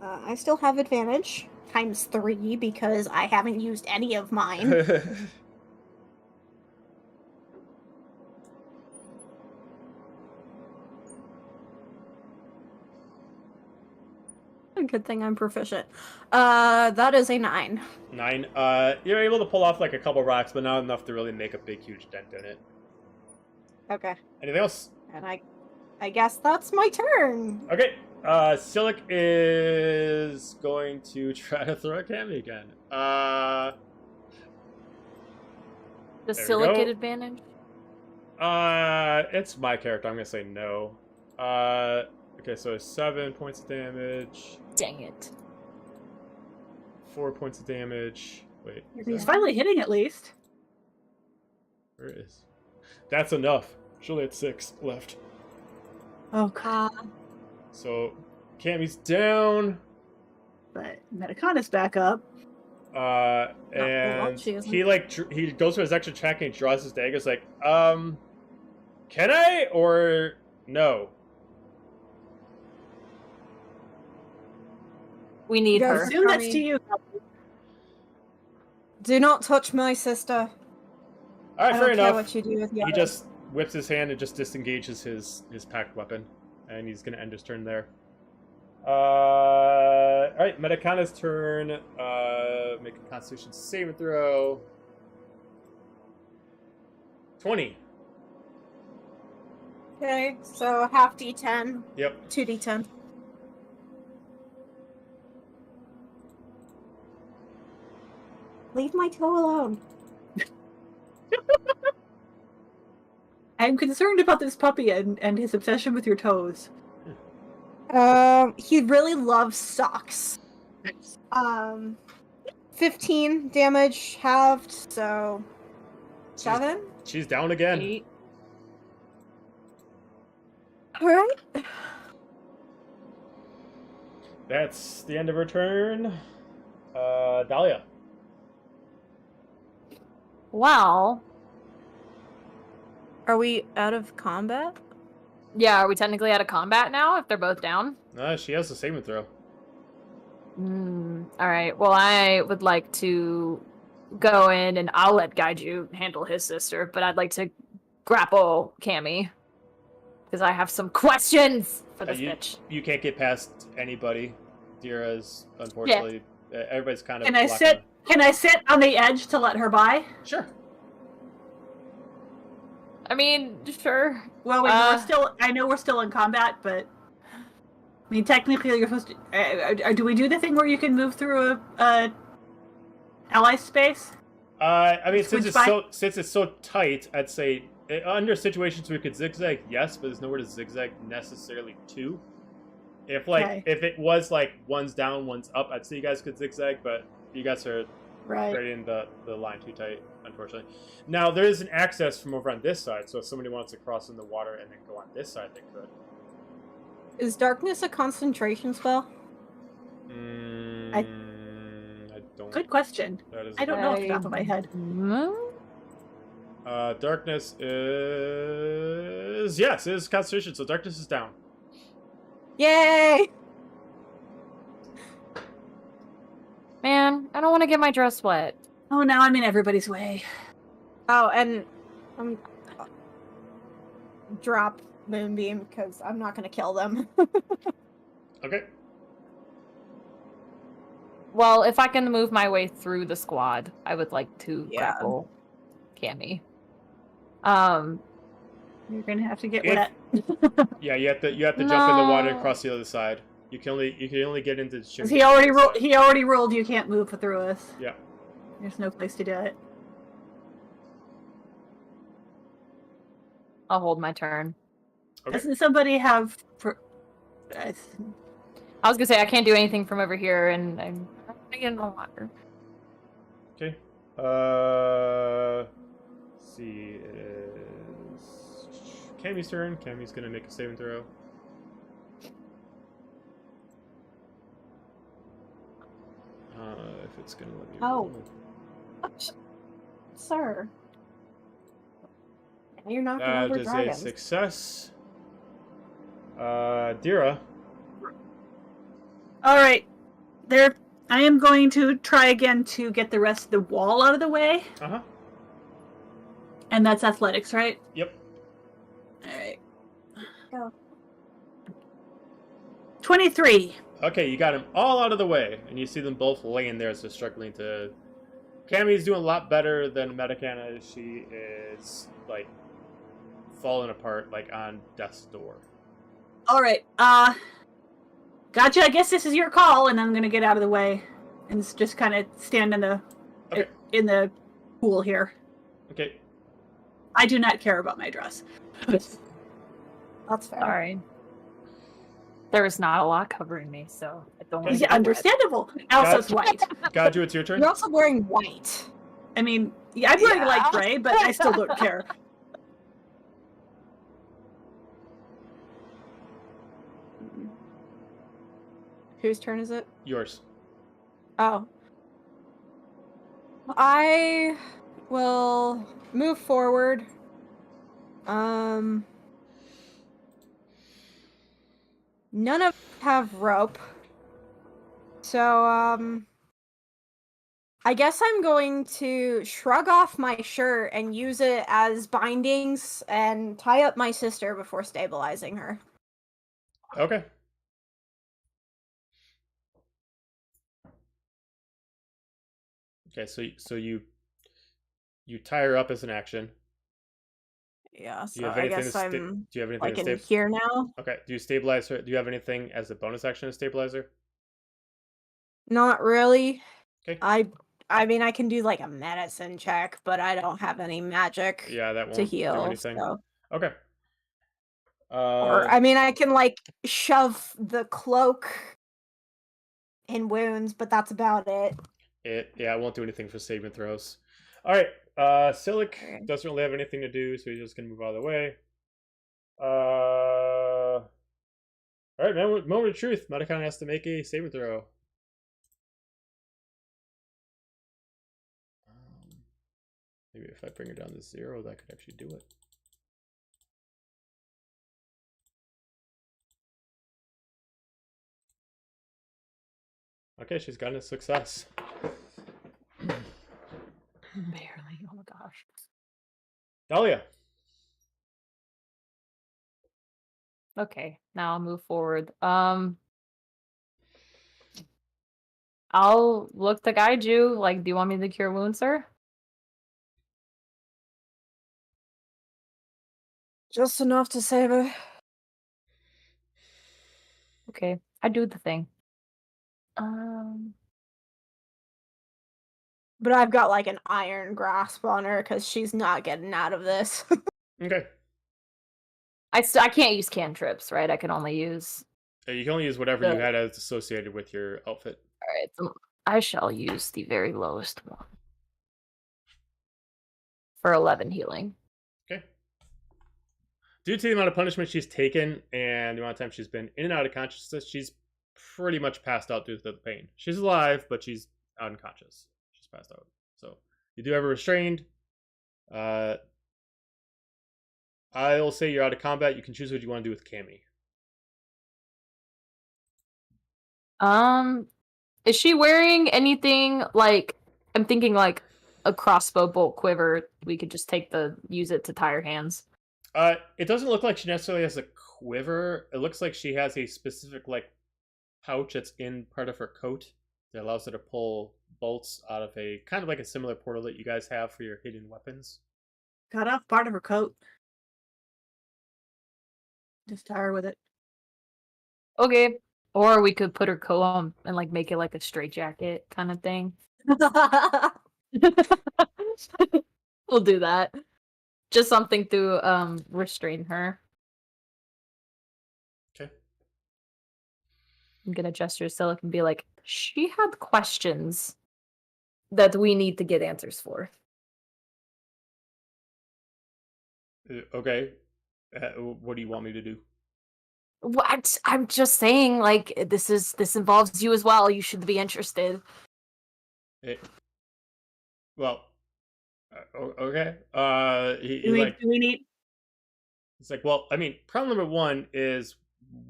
I still have advantage. ×3 because I haven't used any of mine. Good thing I'm proficient. That is a 9. 9. You're able to pull off like a couple rocks, but not enough to really make a big, huge dent in it. Okay. Anything else? And I guess that's my turn. Okay. Silic is going to try to throw a cami again. Does There we Silic go. get advantage? It's my character. I'm gonna say no. Okay, so 7 points of damage, Dang it. 4 points of damage. Wait, He's finally hitting at least. where is? That's enough. Surely it's 6 left. Oh god. So, Cammy's down. But Metacon back up. And she isn't. he goes for his extra check and he draws his dagger. He's like, can I or no? We need Go her. Assume that's Tommy. to you. Do not touch my sister. All right, I fair don't care enough. what you do with the He others. just whips his hand and just disengages his packed weapon, and he's gonna end his turn there. All right, Metacana's turn. Make a Constitution saving throw. 20. Okay, so half D10, Yep. 2D10. Leave my toe alone. I'm concerned about this puppy and his obsession with your toes. He really loves socks. 15 damage halved, so 7. She's down again. 8. All right. That's the end of her turn. Dahlia. Well, Are we out of combat? Yeah, are we technically out of combat now if they're both down? She has the saving throw. All right. Well, I would like to go in and I'll let Gaiju handle his sister, but I'd like to grapple Cammy because I have some questions for this bitch. You can't get past anybody. Dira's unfortunately. Everybody's kind of. Can I sit on the edge to let her by? Sure. I mean, sure. Well, we're still. I know we're still in combat, but I mean, technically, you're supposed to. Do we do the thing where you can move through a ally space? I mean, since it's so tight, I'd say under situations where we could zigzag, yes, but there's nowhere to zigzag necessarily to. If it was like one's down, one's up, I'd say you guys could zigzag, but you guys are right in the line too tight, unfortunately. Now there is an access from over on this side, so if somebody wants to cross in the water and then go on this side, they could. Is darkness a concentration spell? I don't. Good question. I don't know off the top of my head. Darkness is it is concentration, so darkness is down. Yay! Man, I don't want to get my dress wet. Oh, now I'm in everybody's way. Oh, and drop Moonbeam because I'm not going to kill them. Okay. Well, if I can move my way through the squad, I would like to grapple Cammy. You're gonna have to get wet. Yeah, you have to jump in the water and cross the other side. You can only get into the He already ruled you can't move through us. Yeah. There's no place to do it. I'll hold my turn. Okay. Doesn't somebody have I was gonna say I can't do anything from over here, and I'm gonna get in the water. Okay. Let's see. It is Cammy's turn. Cammy's gonna make a saving throw. If it's gonna let me. Oh. Sir. You're not gonna over dragons. That is a success. Dira. All right. I am going to try again to get the rest of the wall out of the way. Uh-huh. And that's athletics, right? Yep. All right. Go. 23. Okay, you got them all out of the way, and you see them both laying there, so struggling to. Cammy's doing a lot better than Metacana. She is like falling apart, like on death's door. All right. Gotcha. I guess this is your call, and I'm gonna get out of the way and just kind of stand in the pool here. Okay. I do not care about my dress. That's fair. Sorry. There is not a lot covering me, so I don't want to get understandable. Elsa's white. Gaju, it's your turn. You're also wearing white. I mean, yeah, I'm wearing light gray, but I still don't care. Whose turn is it? Yours. Oh. I will move forward. None of us have rope. So, I guess I'm going to shrug off my shirt and use it as bindings and tie up my sister before stabilizing her. Okay. Okay, so you tie her up as an action. Yeah, Do you so have I anything guess to I'm do you have anything like to in here now. Okay. Do you stabilize her? Do you have anything as a bonus action to stabilize her? Not really. Okay. I mean, I can do like a medicine check, but I don't have any magic Yeah, that won't to do heal. anything. So. Okay. Or I mean, I can like shove the cloak in wounds, but that's about it. It won't do anything for saving throws. All right. Silic doesn't really have anything to do, so he's just gonna move out of the way. All right, moment of truth. Metacon has to make a saving throw. Maybe if I bring her down to 0, that could actually do it. Okay, she's gotten a success. Barely. Oh my gosh. Dahlia. Okay, now I'll move forward. I'll look to guide you. Like, do you want me to cure wounds, sir? Just enough to save her. Okay, I do the thing. Um, But I've got like an iron grasp on her because she's not getting out of this. Okay. I can't use cantrips, right? I can only use. You can only use whatever you had as associated with your outfit. All right, so I shall use the very lowest one for 11 healing. Okay. Due to the amount of punishment she's taken and the amount of time she's been in and out of consciousness, she's pretty much passed out due to the pain. She's alive, but she's unconscious. She's passed out. So you do have her restrained. I'll say you're out of combat. You can choose what you want to do with Cammy. Is she wearing anything like? I'm thinking like a crossbow bolt quiver. We could just use it to tie her hands. It doesn't look like she necessarily has a quiver. It looks like she has a specific like pouch that's in part of her coat that allows her to pull bolts out of a kind of like a similar portal that you guys have for your hidden weapons. Cut off part of her coat. Just tie her with it. Okay. Or we could put her coat on and like make it like a straitjacket kind of thing. We'll do that. Just something to restrain her. Okay. I'm gonna gesture to Silic and be like, she had questions that we need to get answers for. Okay. What do you want me to do? What? I'm just saying, like, this involves you as well. You should be interested. Well, okay. Do we need? It's like, well, I mean, problem number one is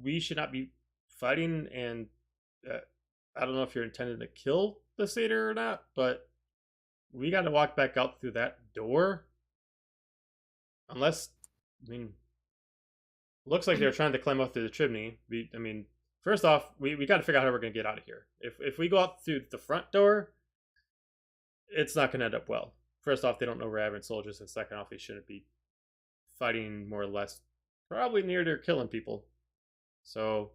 we should not be fighting, and I don't know if you're intended to kill the satyr or not, but we got to walk back out through that door. Unless, I mean, looks like they're trying to climb up through the chimney. First off, we got to figure out how we're going to get out of here. If we go out through the front door, it's not going to end up well. First off, they don't know we're average soldiers, and second off, we shouldn't be fighting more or less, probably near to killing people. So,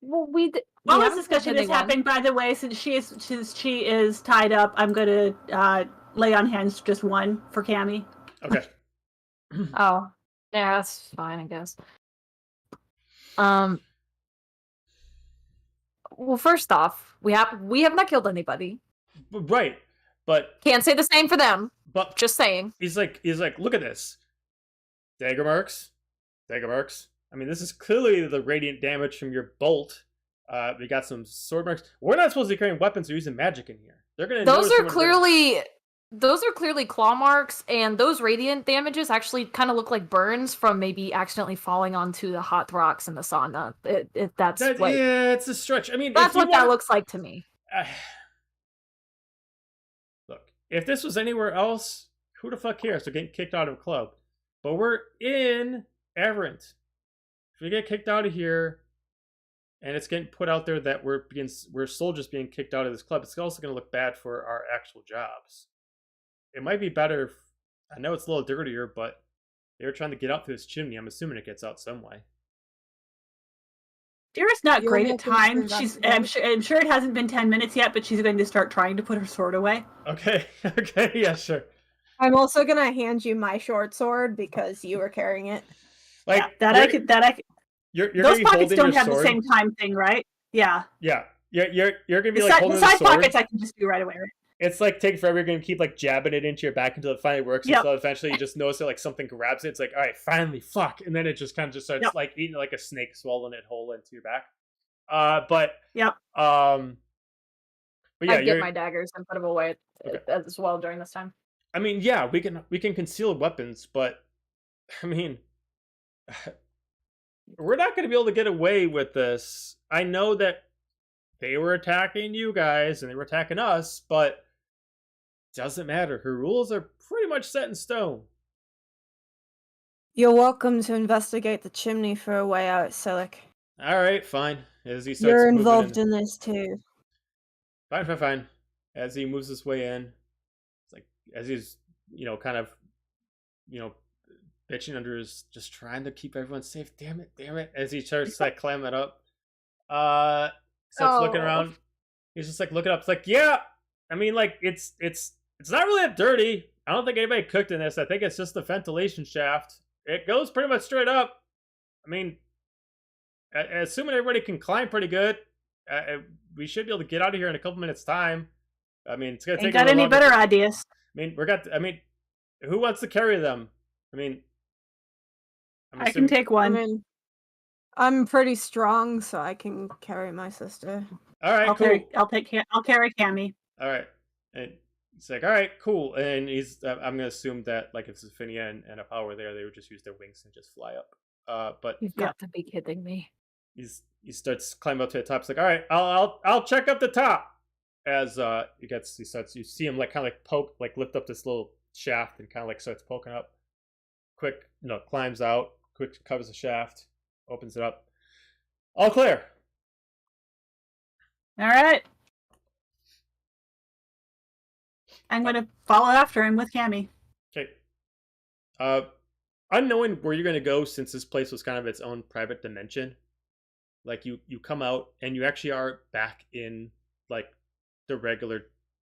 Well, While this discussion is happening, by the way, since she is tied up, I'm going to lay on hands just one for Cammy. okay. Oh, yeah, that's fine, I guess. Well, first off, we have not killed anybody. Right, but Can't say the same for them. But Just saying. he's like, look at this. Dagger marks. I mean, this is clearly the radiant damage from your bolt. We got some sword marks. We're not supposed to be carrying weapons or using magic in here. They're gonna. Those are clearly claw marks, and those radiant damages actually kind of look like burns from maybe accidentally falling onto the hot rocks in the sauna. Yeah, it's a stretch. I mean, that's what that looks like to me. Look, if this was anywhere else, who the fuck cares? They're getting kicked out of a club. But we're in Aberrant. If we get kicked out of here, and it's getting put out there that we're soldiers being kicked out of this club, it's also going to look bad for our actual jobs. It might be better if, I know it's a little dirtier, but they were trying to get out through this chimney. I'm assuming it gets out some way. Dira's not You'll great make at time. them I'm sure it hasn't been 10 minutes yet, but she's going to start trying to put her sword away. Okay, yeah, sure. I'm also gonna hand you my short sword because you were carrying it. Like yeah, I could. You're Those gonna be pockets holding don't your have sword. the same time thing, right? Yeah. Yeah, you're gonna be The, like holding the side the sword. pockets I can just do right away. Right? It's like taking forever. You're gonna keep like jabbing it into your back until it finally works. Yep. Until eventually you just notice that like something grabs it. It's like, all right, finally, fuck, and then it just kind of just starts Yep. like eating like a snake, swallowing it whole into your back. But Yep. But yeah, I'd get my daggers and put them away as well during this time. I mean, yeah, we can conceal weapons, but I mean, we're not going to be able to get away with this. I know that they were attacking you guys and they were attacking us, but doesn't matter. Her rules are pretty much set in stone. You're welcome to investigate the chimney for a way out, Silic. All right, fine. As he starts You're moving involved in this too. Fine. As he moves his way in, it's like as he's kind of bitching under his, just trying to keep everyone safe. Damn it! As he starts like climbing it up, starts looking around. He's just like looking up. It's like, yeah, I mean, like it's not really that dirty. I don't think anybody cooked in this. I think it's just the ventilation shaft. It goes pretty much straight up. I mean, assuming everybody can climb pretty good, we should be able to get out of here in a couple minutes' time. I mean, it's gonna take. Ain't got any better ideas? I mean, who wants to carry them? I mean, I can take one. I'm pretty strong, so I can carry my sister. All right, cool. I'll carry Cammy. All right, and it's like, all right, cool. And he's, I'm gonna assume that like if Zephynia and a power there, they would just use their wings and just fly up. But You've got to be kidding me. He starts climbing up to the top. It's like, all right, I'll check up the top. As you see him like kind of like poke, like lift up this little shaft and kind of like starts poking up. Quick, climbs out. Quick covers the shaft, opens it up. All clear. All right. I'm going to follow after him with Cammy. Okay. Unknowing where you're going to go, since this place was kind of its own private dimension, like you come out and you actually are back in like the regular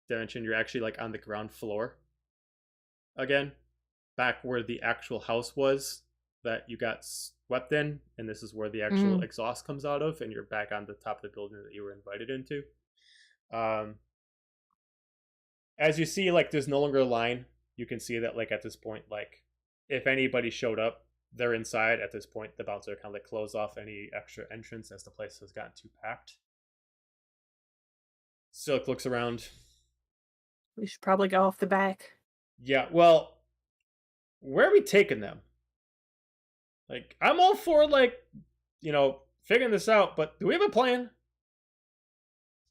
dimension. You're actually like on the ground floor again, back where the actual house was that you got swept in, and this is where the actual exhaust comes out of, and you're back on the top of the building that you were invited into. As you see, like there's no longer a line. You can see that like at this point, like if anybody showed up, they're inside at this point. The bouncer kind of like close off any extra entrance as the place has gotten too packed. Silk looks around. We should probably go off the back. Yeah, well, where are we taking them? Like, I'm all for like, figuring this out, but do we have a plan?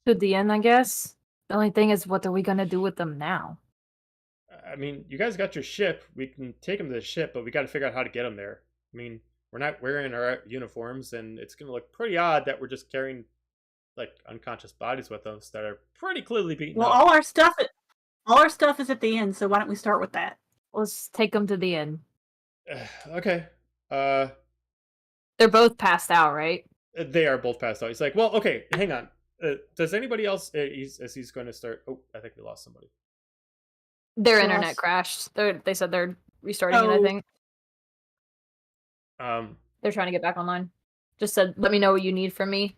To the end, I guess. The only thing is, what are we gonna do with them now? I mean, you guys got your ship. We can take them to the ship, but we got to figure out how to get them there. I mean, we're not wearing our uniforms, and it's going to look pretty odd that we're just carrying, like, unconscious bodies with us that are pretty clearly beaten up. All our stuff is at the end, so why don't we start with that? Let's take them to the end. Okay. They're both passed out, right? They are both passed out. He's like, well, okay, hang on. Does anybody else, as he's going to start... Oh, I think we lost somebody. Their internet crashed. They said they're restarting it, I think. They're trying to get back online. Just said, let me know what you need from me.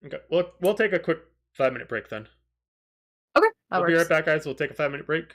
Okay, we'll take a quick 5-minute break then. Okay, We'll be right back, guys. We'll take a 5-minute break.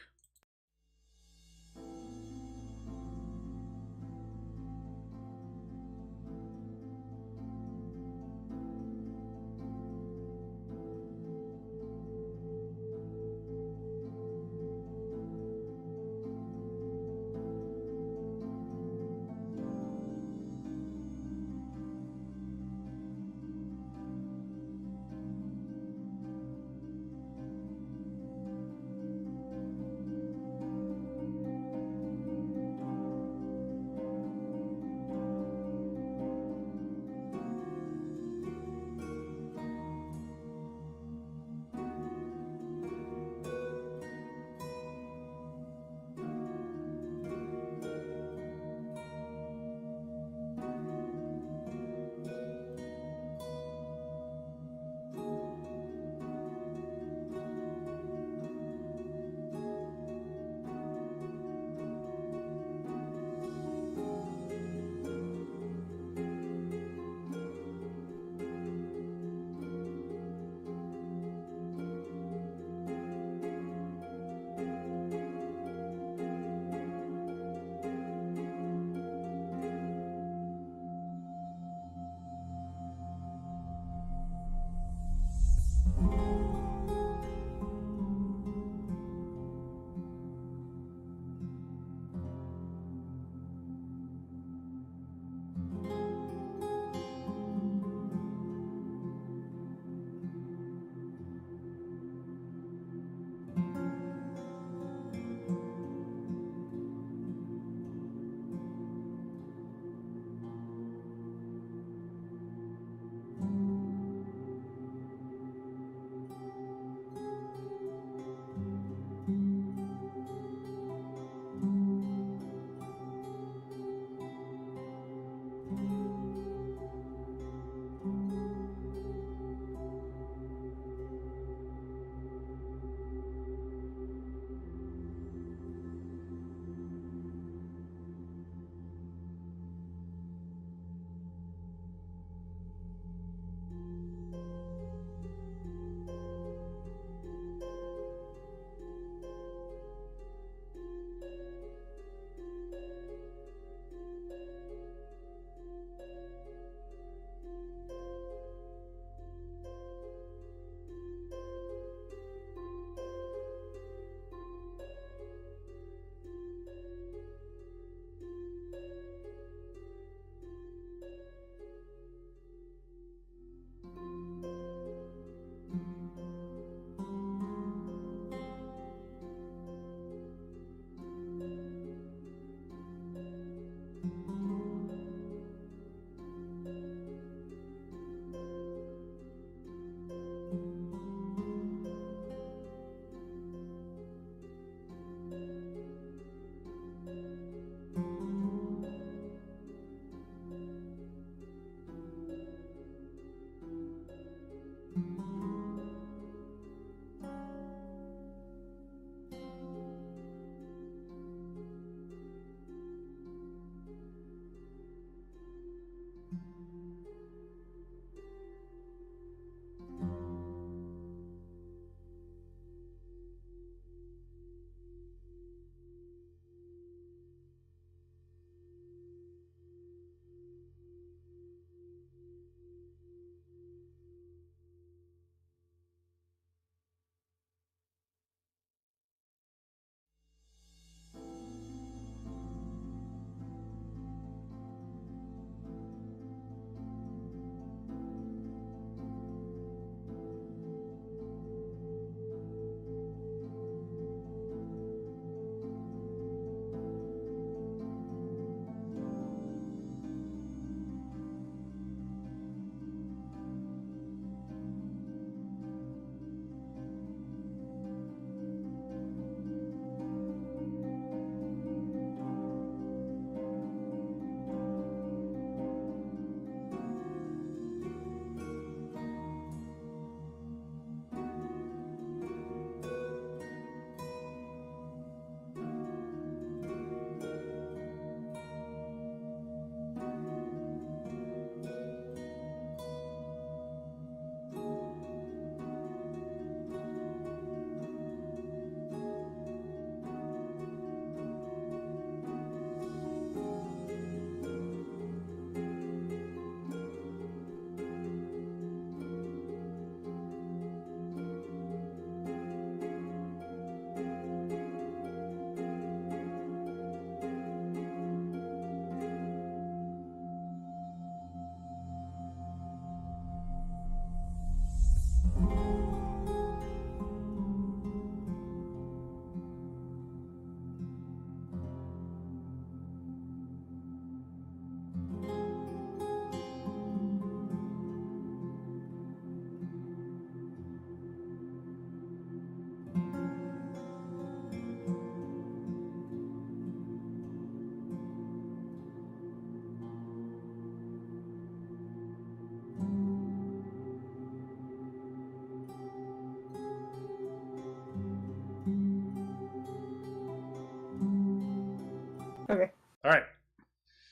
Okay. All right.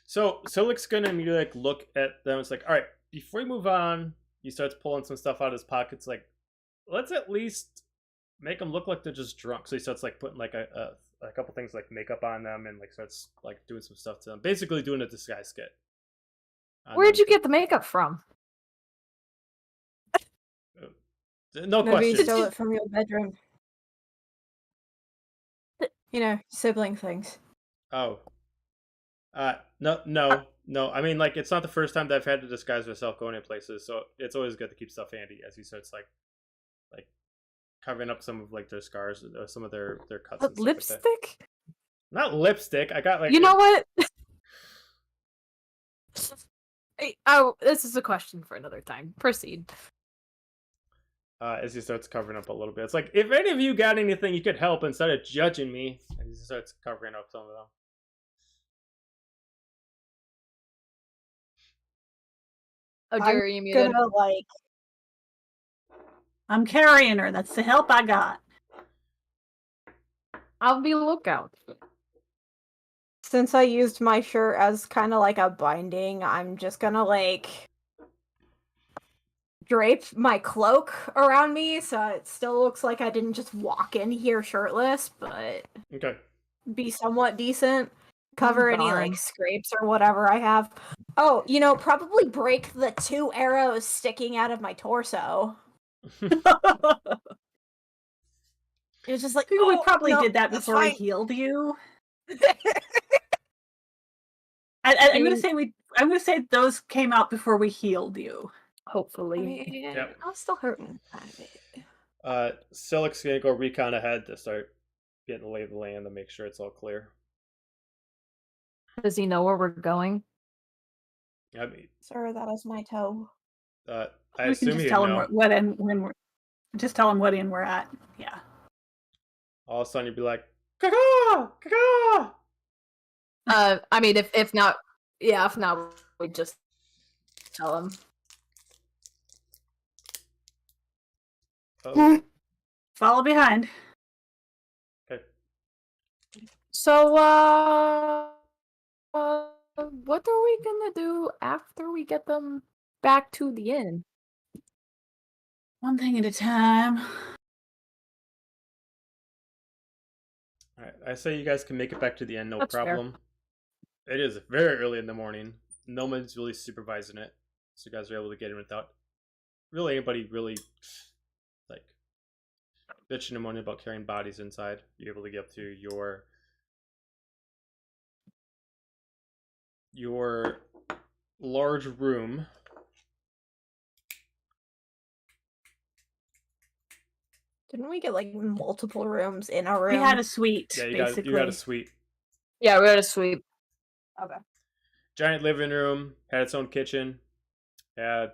So Silik's gonna immediately like look at them. It's like, all right, before we move on, he starts pulling some stuff out of his pockets. Like, let's at least make them look like they're just drunk. So he starts like putting like a couple things like makeup on them and like starts like doing some stuff to them. Basically doing a disguise skit. Where'd you get the makeup from? No Maybe you question. stole it from your bedroom. You know, sibling things. Oh. No. I mean, like, it's not the first time that I've had to disguise myself going in places, so it's always good to keep stuff handy as he starts like covering up some of like their scars or some of their cuts. And stuff like that. Lipstick? Not lipstick. I got like. You know what? Oh, this is a question for another time. Proceed. As he starts covering up a little bit, it's like, if any of you got anything you could help instead of judging me, and he starts covering up some of them. Oh, dear, you muted. Gonna like. I'm carrying her. That's the help I got. I'll be lookout. Since I used my shirt as kind of like a binding, I'm just gonna like drape my cloak around me so it still looks like I didn't just walk in here shirtless, but Okay. be somewhat decent. Cover any darn. like scrapes or whatever I have. Oh, you know, probably break the 2 arrows sticking out of my torso. It's just like, We oh, probably no, did that that's before we fine." healed you. I'm gonna say I'm gonna say those came out before we healed you. Hopefully. I mean, Yep. I was still hurting. Silik's gonna go recon ahead to start getting the lay of the land to make sure it's all clear. Does he know where we're going? I mean, Sir, that is my toe. I We can assume just he tell him know. what and when we're. Just tell him what in we're at. Yeah. All of a sudden you'd be like, "Caw, caw." I mean, if not, we just tell him. Oh, Follow behind. okay. So, what are we gonna do after we get them back to the inn? One thing at a time. All right. I say you guys can make it back to the end, no That's fair. problem. It is very early in the morning. No one's really supervising it, so you guys are able to get in without really anybody really like bitching and moaning about carrying bodies inside. You're able to get up to your large room. Didn't we get like multiple rooms in a room? We had a suite, Yeah, basically. you got a suite. Yeah, we had a sweep. Okay. Giant living room, had its own kitchen, had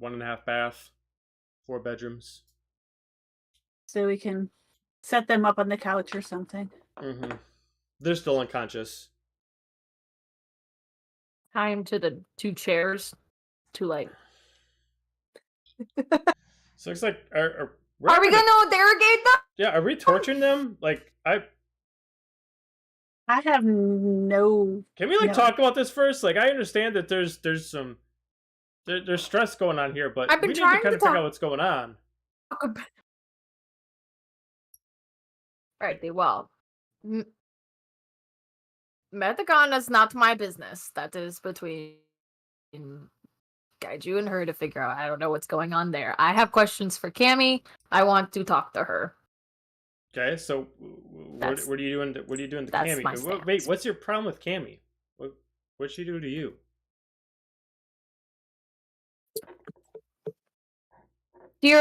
1.5 bath, 4 bedrooms. So we can set them up on the couch or something. Mm-hmm. They're still unconscious. Tie him to the 2 chairs. Too late. So it's like, are Are we gonna interrogate them? Yeah, are we torturing them? Like, I have no. can we like No. talk about this first? Like, I understand that there's some there's stress going on here, but I've been we need trying to kind to of figure talk- out what's going on. Alright, well. Metagon is not my business. That is between Gaiju and her to figure out. I don't know what's going on there. I have questions for Cammy. I want to talk to her. Okay, so what are you doing? What are you doing to That's Cammy? my stance. Wait, what's your problem with Cammy? What'd she do to you? Do you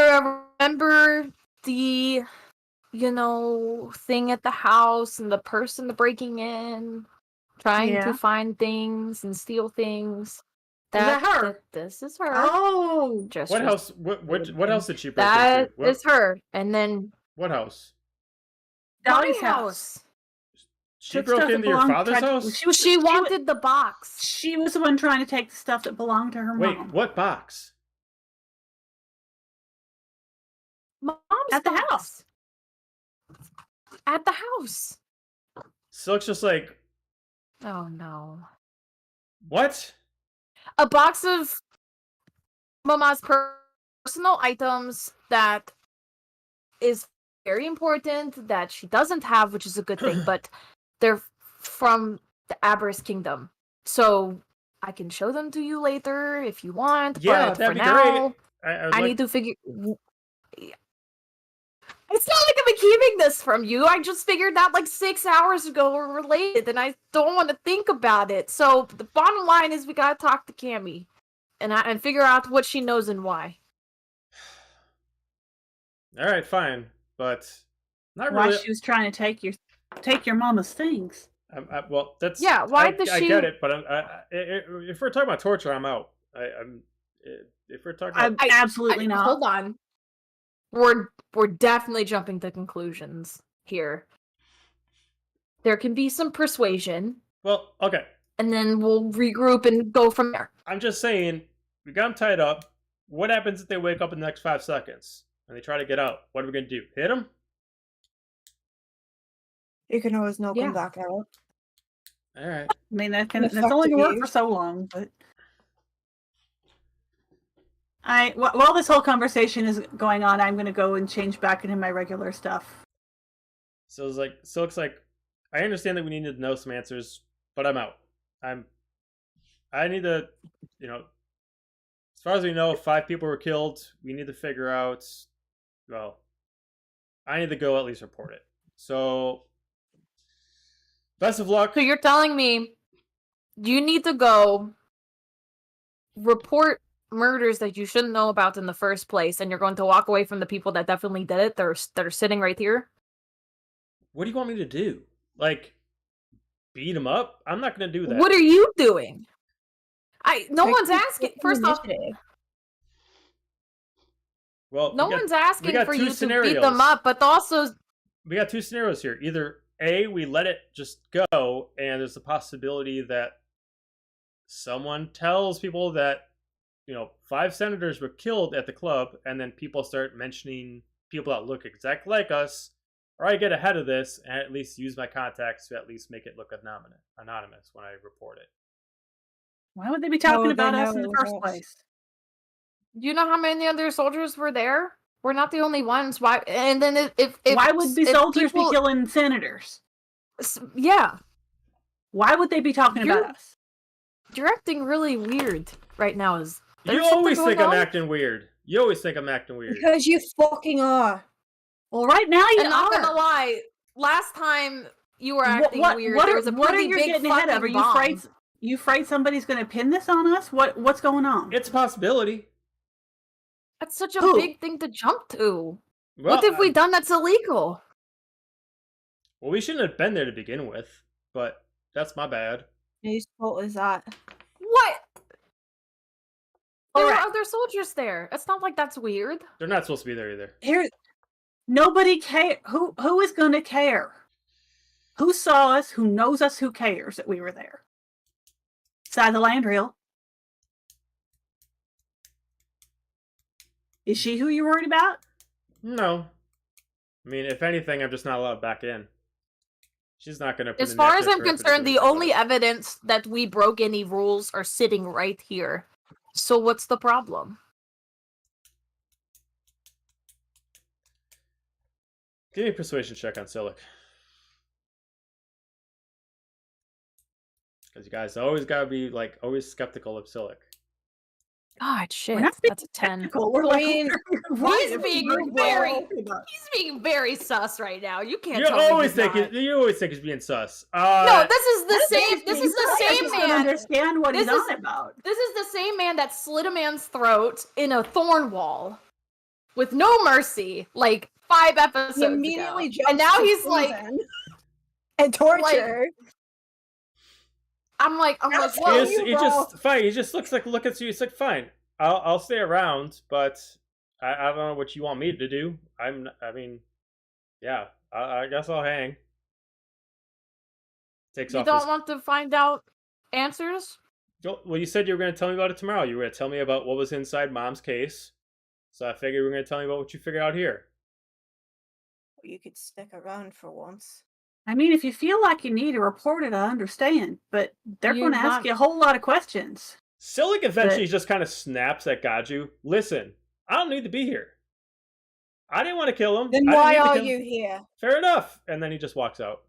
remember the, thing at the house and the person breaking in, trying Yeah. to find things and steal things? that her? This is her. Oh, Just What house? What house did she break That into? is her. And then What house? Dolly's my house. She Took broke stuff that into your belonged- father's tried to- house? she wanted the box. She was the one trying to take the stuff that belonged to her Wait, mom. what box? Mom's At the box. house. At the house. Silk's just like, Oh no. What? A box of Mama's personal items that is very important that she doesn't have, which is a good thing, but they're from the Aberrus Kingdom. So I can show them to you later if you want, Yeah, but that'd for be now, great. I need to figure... It's not like I've been keeping this from you. I just figured out like 6 hours ago we're related, and I don't want to think about it. So the bottom line is we gotta talk to Cammy and figure out what she knows and why. All right, fine, but not Why really. she was trying to take your mama's things. Well, that's Yeah, why I, does I she... get it, but if we're talking about torture, I'm out. If we're talking about Absolutely not. Hold on. We're definitely jumping to conclusions here. There can be some persuasion, well, okay, and then we'll regroup and go from there. I'm just saying we got them tied up. What happens if they wake up in the next 5 seconds and they try to get out? What are we gonna do? Hit them? You can always knock Yeah. them back out. All right. I mean, that's The only fuck going to do work you? for so long, but while this whole conversation is going on, I'm going to go and change back into my regular stuff. So it's like, so looks like I understand that we need to know some answers, but I'm out. I need to, as far as we know, 5 people were killed. We need to figure out. Well, I need to go at least report it. So, best of luck. So you're telling me you need to go report murders that you shouldn't know about in the first place, and you're going to walk away from the people that definitely did it that are sitting right here? What do you want me to do? Like, beat him up? I'm not going to do that. What are you doing? No Take one's the asking. fucking First off, initiative. Well, no one's asking for you to beat them up, but also we got 2 scenarios here. Either A, we let it just go, and there's a possibility that someone tells people that 5 senators were killed at the club, and then people start mentioning people that look exactly like us, or I get ahead of this and at least use my contacts to at least make it look anonymous when I report it. Why would they be talking No, they about us in know the first us. place? you know how many other soldiers were there? We're not the only ones. Why? And then if Why would the if soldiers people- be killing senators? Yeah, Why would they be talking You're- about us? you're acting really weird right now. You There's always something think I'm going on? acting weird. You always think I'm acting weird. Because you fucking are. Well, right now you I'm not are. gonna lie. Last time you were acting weird. What there are, was a what are pretty you big getting ahead of? Are fucking you afraid? bomb. You afraid somebody's going to pin this on us? What's going on? It's a possibility. That's such a Who? big thing to jump to. Well, What have we done that's illegal? Well, we shouldn't have been there to begin with, but that's my bad. Whose fault is that? What? There Alright. are other soldiers there. It's not like that's weird. They're not supposed to be there either. Here, Nobody care. Who is going to care? Who saw us? Who knows us? Who cares that we were there? Beside the land reel. Is she who you're worried about? No. I mean, if anything, I'm just not allowed back in. She's not going to. As far as I'm concerned, the only evidence that we broke any rules are sitting right here. So what's the problem? Give me a persuasion check on Silic. Because you guys always gotta be always skeptical of Silic. God, shit. We're not being That's a 10. technical. We're like, mean, right, he's being we're very- all talking about. He's being very sus right now. You can't You tell me always he's think not. you always think he's being sus. No, this is the I don't same. think This he's is the right. I same just don't man. understand what he's This is- on about. This is the same man that slit a man's throat in a thorn wall with no mercy, like 5 episodes he immediately ago. jumps And now to he's like, treason and torture. I'm like, How what? so? He just fine. He just look at you. He's like, fine. I'll stay around, but I don't know what you want me to do. I guess I'll hang. Takes You off. don't want to find out answers? Well, you said you were going to tell me about it tomorrow. You were going to tell me about what was inside Mom's case. So I figured you were going to tell me about what you figured out here. You could stick around for once. I mean, if you feel like you need to report it, I understand, but they're You're going to ask not- you a whole lot of questions. Silic eventually just kind of snaps at Gaju. Listen, I don't need to be here. I didn't want to kill him. Then I didn't why need to are kill him. you here? Fair enough. And then he just walks out.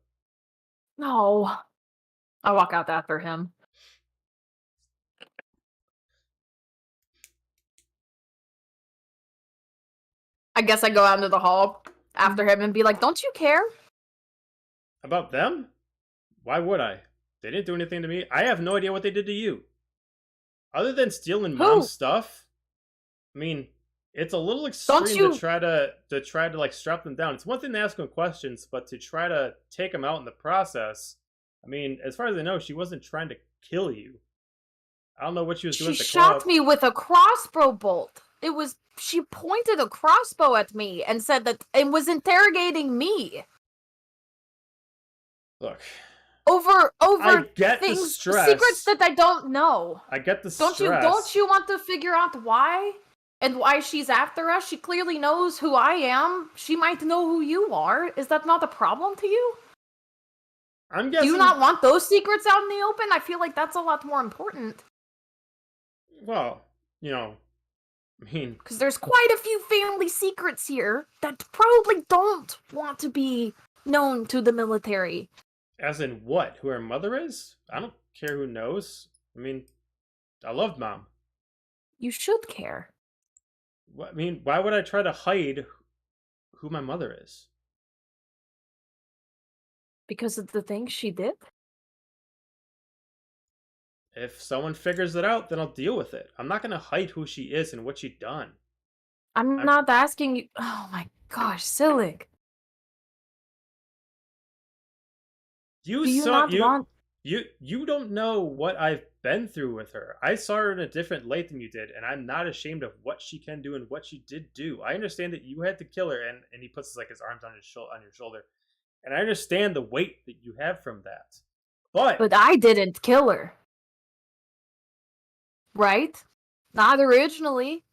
No. I walk out after him. I guess I go out into the hall after him and be like, don't you care? About them? Why would I? They didn't do anything to me. I have no idea what they did to you. Other than stealing mom's stuff. I mean, it's a little extreme to try to like strap them down. It's one thing to ask them questions, but to try to take them out in the process. I mean, as far as I know, she wasn't trying to kill you. I don't know what she was doing at the club. She shot me with a crossbow bolt. She pointed a crossbow at me and said that it was interrogating me. Look. Over I get things, the stress. secrets that I don't know. I get the Don't stress. you want to figure out why? And why she's after us? She clearly knows who I am. She might know who you are. Is that not a problem to you? I'm guessing. Do you not want those secrets out in the open? I feel like that's a lot more important. Well, I mean, because there's quite a few family secrets here that probably don't want to be known to the military. As in what? Who her mother is? I don't care who knows. I mean, I love Mom. You should care. I mean, why would I try to hide who my mother is? Because of the things she did? If someone figures it out, then I'll deal with it. I'm not going to hide who she is and what she done. I'm not asking you. Oh my gosh, Silic. You don't know what I've been through with her. I saw her in a different light than you did, and I'm not ashamed of what she can do and what she did do. I understand that you had to kill her, and he puts his arms on your shoulder, and I understand the weight that you have from that. But I didn't kill her. Right? Not originally.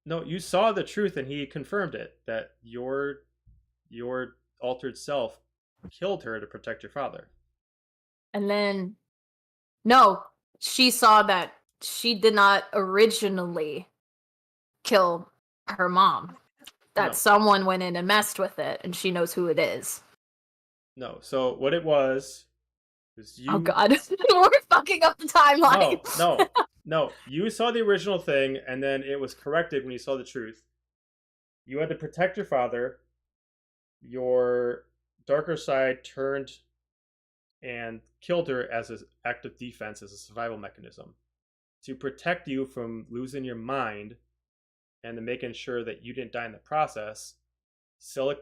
No, you saw the truth and he confirmed it, that your altered self killed her to protect your father. And then, no, she saw that she did not originally kill her mom. That someone went in and messed with it, and she knows who it is. No, so what it was you... Oh god, we're fucking up the timeline. No, you saw the original thing, and then it was corrected when you saw the truth. You had to protect your father. Your darker side turned and killed her as an act of defense, as a survival mechanism. To protect you from losing your mind, and to making sure that you didn't die in the process, Silic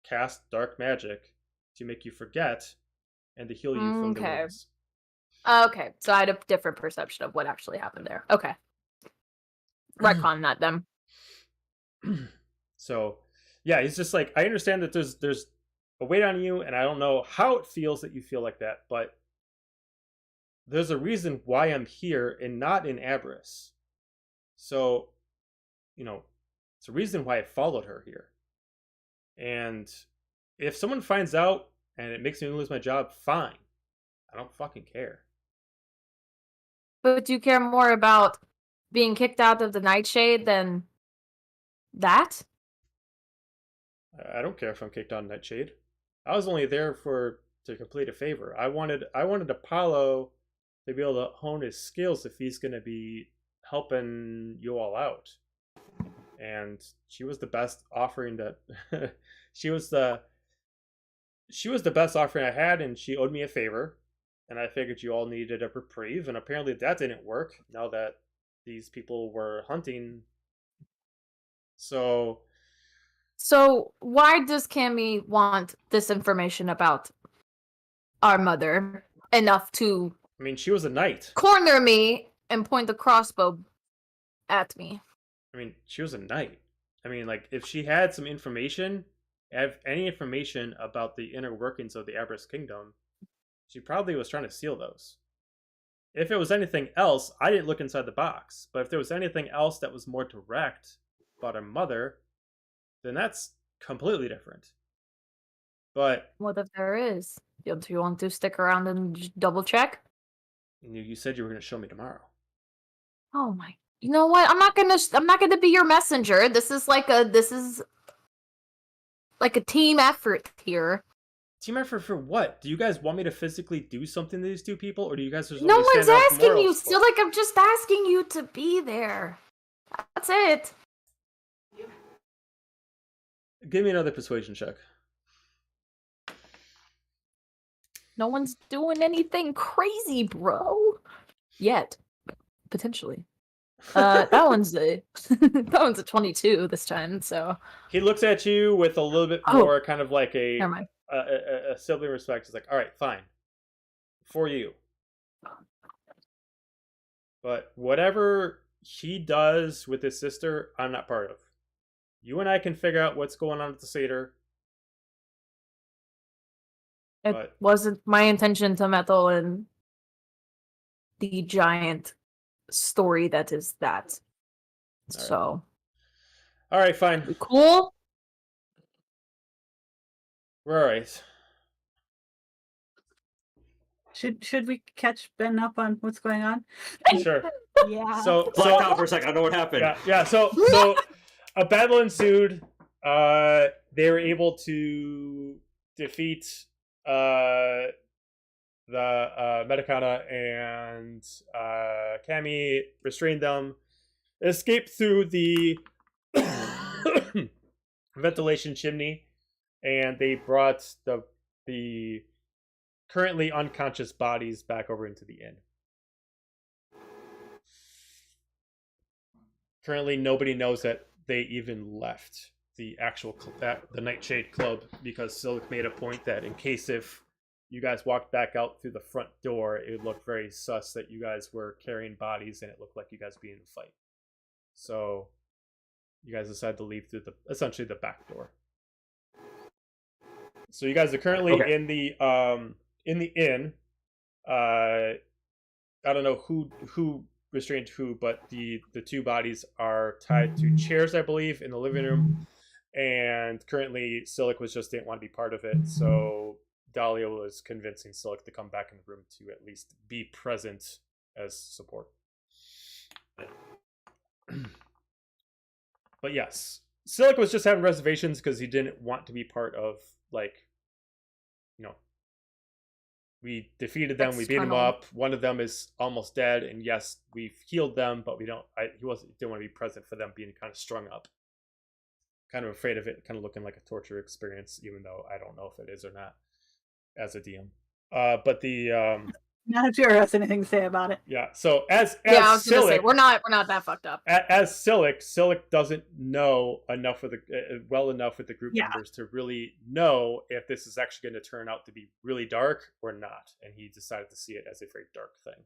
cast dark magic to make you forget, and to heal you from the wounds. Okay, so I had a different perception of what actually happened there. Okay. Retcon that then. So, yeah, he's just like, I understand that there's a weight on you, and I don't know how it feels that you feel like that, but there's a reason why I'm here and not in Aberys. So, it's a reason why I followed her here. And if someone finds out and it makes me lose my job, fine. I don't fucking care. But do you care more about being kicked out of the Nightshade than that? I don't care if I'm kicked out of Nightshade. I was only there to complete a favor. I wanted Apollo to be able to hone his skills if he's going to be helping you all out. And she was the best offering that she was the best offering I had, and she owed me a favor. And I figured you all needed a reprieve, and apparently that didn't work now that these people were hunting. So why does Cammy want this information about our mother enough to... I mean, she was a knight. ...corner me and point the crossbow at me? I mean, she was a knight. I mean, like, if she had some information, any information about the inner workings of the Aberys Kingdom, she probably was trying to steal those. If it was anything else, I didn't look inside the box. But if there was anything else that was more direct, about her mother, then that's completely different. But What if there is? Do you want to stick around and just double check? you said you were going to show me tomorrow. Oh my! You know what? I'm not gonna be your messenger. This is like a team effort here. Team effort for what? Do you guys want me to physically do something to these two people, or do you guys just No want me to one's stand out for asking moral you. support? Still, like I'm just asking you to be there. That's it. Give me another persuasion check. No one's doing anything crazy, bro. Yet, potentially. That one's a that one's a 22 this time. So He looks at you with a little bit Oh. more kind of like a never mind. a sibling respect. He's like, all right, fine. For you. But whatever he does with his sister, I'm not part of. You and I can figure out what's going on at the Seder. It But wasn't my intention to meddle in the giant story that is that. All right. So all right, fine. we cool. We're all right. Should we catch Ben up on what's going on? Sure. Yeah. So Blacked out for a second. I don't know what happened. yeah. So a battle ensued. They were able to defeat the Metacana, and Cammy restrained them. Escaped through the ventilation chimney, and they brought the currently unconscious bodies back over into the inn. Currently, nobody knows that they even left the actual the Nightshade Club, because Silk made a point that in case if you guys walked back out through the front door, it would look very sus that you guys were carrying bodies and it looked like you guys being in a fight. So you guys decided to leave through essentially the back door. So you guys are currently Okay. in the inn. I don't know who restrained who, but the two bodies are tied to chairs, I believe, in the living room. And currently, Silic didn't want to be part of it, so Dahlia was convincing Silic to come back in the room to at least be present as support. But yes, Silic was just having reservations because he didn't want to be part of, we defeated them, we beat them External. up. One of them is almost dead, and yes, we've healed them, but he didn't want to be present for them being kind of strung up. Kind of afraid of it, kind of looking like a torture experience, even though I don't know if it is or not as a DM. But the Not if Jura has anything to say about it. yeah. So as Yeah, I was gonna say Silic, we're not that fucked up. as Silic doesn't know enough with well enough with the group Yeah. members to really know if this is actually going to turn out to be really dark or not, and he decided to see it as a very dark thing.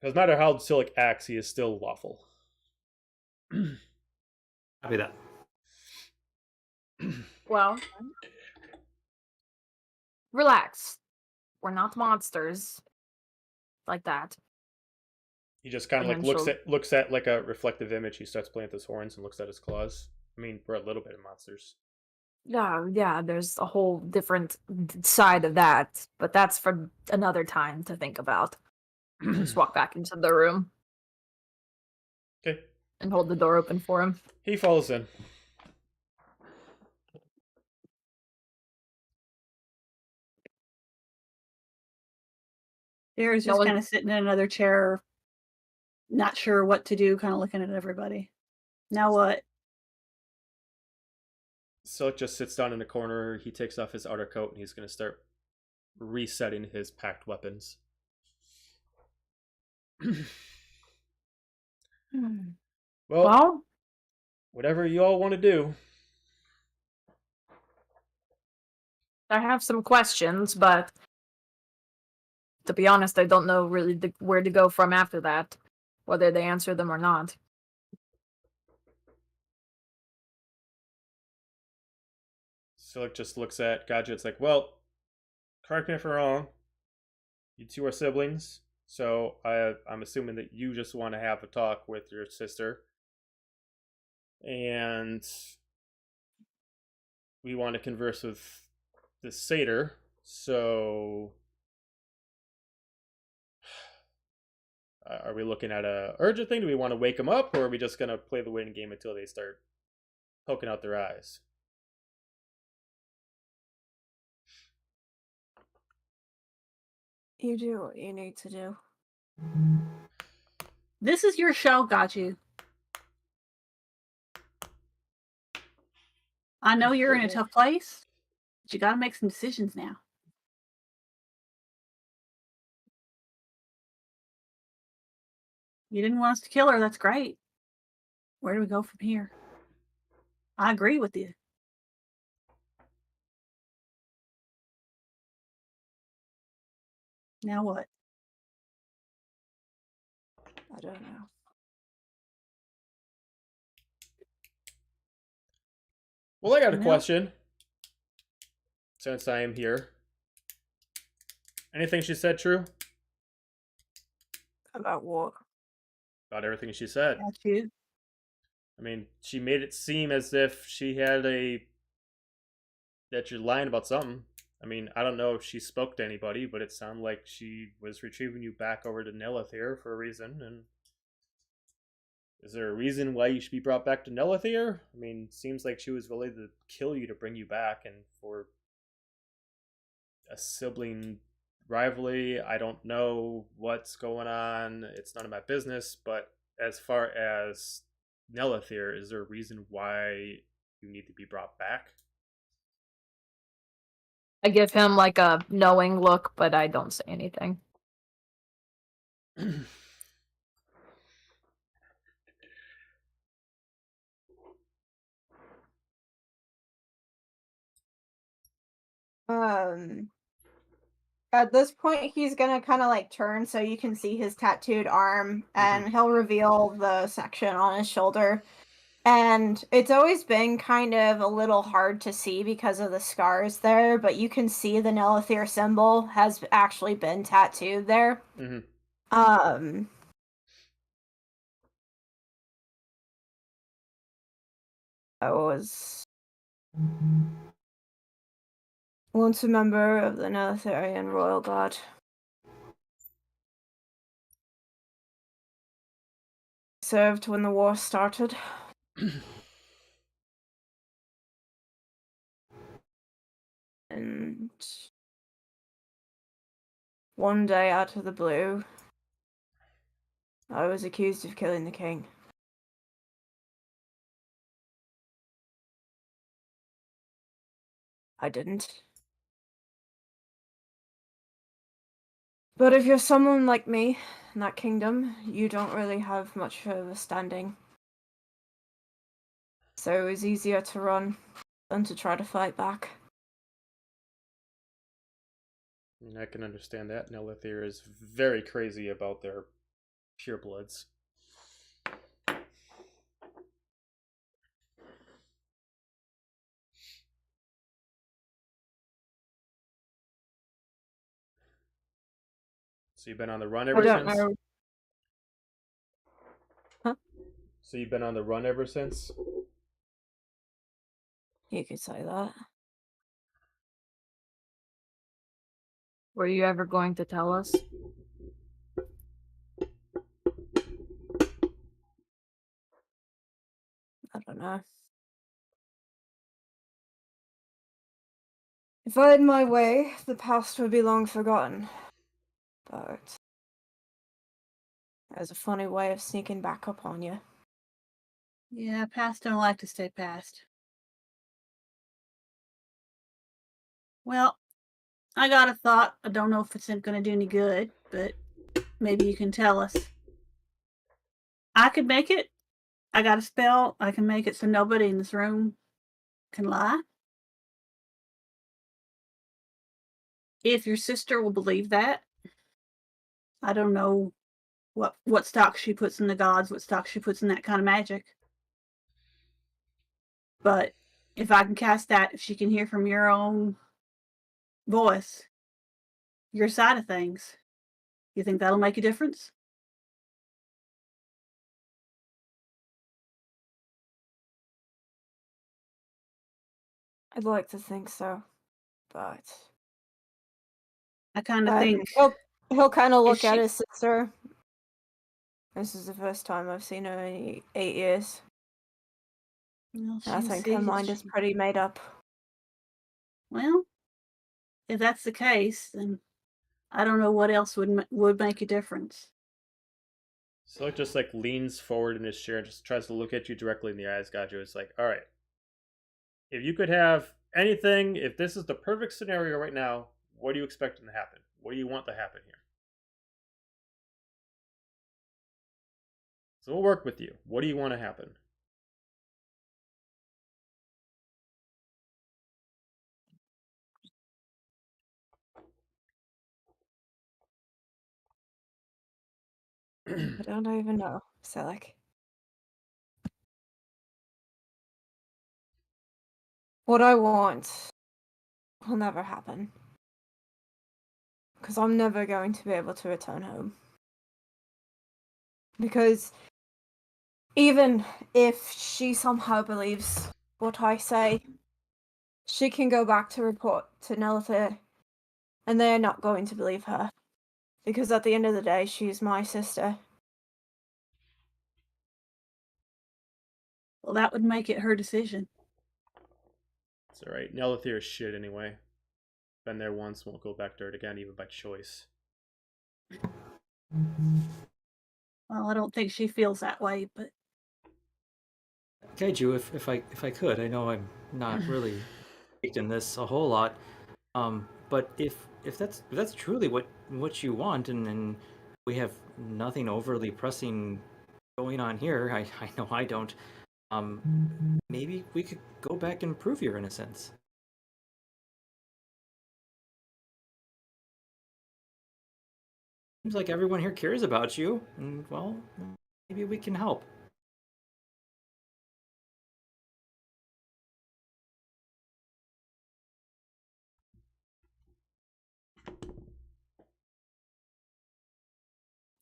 Because no matter how Silic acts, he is still lawful. Copy that. Well, relax. We're not monsters like that. He just kind of And like then looks at like a reflective image. He starts playing with his horns and looks at his claws. I mean, we're a little bit of monsters. Yeah, there's a whole different side of that, but that's for another time to think about. Just walk back into the room Okay. and hold the door open for him. He follows in. Jura's No just one- kind of sitting in another chair, not sure what to do, kind of looking at everybody. Now what? Silk just sits down in a corner. He takes off his outer coat and he's going to start resetting his packed weapons. Well, whatever you all want to do. I have some questions, but to be honest, I don't know really where to go from after that, whether they answer them or not. Silk just looks at Gadget's like, well, correct me if I'm wrong. You two are siblings. So I'm assuming that you just want to have a talk with your sister, and we want to converse with the satyr. So, are we looking at a urgent thing? Do we want to wake them up, or are we just gonna play the waiting game until they start poking out their eyes? You do what you need to do. This is your show, got you. I know you're in a tough place, but you gotta make some decisions now. You didn't want us to kill her, that's great. Where do we go from here? I agree with you. Now what? I don't know. Well, I got a No. question. Since I am here, anything she said true? About what? About everything she said. Got you. I mean, she made it seem as if she had that you're lying about something. I mean, I don't know if she spoke to anybody, but it sounded like she was retrieving you back over to Nelithir for a reason. And is there a reason why you should be brought back to Nelithir? I mean, seems like she was willing to kill you to bring you back, and for a sibling rivalry, I don't know what's going on. It's none of my business. But as far as Nelithir, is there a reason why you need to be brought back? I give him like a knowing look, but I don't say anything. At this point, he's gonna kind of like turn so you can see his tattooed arm, and he'll reveal the section on his shoulder. And it's always been kind of a little hard to see because of the scars there, but you can see the Nelithir symbol has actually been tattooed there. I was once a member of the Nelithirian Royal Guard. Served when the war started. And one day, out of the blue, I was accused of killing the king. I didn't. But if you're someone like me in that kingdom, you don't really have much of a standing. So it was easier to run than to try to fight back. I mean, I can understand that. Nelithir is very crazy about their purebloods. So you've been on the run ever since? know. Huh? So you've been on the run ever since? You could say that. Were you ever going to tell us? I don't know. If I had my way, the past would be long forgotten. But there's a funny way of sneaking back up on you. Yeah, past don't like to stay past. Well, I got a thought. I don't know if it's going to do any good, but maybe you can tell us. I could make it. I got a spell. I can make it so nobody in this room can lie. If your sister will believe that. I don't know what stock she puts in the gods, what stock she puts in that kind of magic. But if I can cast that, if she can hear from your own voice, your side of things, You think that'll make a difference? I'd like to think so, but I kind of and think he'll kind of Is look at she- his sister. This is the first time I've seen her in 8 years. well, I she think her mind is pretty made up. Well, if that's the case, then I don't know what else would make a difference. Silik just like leans forward in his chair and just tries to look at you directly in the eyes. Gajo is like, all right, if you could have anything, if this is the perfect scenario right now, what are you expecting to happen? What do you want to happen here? So we'll work with you. What do you want to happen? I don't even know, Selleck. What I want will never happen. Because I'm never going to be able to return home. Because even if she somehow believes what I say, she can go back to report to Nelithir, and they're not going to believe her. Because at the end of the day, she's my sister. Well, that would make it her decision. It's alright. Nelithir is shit anyway. Been there once, won't go back there again, even by choice. Well, I don't think she feels that way, but Kaiju, if I could, I know I'm not really in this a whole lot. But if that's truly what you want, and we have nothing overly pressing going on here, I know I don't. Maybe we could go back and prove your innocence. Seems like everyone here cares about you, and well, maybe we can help.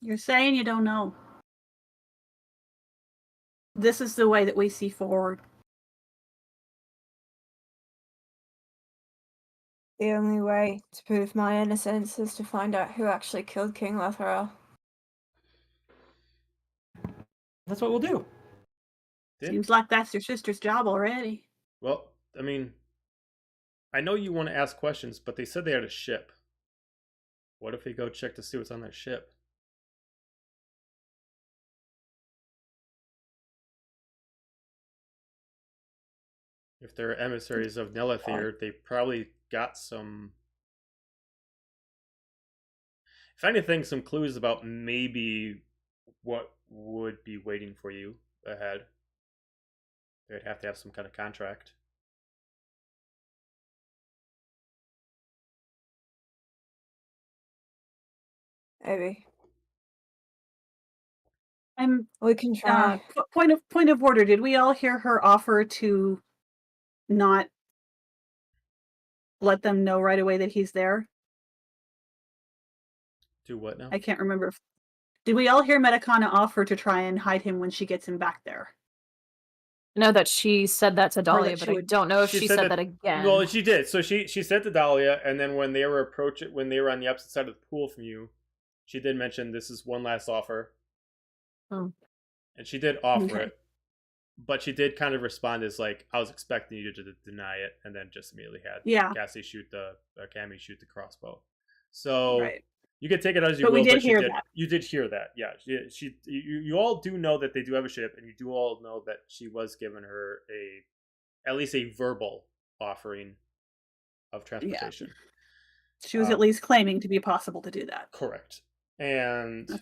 you're saying you don't know. This is the way that we see forward. The only way to prove my innocence is to find out who actually killed King Lethrael. That's what we'll do. Seems like that's your sister's job already. Well, I mean, I know you want to ask questions, but they said they had a ship. What if we go check to see what's on that ship? If they're emissaries of Nelithir, they probably got some, if anything, some clues about maybe what would be waiting for you ahead. They'd have to have some kind of contract. Maybe. We can try. Point of order. Did we all hear her offer to not let them know right away that he's there? Do what now? I can't remember. Did we all hear Medicana offer to try and hide him when she gets him back there? I know that she said that to Or Dahlia, that but she I would- don't know if she said that again. Well, she did. So she said to Dahlia, and then when they were when they were on the opposite side of the pool from you, she did mention this is one last offer. Hmm. And she did offer Okay. it, but she did kind of respond as like, I was expecting you to deny it, and then just immediately had Cassie shoot Cammy shoot the crossbow. So Right. you can take it as you But will, we did but hear that. you did hear that. Yeah. You all do know that they do have a ship, and you do all know that she was given her at least a verbal offering of transportation. She was at least claiming to be possible to do that. Correct. And Okay.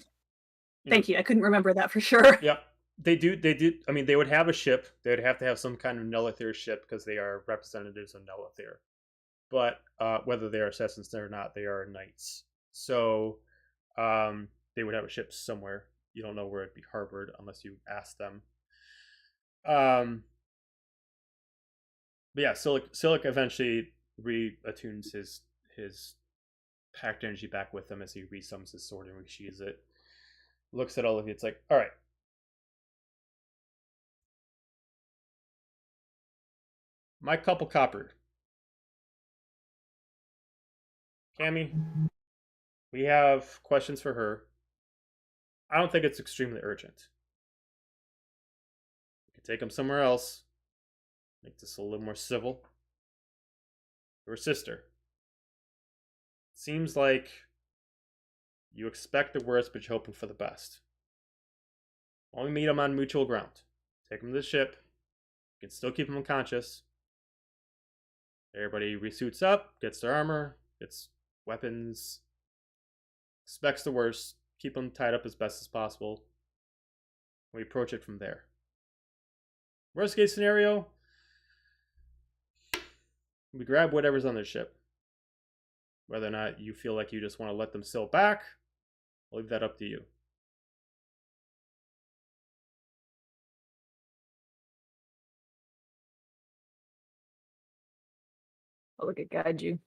Thank you. I couldn't remember that for sure. Yep. They do. I mean, they would have a ship. They would have to have some kind of Nelithir ship because they are representatives of Nelithir. But whether they are assassins or not, they are knights. So they would have a ship somewhere. You don't know where it'd be harbored unless you ask them. But yeah, Silik eventually reattunes his packed energy back with him as he resummons his sword and resheathes it. Looks at all of you. It's like, all right. My couple copper. Cammy, we have questions for her. I don't think it's extremely urgent. We could take them somewhere else. Make this a little more civil. Her sister. Seems like you expect the worst, but you're hoping for the best. Why don't we meet them on mutual ground? Take them to the ship. You can still keep them unconscious. Everybody resuits up, gets their armor, gets weapons, expects the worst, keep them tied up as best as possible. We approach it from there. Worst case scenario, we grab whatever's on their ship. Whether or not you feel like you just want to let them sail back, I'll leave that up to you. I'll look at guide you.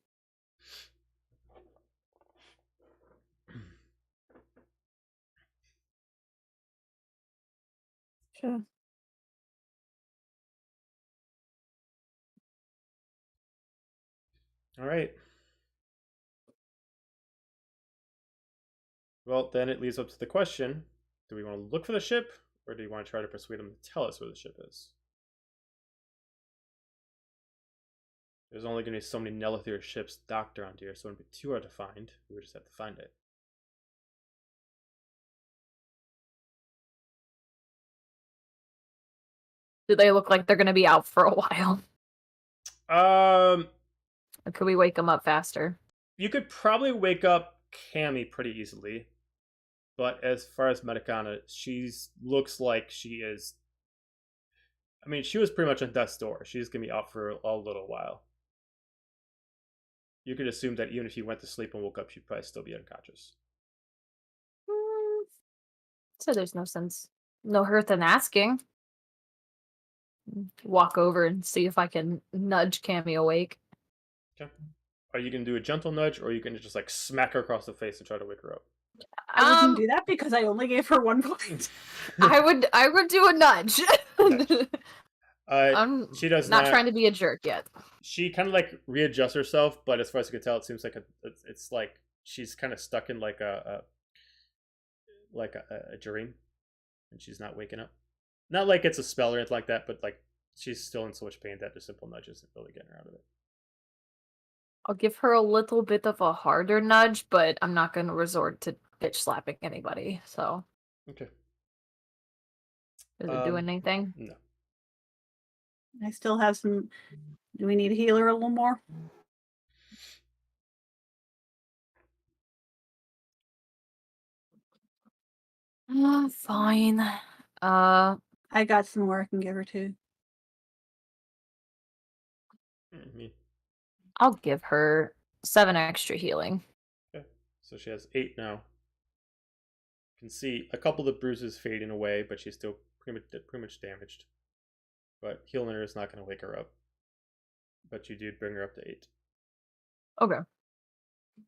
Sure. All right. Well, then it leads up to the question, do we want to look for the ship, or do you want to try to persuade them to tell us where the ship is? There's only going to be so many Nelithir ships docked around here, so it wouldn't be too hard to find. We would just have to find it. Do they look like they're going to be out for a while? Or could we wake them up faster? You could probably wake up Cammy pretty easily. But as far as Medicana, she looks like she is... I mean, she was pretty much on death's door. She's going to be out for a little while. You could assume that even if you went to sleep and woke up, she'd probably still be unconscious. So there's no sense. No hurt in asking. Walk over and see if I can nudge Cammy awake. Okay. Are you going to do a gentle nudge, or are you going to just like smack her across the face and try to wake her up? I wouldn't do that because I only gave her 1 point. I would do a nudge. She does not trying to be a jerk yet. She kind of like readjusts herself, but as far as you can tell, it seems like it's like she's kind of stuck in like a dream, and she's not waking up. Not like it's a spell or anything like that, but like she's still in so much pain that the simple nudge isn't really getting her out of it. I'll give her a little bit of a harder nudge, but I'm not going to resort to bitch slapping anybody. So, okay. Is it doing anything? No. I still have some. Do we need to heal her a little more? Fine. I got some more I can give her too. I'll give her 7 extra healing. Okay. So she has 8 now. You can see a couple of the bruises fading away, but she's still pretty much damaged. But healing her is not going to wake her up. But you did bring her up to 8. Okay. You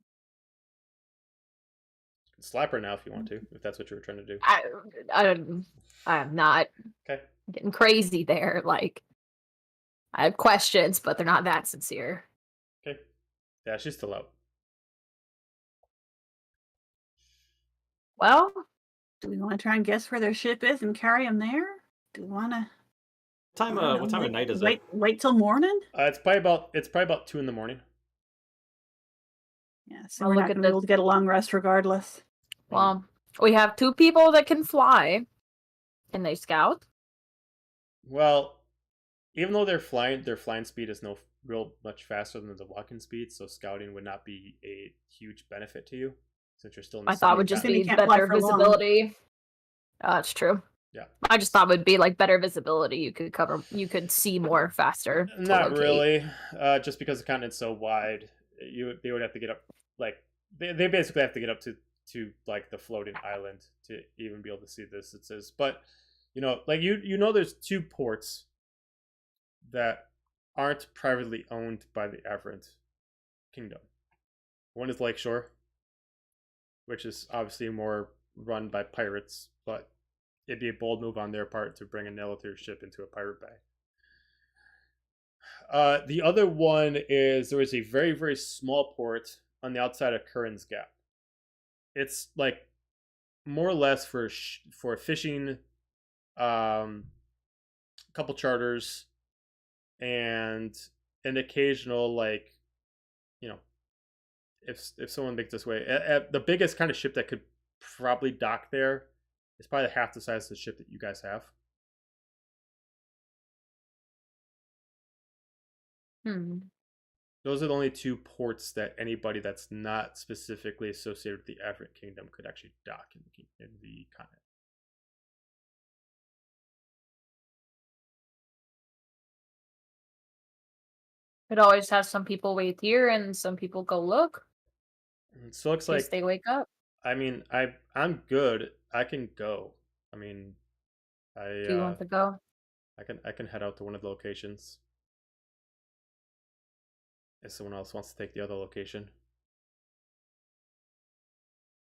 can slap her now if you want to, if that's what you were trying to do. I'm not Okay. getting crazy there. Like, I have questions, but they're not that sincere. Okay. Yeah, she's still out. Well, do we want to try and guess where their ship is and carry them there? Do we want to? What time of night is it? Wait till morning. It's probably about 2 a.m. Yeah, so I'll we're look not at going to be able to get a long rest regardless. Well, we have 2 people that can fly. Can they scout? Well, even though their flying speed is no real much faster than the walking speed, so scouting would not be a huge benefit to you since you're still in the I thought it would city. just Then be you can't fly better for long. visibility. That's true. Yeah. I just thought it would be like better visibility. You could see more faster. to Not locate. really. Just because the continent's so wide, they would have to get up like they basically have to get up to like the floating island to even be able to see the distances. But like there's 2 ports that aren't privately owned by the Averant Kingdom. One is Lakeshore, which is obviously more run by pirates, but it'd be a bold move on their part to bring a Nelithir ship into a pirate bay. The other one is there is a very, very small port on the outside of Curran's Gap. It's like more or less for fishing, a couple charters, and an occasional, like, you know, if someone makes this way, the biggest kind of ship that could probably dock there is probably half the size of the ship that you guys have. Those are the only two ports that anybody that's not specifically associated with the African Kingdom could actually dock in the continent. It always has some people wait here and some people go look. So it looks In like case they wake up. I mean, I'm good. I can go. I mean, Do you want to go? I can head out to one of the locations. If someone else wants to take the other location.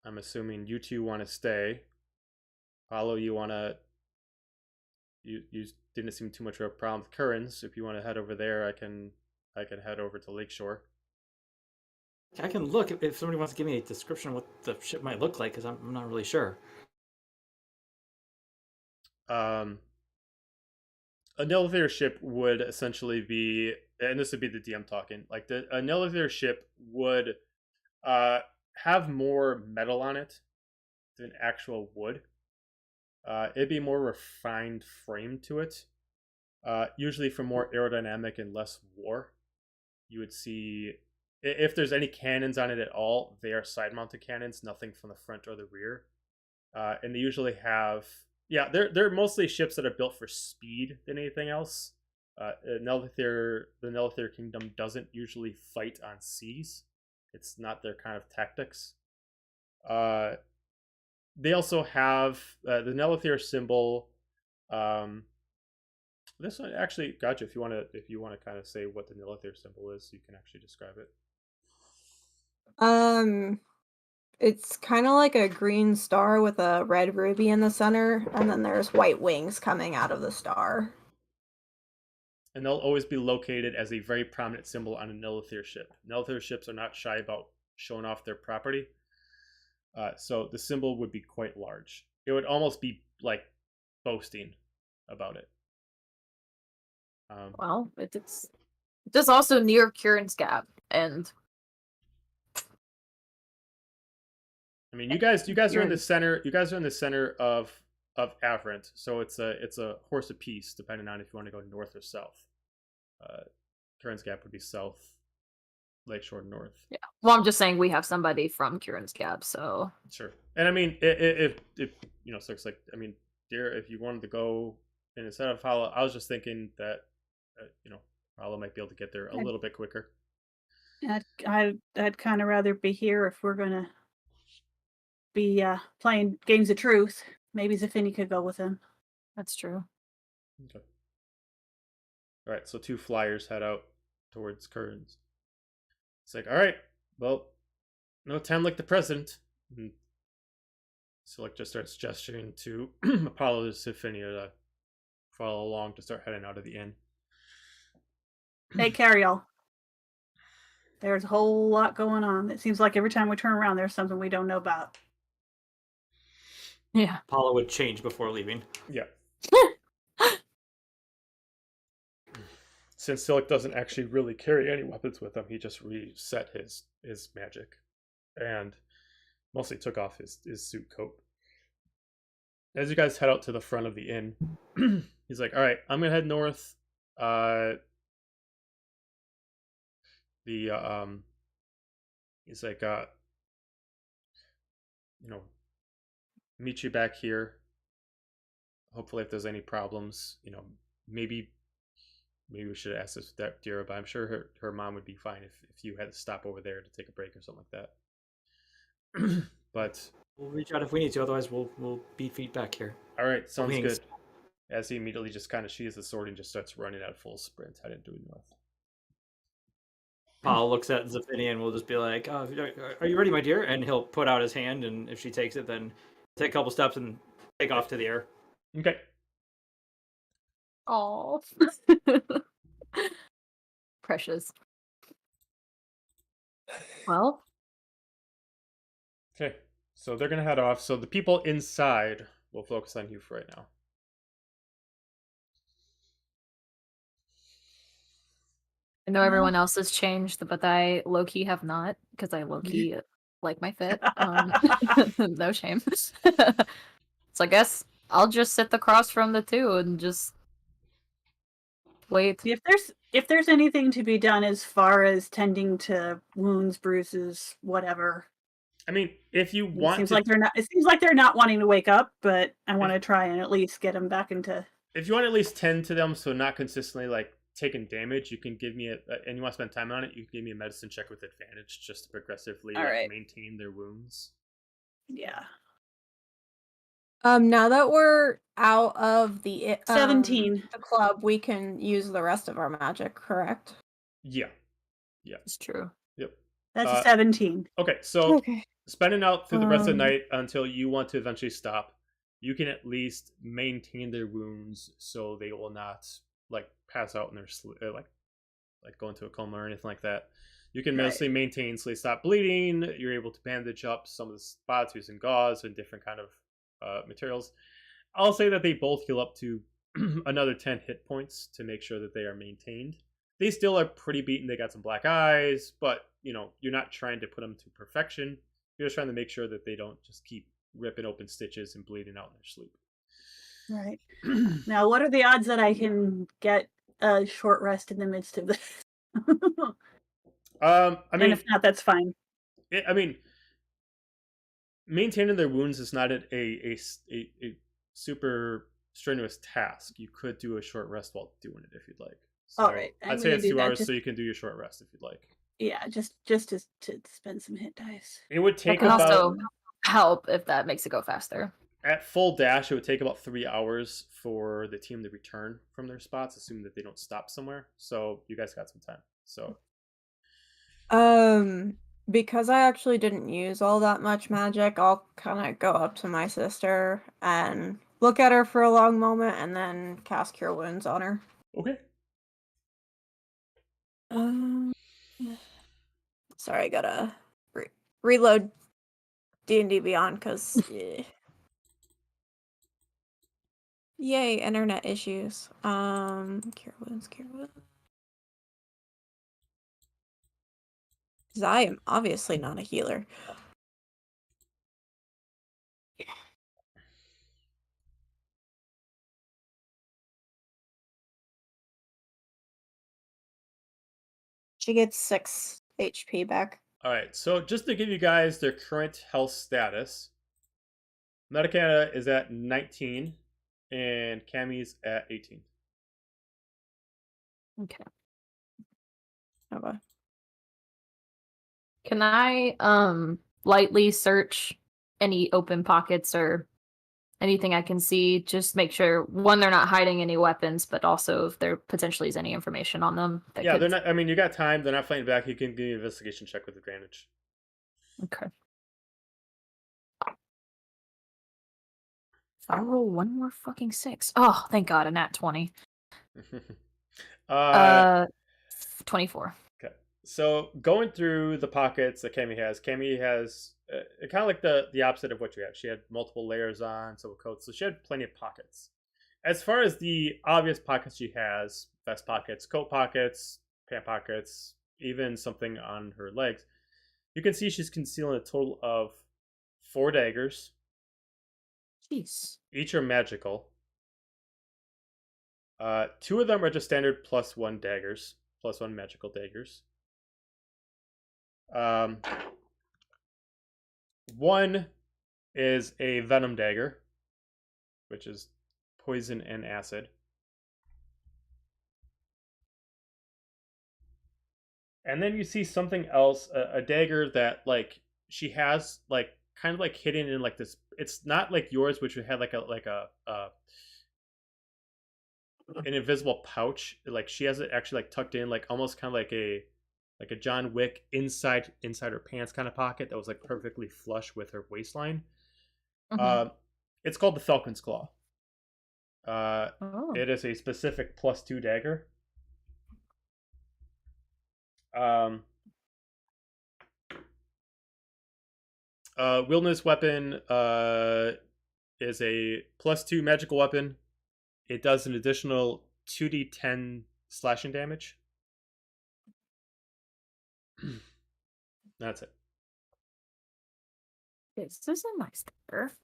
I'm assuming you two want to stay. Paulo, you want to... You didn't seem too much of a problem with Currens. If you want to head over there, I can head over to Lakeshore. I can look if somebody wants to give me a description of what the ship might look like, because I'm not really sure. A Nelithir ship would essentially be, and this would be the DM talking, like a Nelithir ship would have more metal on it than actual wood. It'd be more refined frame to it. Usually for more aerodynamic and less war. You would see, if there's any cannons on it at all, they are side-mounted cannons, nothing from the front or the rear. And they usually have, yeah, they're mostly ships that are built for speed than anything else. The Nelithir Kingdom doesn't usually fight on seas. It's not their kind of tactics. They also have the Nelithir symbol. This one actually, gotcha. If you want to kind of say what the Nelithir symbol is, you can actually describe it. It's kind of like a green star with a red ruby in the center, and then there's white wings coming out of the star. And they'll always be located as a very prominent symbol on a Nelithir ship. Nelithir ships are not shy about showing off their property. So the symbol would be quite large. It would almost be like boasting about it. Well, it's just also near Kieran's Gap, and I mean, you guys are in the center. You guys are in the center of Averant, so it's a horse apiece, depending on if you want to go north or south. Kieran's Gap would be south, Lakeshore north. yeah. Well, I'm just saying we have somebody from Kieran's Gap, so Sure. And I mean, if you know, so it's like, I mean, dear, if you wanted to go and instead of Hala, I was just thinking that you know, Hala might be able to get there a little bit quicker. I'd kind of rather be here if we're gonna be playing games of truth. Maybe Zafini could go with him. that's true. Okay. All right, so two flyers head out towards Currens. It's like, all right, well, no time like the present. And Silik just starts gesturing to Apollo and Zafini to follow along to start heading out of the inn. Hey, carry all. There's a whole lot going on. It seems like every time we turn around, there's something we don't know about. Yeah. Paula would change before leaving. Yeah. Since Silik doesn't actually really carry any weapons with him, he just reset his magic and mostly took off his suit coat. As you guys head out to the front of the inn, he's like, all right, I'm going to head north. He's like, you know, meet you back here. Hopefully, if there's any problems, you know, maybe we should ask this with Dira, but I'm sure her mom would be fine if you had to stop over there to take a break or something like that. But We'll reach out if we need to. Otherwise, we'll beat feet back here. all right, sounds Wings. good. As he immediately just kind of sheathes the sword and just starts running at full sprint, heading due north. Paul looks at Zaphini and will just be like, "Are you ready, my dear?" And he'll put out his hand, and if she takes it, then take a couple steps and take off to the air. Okay. Oh. Precious. Well, Okay. So they're gonna head off. So the people inside will focus on you for right now. I know everyone else has changed, but I low-key have not, because I low-key like my fit. No shame. So I guess I'll just sit across from the two and just wait. If there's anything to be done as far as tending to wounds, bruises, whatever. I mean, if you It want seems to, like they're not wanting to wake up, but I want to try and at least get them back into. if you want to at least tend to them, so not consistently like taking damage, you can give me and you want to spend time on it, you can give me a medicine check with advantage just to progressively All right. maintain their wounds. Yeah. Now that we're out of the 17. the club, we can use the rest of our magic, correct? Yeah. It's true. Yep. That's a 17. Okay, so Okay. spending out through the rest of the Um, night until you want to eventually stop, you can at least maintain their wounds so they will not like pass out in their sleep, like go into a coma or anything like that. You can Right. mostly maintain so they stop bleeding. You're able to bandage up some of the spots using gauze and different kind of materials. I'll say that they both heal up to another 10 hit points to make sure that they are maintained. They still are pretty beaten. They got some black eyes, but you're not trying to put them to perfection. You're just trying to make sure that they don't just keep ripping open stitches and bleeding out in their sleep. Right. Now, what are the odds that I can get a short rest in the midst of this? I And mean, if not, that's fine. Maintaining their wounds is not a super strenuous task. You could do a short rest while doing it if you'd like. So All right, I'm I'd say gonna it's do 2 that hours, just- so you can do your short rest if you'd like. Yeah, just to spend some hit dice. It would That take can about also help if that makes it go faster. at full dash. It would take about 3 hours for the team to return from their spots, assuming that they don't stop somewhere. So you guys got some time. So because I actually didn't use all that much magic, I'll kind of go up to my sister and look at her for a long moment and then cast Cure Wounds on her. okay. Sorry, I gotta reload D&D Beyond because yay, internet issues. Cure Wounds. Because I am obviously not a healer. She gets 6 HP back. All right. So just to give you guys their current health status, Medicana is at 19, and Cammy's at 18. Okay. Okay. Can I lightly search any open pockets or anything I can see? Just make sure, one, they're not hiding any weapons, but also if there potentially is any information on them. That Yeah, could... they're not. I mean, you got time. They're not fighting back. You can give me an investigation check with advantage. Okay. If I roll one more fucking 6. Oh, thank God, a nat 20. 24. Okay. So going through the pockets that Cammy has kind of like the opposite of what you had. She had multiple layers on, silver coats, so she had plenty of pockets. As far as the obvious pockets she has, vest pockets, coat pockets, pant pockets, even something on her legs, you can see she's concealing a total of 4 daggers. Jeez. Each are magical. 2 of them are just standard +1 daggers, +1 magical daggers. One is a venom dagger, which is poison and acid. And then you see something else, a dagger that like she has like kind of like hidden in like this. It's not like yours, which would have like an invisible pouch. Like she has it actually like tucked in, like almost kind of like a like a John Wick inside her pants kind of pocket that was like perfectly flush with her waistline. Mhm. It's called the Falcon's Claw. Oh. It is a specific +2 dagger. Wilderness weapon is a +2 magical weapon. It does an additional 2d10 slashing damage. That's it. This is a nice dagger.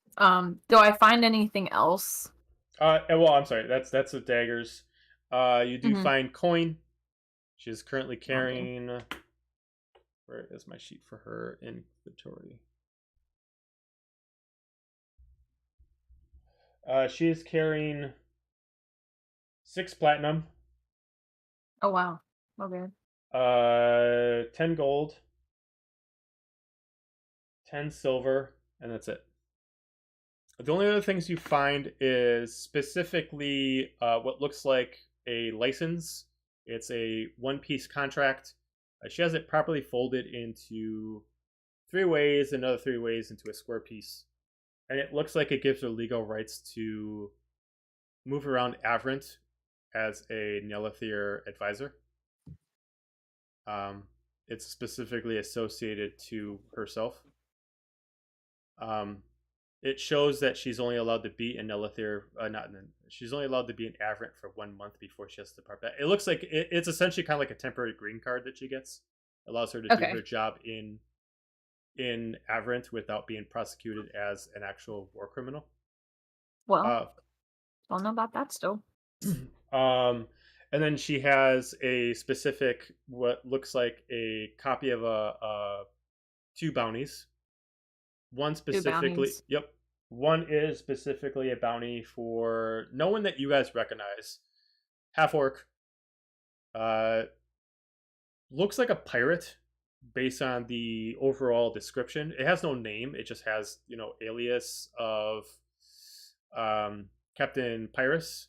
Do I find anything else? Well, I'm sorry. That's the daggers. You do Mhm. find coin. She is currently carrying. Where is my sheet for her inventory? She is carrying 6 platinum, Oh wow. Okay. 10 gold, 10 silver, and that's it. The only other things you find is specifically what looks like a license. It's a one-piece contract. She has it properly folded into 3 ways, another 3 ways into a square piece. And it looks like it gives her legal rights to move around Avrant as a Nelithir advisor. It's specifically associated to herself. It shows that she's only allowed to be in Nelithir, she's only allowed to be in Avrant for 1 month before she has to depart back. It looks like it's essentially kind of like a temporary green card that she gets. It allows her to do Okay. her job in Avrant without being prosecuted as an actual war criminal. Well, don't know about that still. And then she has a specific, what looks like a copy of 2 bounties. One specifically, bounties. yep. One is specifically a bounty for no one that you guys recognize. Half orc. Looks like a pirate based on the overall description. It has no name. It just has, alias of Captain Pyrrhus.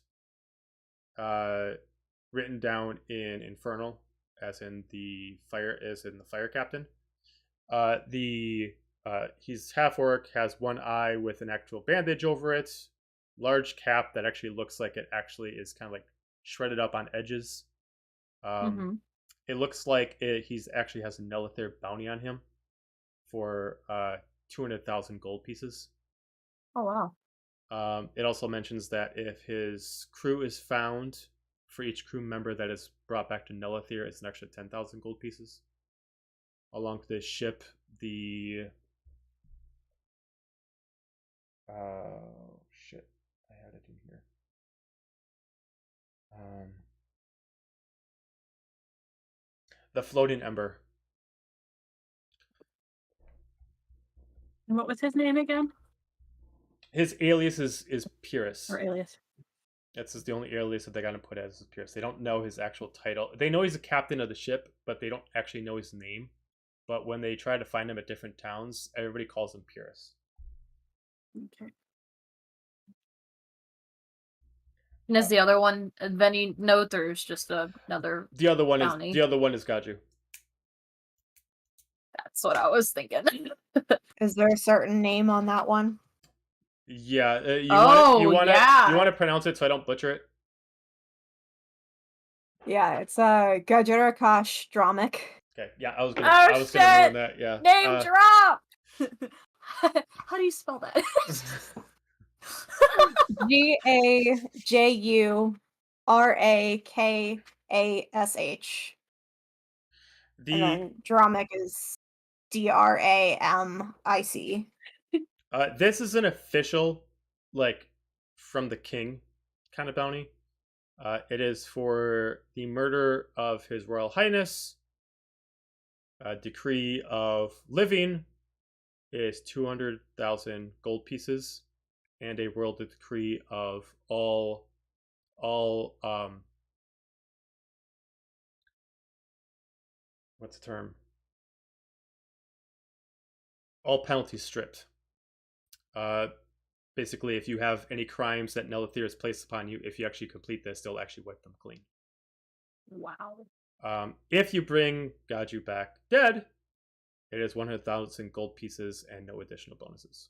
Written down in Infernal, as in the fire captain. He's half orc, has 1 eye with an actual bandage over it, large cap that actually looks like it actually is kind of like shredded up on edges. Mhm. It looks like he's actually has a Nelithir bounty on him for 200,000 gold pieces. Oh wow. It also mentions that if his crew is found, for each crew member that is brought back to Nelithir, it's an extra 10,000 gold pieces. Along with this ship, the shit, I had it in here. The floating ember. And what was his name again? His alias is Pyrrhus. Or alias? That's the only alias that they got to put as Pyrrhus. They don't know his actual title. They know he's a captain of the ship, but they don't actually know his name. But when they try to find him at different towns, everybody calls him Pyrrhus. Okay. And is the other one of any note, or is just another? The other one bounty? is Gaju. That's what I was thinking. Is there a certain name on that one? Yeah, you Oh, want yeah. to pronounce it so I don't butcher it. Yeah, it's Gajurakash Dromic. Okay, yeah, I was gonna Oh, ruin that. Yeah, Name drop. How do you spell that? Gajurakash. The And then Dromic is Dramic. this is an official, like, from the king kind of bounty. It is for the murder of His Royal Highness. Decree of living is 200,000 gold pieces, and a royal decree of all what's the term? All penalties stripped. Basically, if you have any crimes that Nelithir has placed upon you, if you actually complete this, they'll actually wipe them clean. Wow. If you bring Gaju back dead, it is 100,000 gold pieces and no additional bonuses.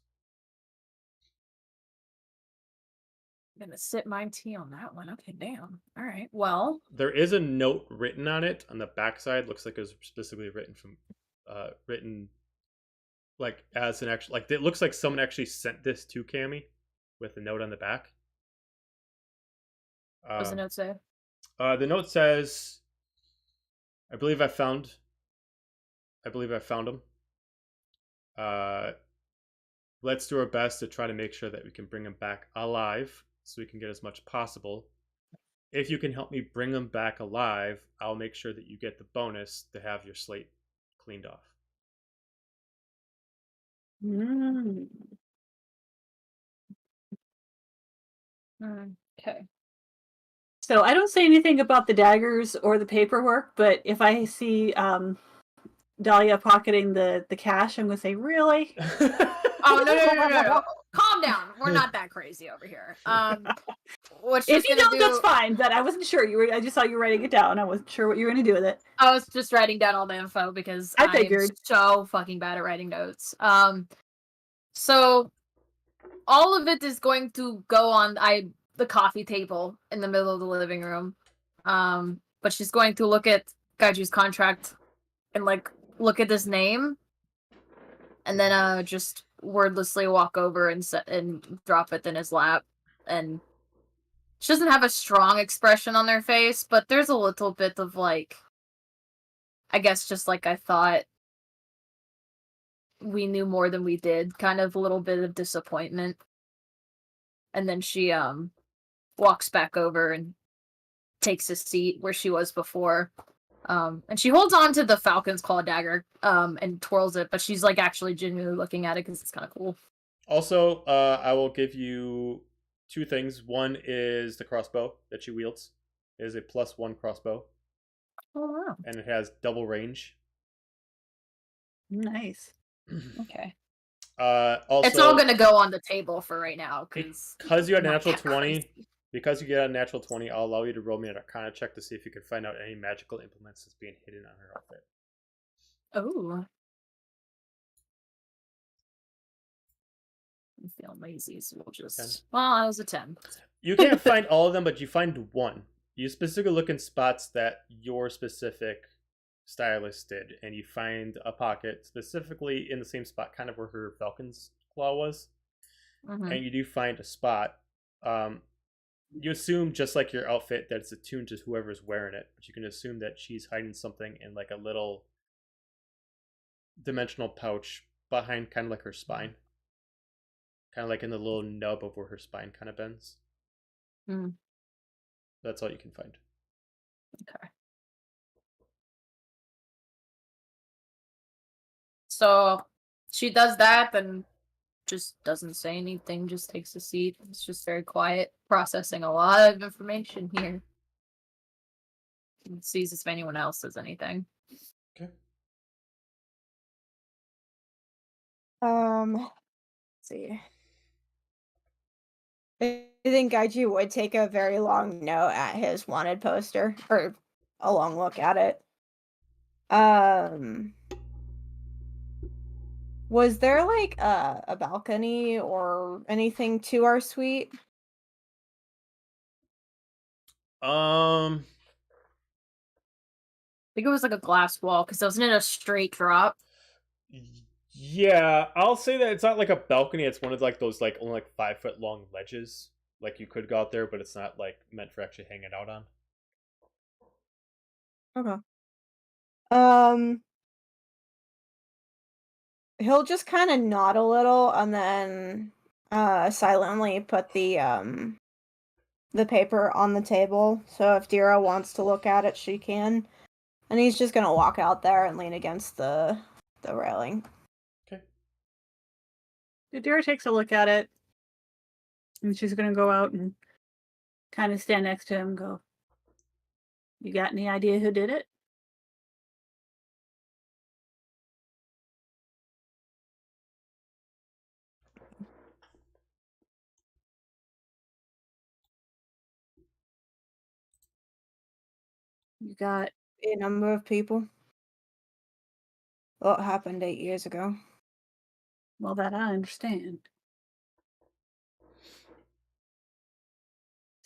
I'm gonna sip my tea on that one. Okay, damn. All right. Well, There is a note written on it on the backside. Looks like it was specifically written like as an actual, like it looks like someone actually sent this to Cammy with a note on the back. what does the note say? The note says, I believe I found him. Let's do our best to try to make sure that we can bring him back alive so we can get as much possible. If you can help me bring him back alive, I'll make sure that you get the bonus to have your slate cleaned off. Mm. Okay. So I don't say anything about the daggers or the paperwork, but if I see Dahlia pocketing the cash, I'm gonna say, really? Oh no. Calm down. We're not that crazy over here. What's If just you gonna don't, do? that's fine. But I wasn't sure. I just saw you writing it down. I wasn't sure what you were gonna do with it. I was just writing down all the info because I I'm figured. so fucking bad at writing notes. So all of it is going to go on the coffee table in the middle of the living room. But she's going to look at Gaiju's contract and like look at his name, and then just wordlessly walk over and drop it in his lap. And she doesn't have a strong expression on their face, but there's a little bit of like, I guess just like I thought we knew more than we did, kind of a little bit of disappointment. And then she walks back over and takes a seat where she was before. And she holds on to the Falcon's Claw dagger and twirls it, but she's like actually genuinely looking at it because it's kind of cool. Also, I will give you two things. One is the crossbow that she wields. It is a +1 crossbow, Oh wow. and it has double range. Nice. Okay. Also, It's all gonna go on the table for right now because you had a I'm not natural that 20. crazy. Because you get a natural 20, I'll allow you to roll me an Arcana check to see if you can find out any magical implements that's being hidden on her outfit. Oh. I'm feeling lazy, so we'll just. 10. Well, I was a 10. You can't find all of them, but you find one. You specifically look in spots that your specific stylist did, and you find a pocket specifically in the same spot, kind of where her Falcon's Claw was. Mhm. And you do find a spot. You assume, just like your outfit, that it's attuned to whoever's wearing it, but you can assume that she's hiding something in like a little dimensional pouch behind kind of like her spine. Kind of like in the little nub of where her spine kind of bends. Mm. That's all you can find. Okay. So she does that, then just doesn't say anything, just takes a seat. It's just very quiet, processing a lot of information here. And sees if anyone else says anything. Okay. Let's see. I think Gaiji would take a very long note at his wanted poster, or a long look at it. Was there like a balcony or anything to our suite? I think it was like a glass wall, because wasn't it a straight drop? Yeah, I'll say that it's not like a balcony. It's one of like those like only like 5 foot long ledges. Like you could go out there, but it's not like meant for actually hanging out on. Okay. He'll just kind of nod a little and then silently put the paper on the table. So if Dira wants to look at it, she can. And he's just gonna walk out there and lean against the railing. Okay. Dira takes a look at it, and she's gonna go out and kind of stand next to him and go, "You got any idea who did it?" You got a number of people. A lot happened 8 years ago. Well, that I understand.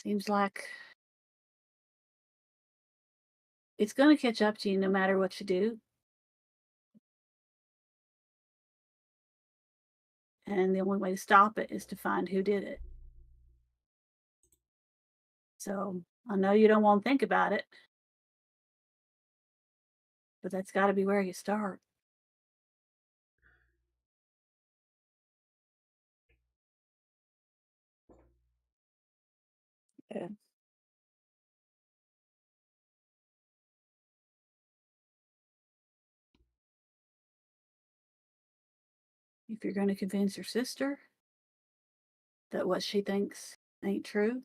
Seems like it's going to catch up to you no matter what you do. And the only way to stop it is to find who did it. So I know you don't want to think about it, but that's got to be where you start. Yeah. If you're going to convince your sister that what she thinks ain't true,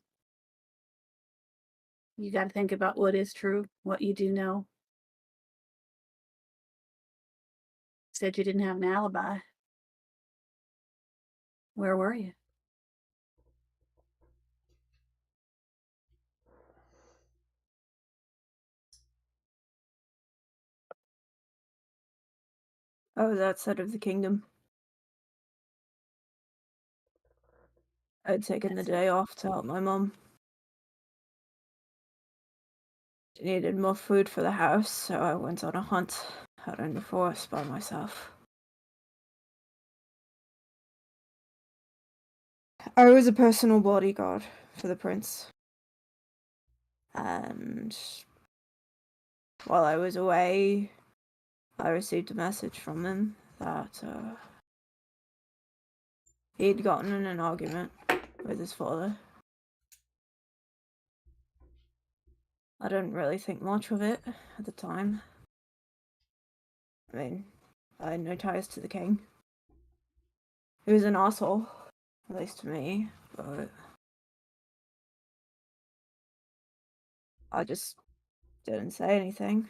you got to think about what is true, what you do know. Said you didn't have an alibi. Where were you? I was outside of the kingdom. I'd taken the That's it. day off to help my mum. She needed more food for the house, so I went on a hunt out in the forest by myself. I was a personal bodyguard for the prince. And while I was away, I received a message from him that he'd gotten in an argument with his father. I didn't really think much of it at the time. I mean, I had no ties to the king. He was an asshole, at least to me, but I just didn't say anything.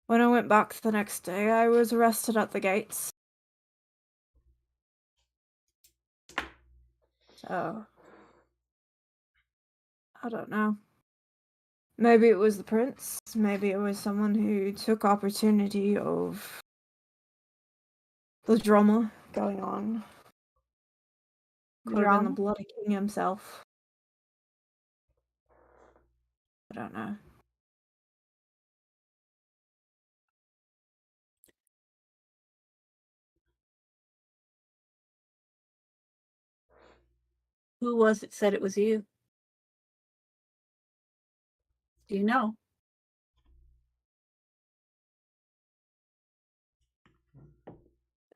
When I went back the next day, I was arrested at the gates. So, I don't know. Maybe it was the prince. Maybe it was someone who took opportunity of the drama going on. Could have been the bloody king himself. I don't know. Who was it said it was you? Do you know?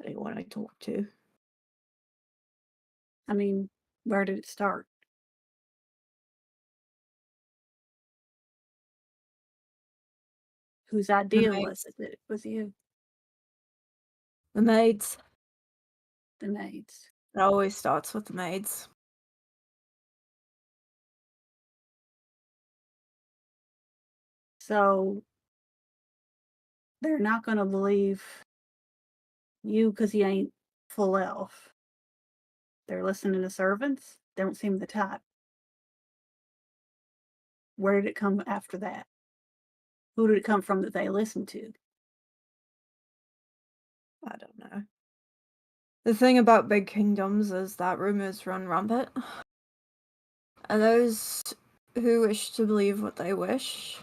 Anyone I talked to. I mean, where did it start? Whose idea was it that it was you? The maids. The maids. It always starts with the maids. So they're not going to believe you because you ain't full elf. They're listening to servants. They don't seem the type. Where did it come after that? Who did it come from that they listened to? I don't know. The thing about big kingdoms is that rumors run rampant. And those who wish to believe what they wish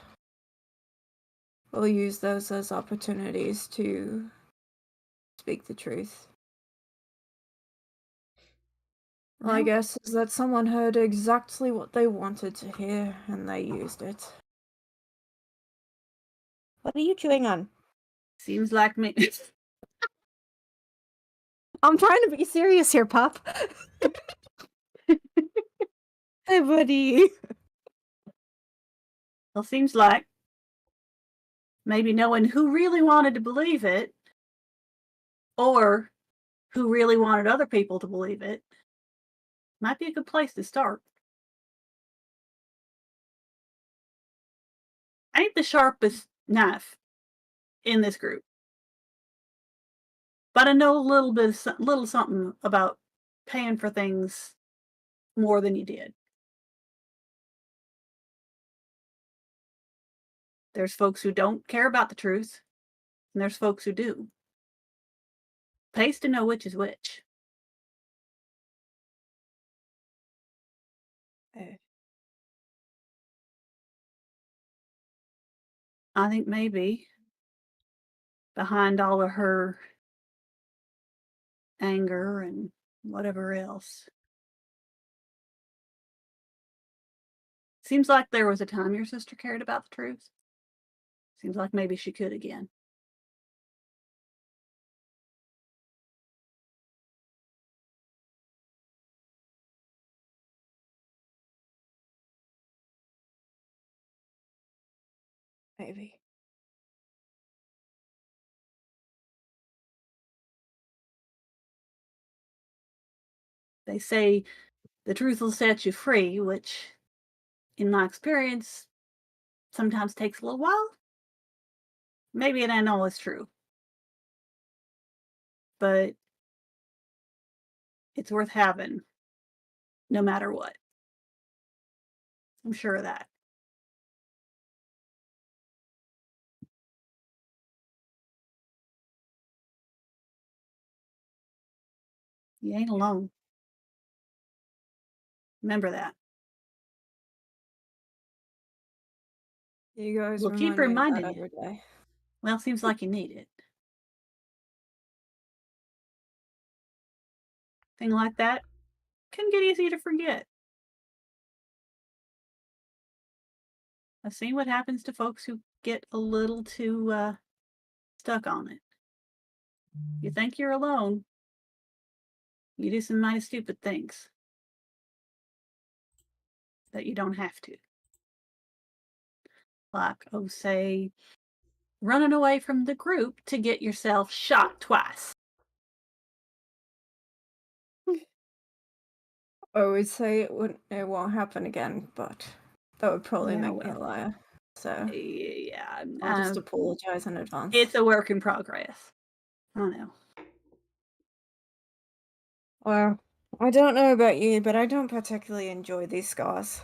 will use those as opportunities to speak the truth. My Well, guess is that someone heard exactly what they wanted to hear and they used it. What are you chewing on? seems like me. I'm trying to be serious here, Pop. Hey, buddy. Well, seems like maybe knowing who really wanted to believe it or who really wanted other people to believe it might be a good place to start. I ain't the sharpest knife in this group, but I know a little bit of little something about paying for things more than you did. There's folks who don't care about the truth, and there's folks who do. Pays to know which is which. I think maybe behind all of her anger and whatever else, seems like there was a time your sister cared about the truth. Seems like maybe she could again. Maybe. They say the truth will set you free, which, in my experience, sometimes takes a little while. Maybe it ain't always true. But it's worth having, no matter what. I'm sure of that. You ain't alone. Remember that. You guys Well, keep remind me of reminding that you. every day. Well, seems like you need it. Thing like that can get easy to forget. I've seen what happens to folks who get a little too stuck on it. You think you're alone, you do some mighty stupid things that you don't have to. Like, oh, say, running away from the group to get yourself shot twice. I would say it won't happen again, but that would probably Yeah, make me a well, liar. So yeah, I'll just apologize in advance. it's a work in progress. I don't know. Well, I don't know about you, but I don't particularly enjoy these scars.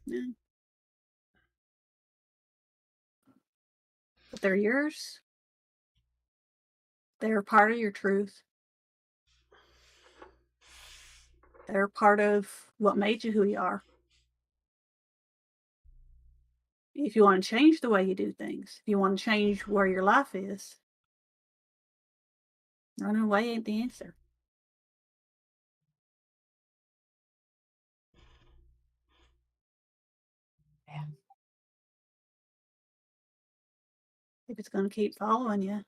Yeah. But they're yours. They're part of your truth. They're part of what made you who you are. If you want to change the way you do things, if you want to change where your life is, running away ain't the answer. Yeah. If it's going to keep following you,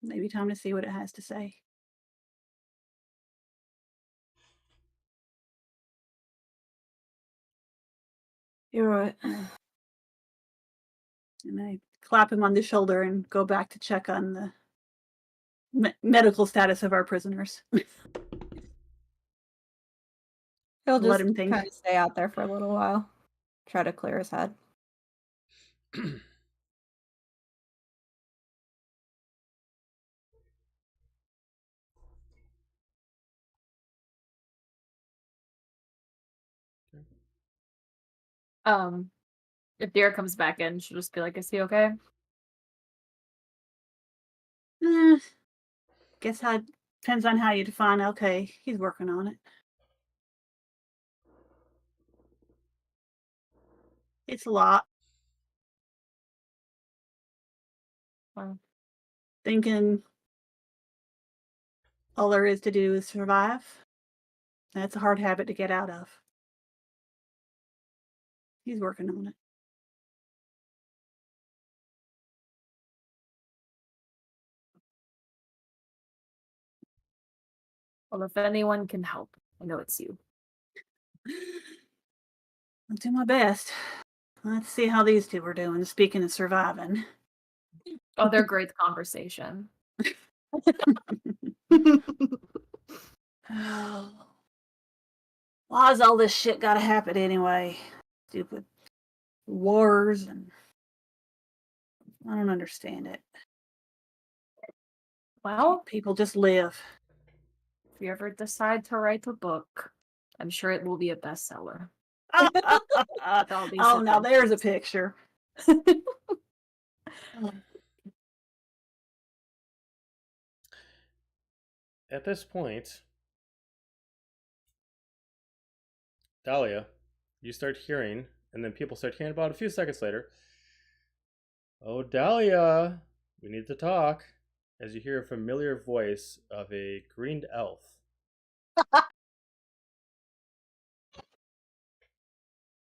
maybe time to see what it has to say. You're right. And I clap him on the shoulder and go back to check on the medical status of our prisoners. He'll Let just him think. kind of stay out there for a little while. Try to clear his head. If Deer comes back in, she'll just be like, "Is he okay?" Guess how depends on how you define okay. He's working on it. It's a lot. Well, Thinking all there is to do is survive. That's a hard habit to get out of. He's working on it. well, if anyone can help, I know it's you. I'll do my best. Let's see how these two are doing. Speaking of surviving. Oh, they're great conversation. Oh. Why's all this shit gotta happen anyway? Stupid wars and I don't understand it. Well, People just live. if you ever decide to write a book, I'm sure it will be a bestseller. Oh, now there's a picture. At this point, Dahlia, you start hearing, and then people start hearing about a few seconds later. Oh, Dahlia, we need to talk. As you hear a familiar voice of a green elf.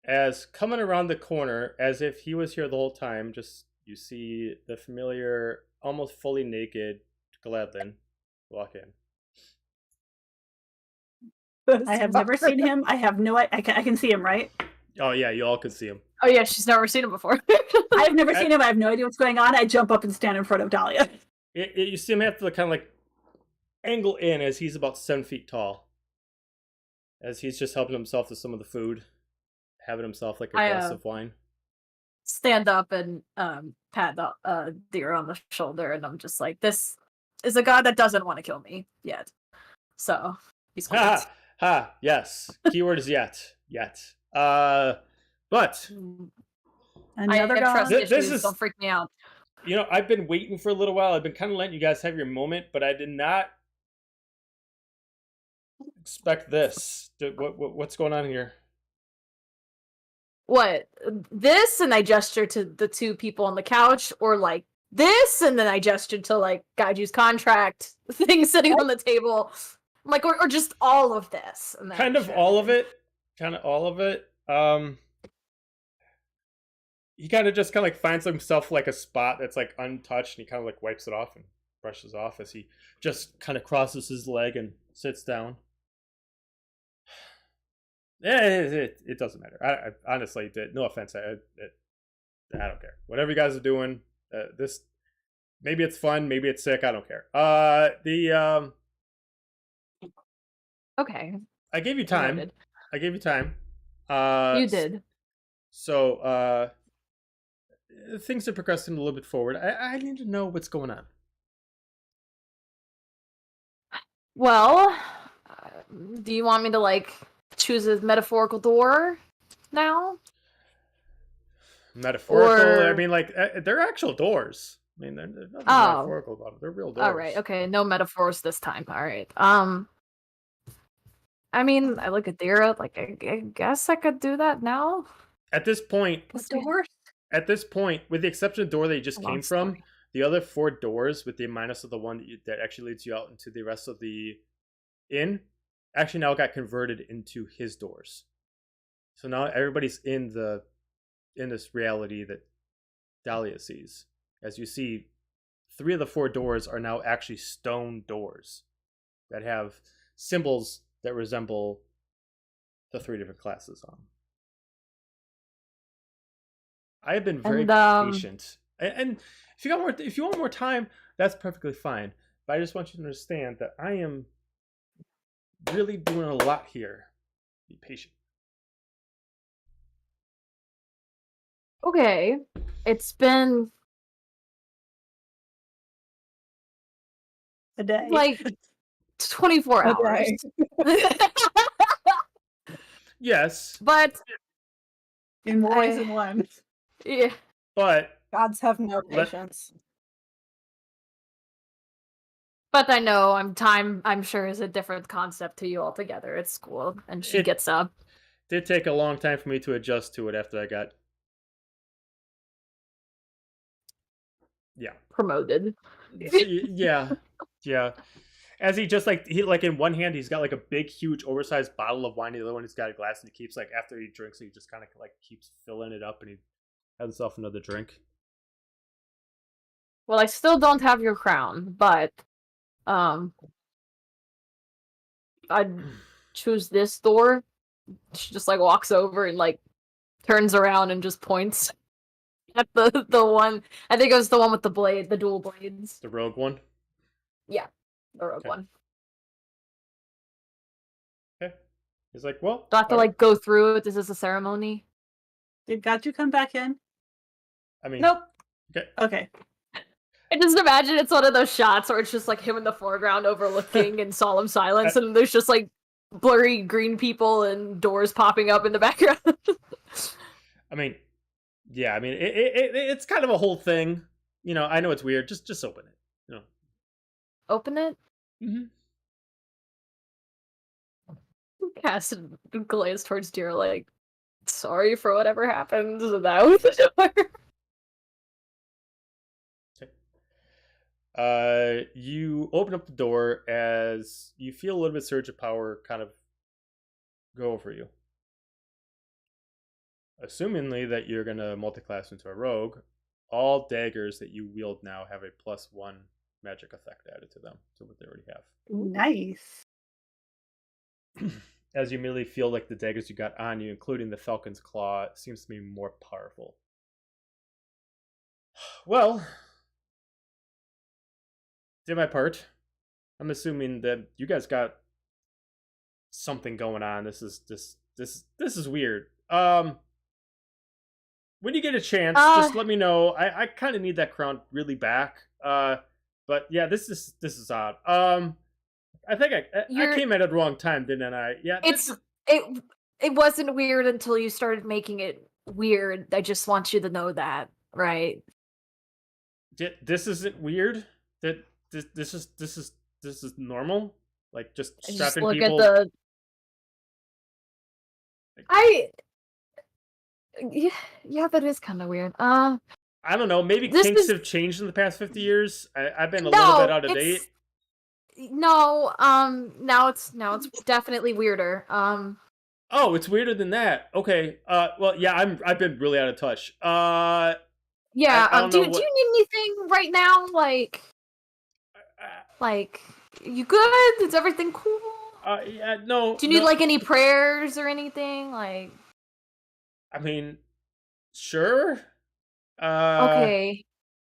As coming around the corner, as if he was here the whole time, just you see the familiar, almost fully naked Gladlin walk in. I have never seen him. I have no. I can see him, right? Oh yeah, you all could see him. Oh yeah, she's never seen him before. I have never seen him. I have no idea what's going on. I jump up and stand in front of Dahlia. You see him have to kind of like angle in as he's about 7 feet tall. As he's just helping himself to some of the food, having himself like a glass of wine. Stand up and pat the deer on the shoulder, and I'm just like, this is a god that doesn't want to kill me yet. So he's cool. Ha, yes. Keyword is yet. But Another I have god. trust issues. This is- Don't freak me out. you know, I've been waiting for a little while. I've been kind of letting you guys have your moment, but I did not expect this. What's going on here? What? This, and I gesture to the two people on the couch, or like this, and then I gesture to like Gaiju's contract thing sitting on the table, like, or just all of this. And then Kind of all of it. He kind of just kind of like finds himself like a spot that's like untouched, and he kind of like wipes it off and brushes off as he just kind of crosses his leg and sits down. Yeah, it doesn't matter. I honestly did. No offense. I don't care. Whatever you guys are doing, this maybe it's fun, maybe it's sick. I don't care. Okay. I gave you time. Noted. I gave you time. You did. So things are progressing a little bit forward. I need to know what's going on. Well, do you want me to like choose a metaphorical door now? Metaphorical. I Or- mean, like they're actual doors. I mean, they're nothing Oh. metaphorical about them. They're real doors. All right. Okay. No metaphors this time. All right. I mean, I look at Dira, like, I guess I could do that now. At this point, Door. with the exception of the door that you just Long came from, story. the other 4 doors, with the minus of the one that actually leads you out into the rest of the inn, actually now got converted into his doors. So now everybody's in this reality that Dahlia sees. As you see, 3 of the 4 doors are now actually stone doors that have symbols that resemble the 3 different classes on them. I have been very patient, and if you want more time, that's perfectly fine. But I just want you to understand that I am really doing a lot here. Be patient. Okay. It's been A day. like 24 A hours. day. Yes, But In more ways than one. yeah. but Gods have no Let- patience. But I know I'm sure is a different concept to you altogether at school. And she It- gets up. did take a long time for me to adjust to it after I got Promoted. yeah. As he just like in one hand he's got like a big huge oversized bottle of wine, the other one he's got a glass, and he keeps like after he drinks he just kind of like keeps filling it up, and he has himself another drink. Well, I still don't have your crown, but I'd choose this door. She just like walks over and like turns around and just points at the one. I think it was the one with the blade, the dual blades. The rogue one. The rogue Okay. one. Okay. He's like, well, Do I have to like go through it? Is this a ceremony? Did Gaju come back in? I mean, Nope. Okay. Okay. I just imagine it's one of those shots where it's just like him in the foreground overlooking in solemn silence, and there's just like blurry green people and doors popping up in the background. I mean, yeah, I mean, it's kind of a whole thing. You know, I know it's weird. Just open it. You know. Open it. Mm-hmm. Cast and glance towards Deer like, sorry for whatever happened. And that was the door. You open up the door as you feel a little bit surge of power kind of go over you. Assumingly that you're going to multiclass into a rogue, all daggers that you wield now have a +1 magic effect added to them, to what they already have. Nice. As you immediately feel like the daggers you got on you, including the Falcon's Claw, seems to be more powerful. Well, did my part. I'm assuming that you guys got something going on. This is weird. When you get a chance, just let me know. I kind of need that crown really back. But yeah, this is odd. I think I came at it the wrong time, didn't I? Yeah. It wasn't weird until you started making it weird. I just want you to know that, right? This isn't weird. That this is normal. Like just strapping look people. At the. Yeah, that is kind of weird. I don't know. Maybe kinks have changed in the past 50 years. I've been a little bit out of date. No, now it's definitely weirder. Oh, it's weirder than that. Okay. Well, yeah, I've been really out of touch. Yeah. Do you need anything right now? Like, you good? Is everything cool? Yeah, no. Do you need like any prayers or anything? Like, I mean, sure. Okay.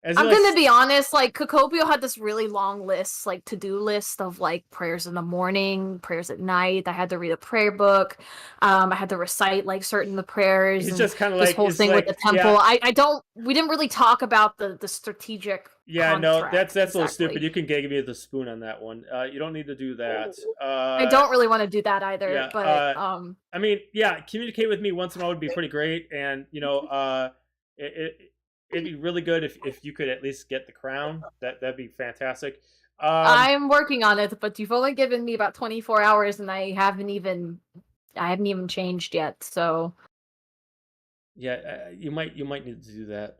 I'm gonna be honest, like, Cocopio had this really long list, like, to-do list of, like, prayers in the morning, prayers at night. I had to read a prayer book. I had to recite, like, certain the prayers. He's just kind of this like whole thing like, with the temple. Yeah. We didn't really talk about the strategic Yeah, no, that's exactly. a little stupid. You can gag me with the spoon on that one. You don't need to do that. I don't really want to do that either, yeah, but, I mean, yeah, communicate with me once in a while would be pretty great, and, you know, it'd be really good if you could at least get the crown. That'd be fantastic. I'm working on it, but you've only given me about 24 hours, and I haven't even changed yet. So yeah, you might need to do that.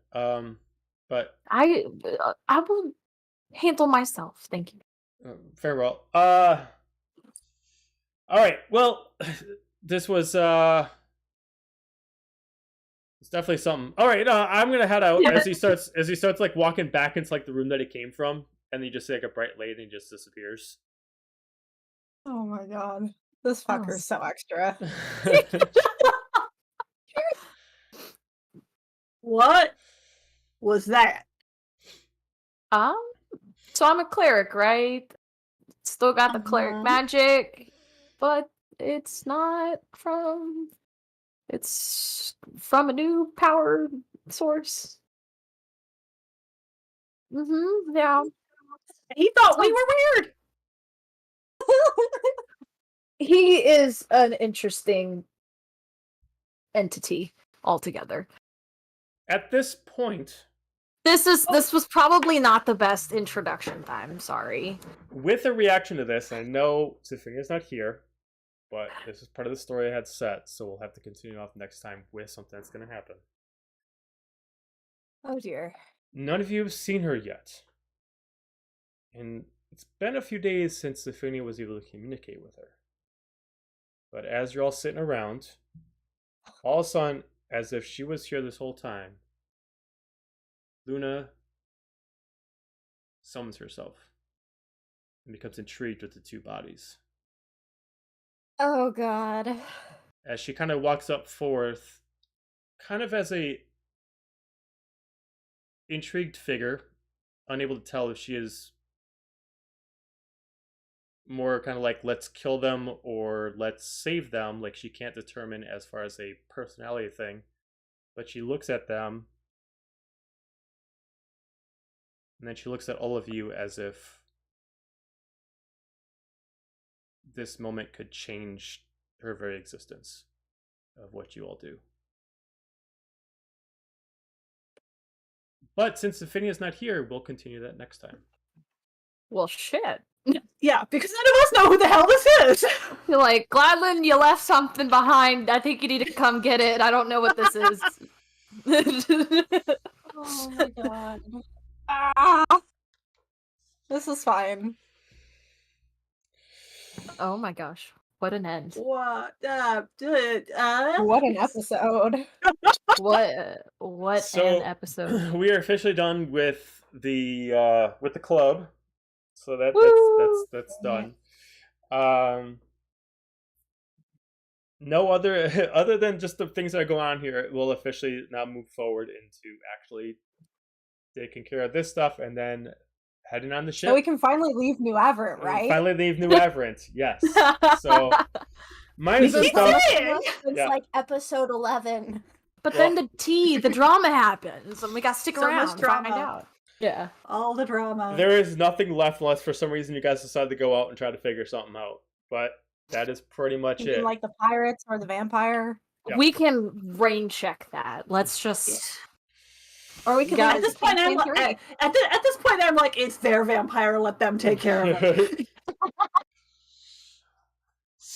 But I will handle myself. Thank you. farewell. All right. Well, this was it's definitely something. All right, I'm gonna head out as he starts like walking back into like the room that he came from, and then you just see like a bright light and he just disappears. Oh my god. This fucker's so extra. What was that? So I'm a cleric, right? Still got the cleric magic, but it's from a new power source. Yeah. He thought we were weird. He is an interesting entity altogether. At this point, This was probably not the best introduction time, sorry. with a reaction to this, I know Zephinia's not here, but this is part of the story I had set, so we'll have to continue off next time with something that's going to happen. Oh dear. None of you have seen her yet. And it's been a few days since Zephinia was able to communicate with her. But as you're all sitting around, all of a sudden, as if she was here this whole time, Luna summons herself and becomes intrigued with the two bodies. Oh god. As she kind of walks up forth, kind of as a intrigued figure, unable to tell if she is more kind of like let's kill them or let's save them, like she can't determine as far as a personality thing, but she looks at them and then she looks at all of you as if this moment could change her very existence of what you all do. But since Zephinia's not here, we'll continue that next time. Well, shit. Yeah, because none of us know who the hell this is. You're like, Gladlin, you left something behind. I think you need to come get it. I don't know what this is. Oh my god. Ah! This is fine. Oh my gosh. What an end. What? What an episode. What So, an episode. we are officially done with the club. So that's done. No other than just the things that are going on here, we'll officially now move forward into actually taking care of this stuff and then heading on the ship. So we can finally leave New Averant, right? Finally leave New Averant, yes. So minus the keep stuff. saying. Since Yeah. like episode 11. But then the drama happens, and we gotta stick So much around and find drama. out. Yeah. All the drama. There is nothing left unless for some reason you guys decide to go out and try to figure something out. But that is pretty much You mean it. like the pirates or the vampire? Yeah. We can rain check that. Let's just Or we could Guys, At this point, I'm like, at this point, I'm like, it's their vampire. Let them take care of it.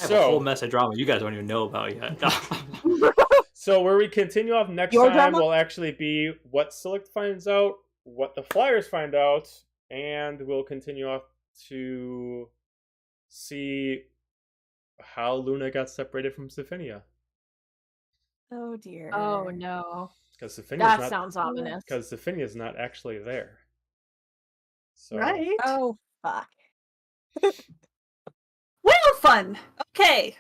I have a whole So, mess of drama you guys don't even know about yet. so where we continue off next Your time drama? will actually be what Select finds out, what the Flyers find out, and we'll continue off to see how Luna got separated from Zephinia. Oh dear. Oh no. Because That sounds ominous. Because Zephinia's not actually there. So, Right? Oh fuck. Well, fun. Okay.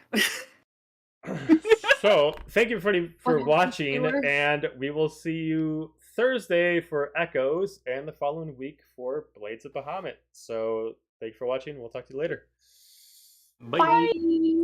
So thank you everybody for Okay, watching, viewers. and we will see you Thursday for Echoes and the following week for Blades of Bahamut. So thank you for watching. We'll talk to you later. Bye. Bye.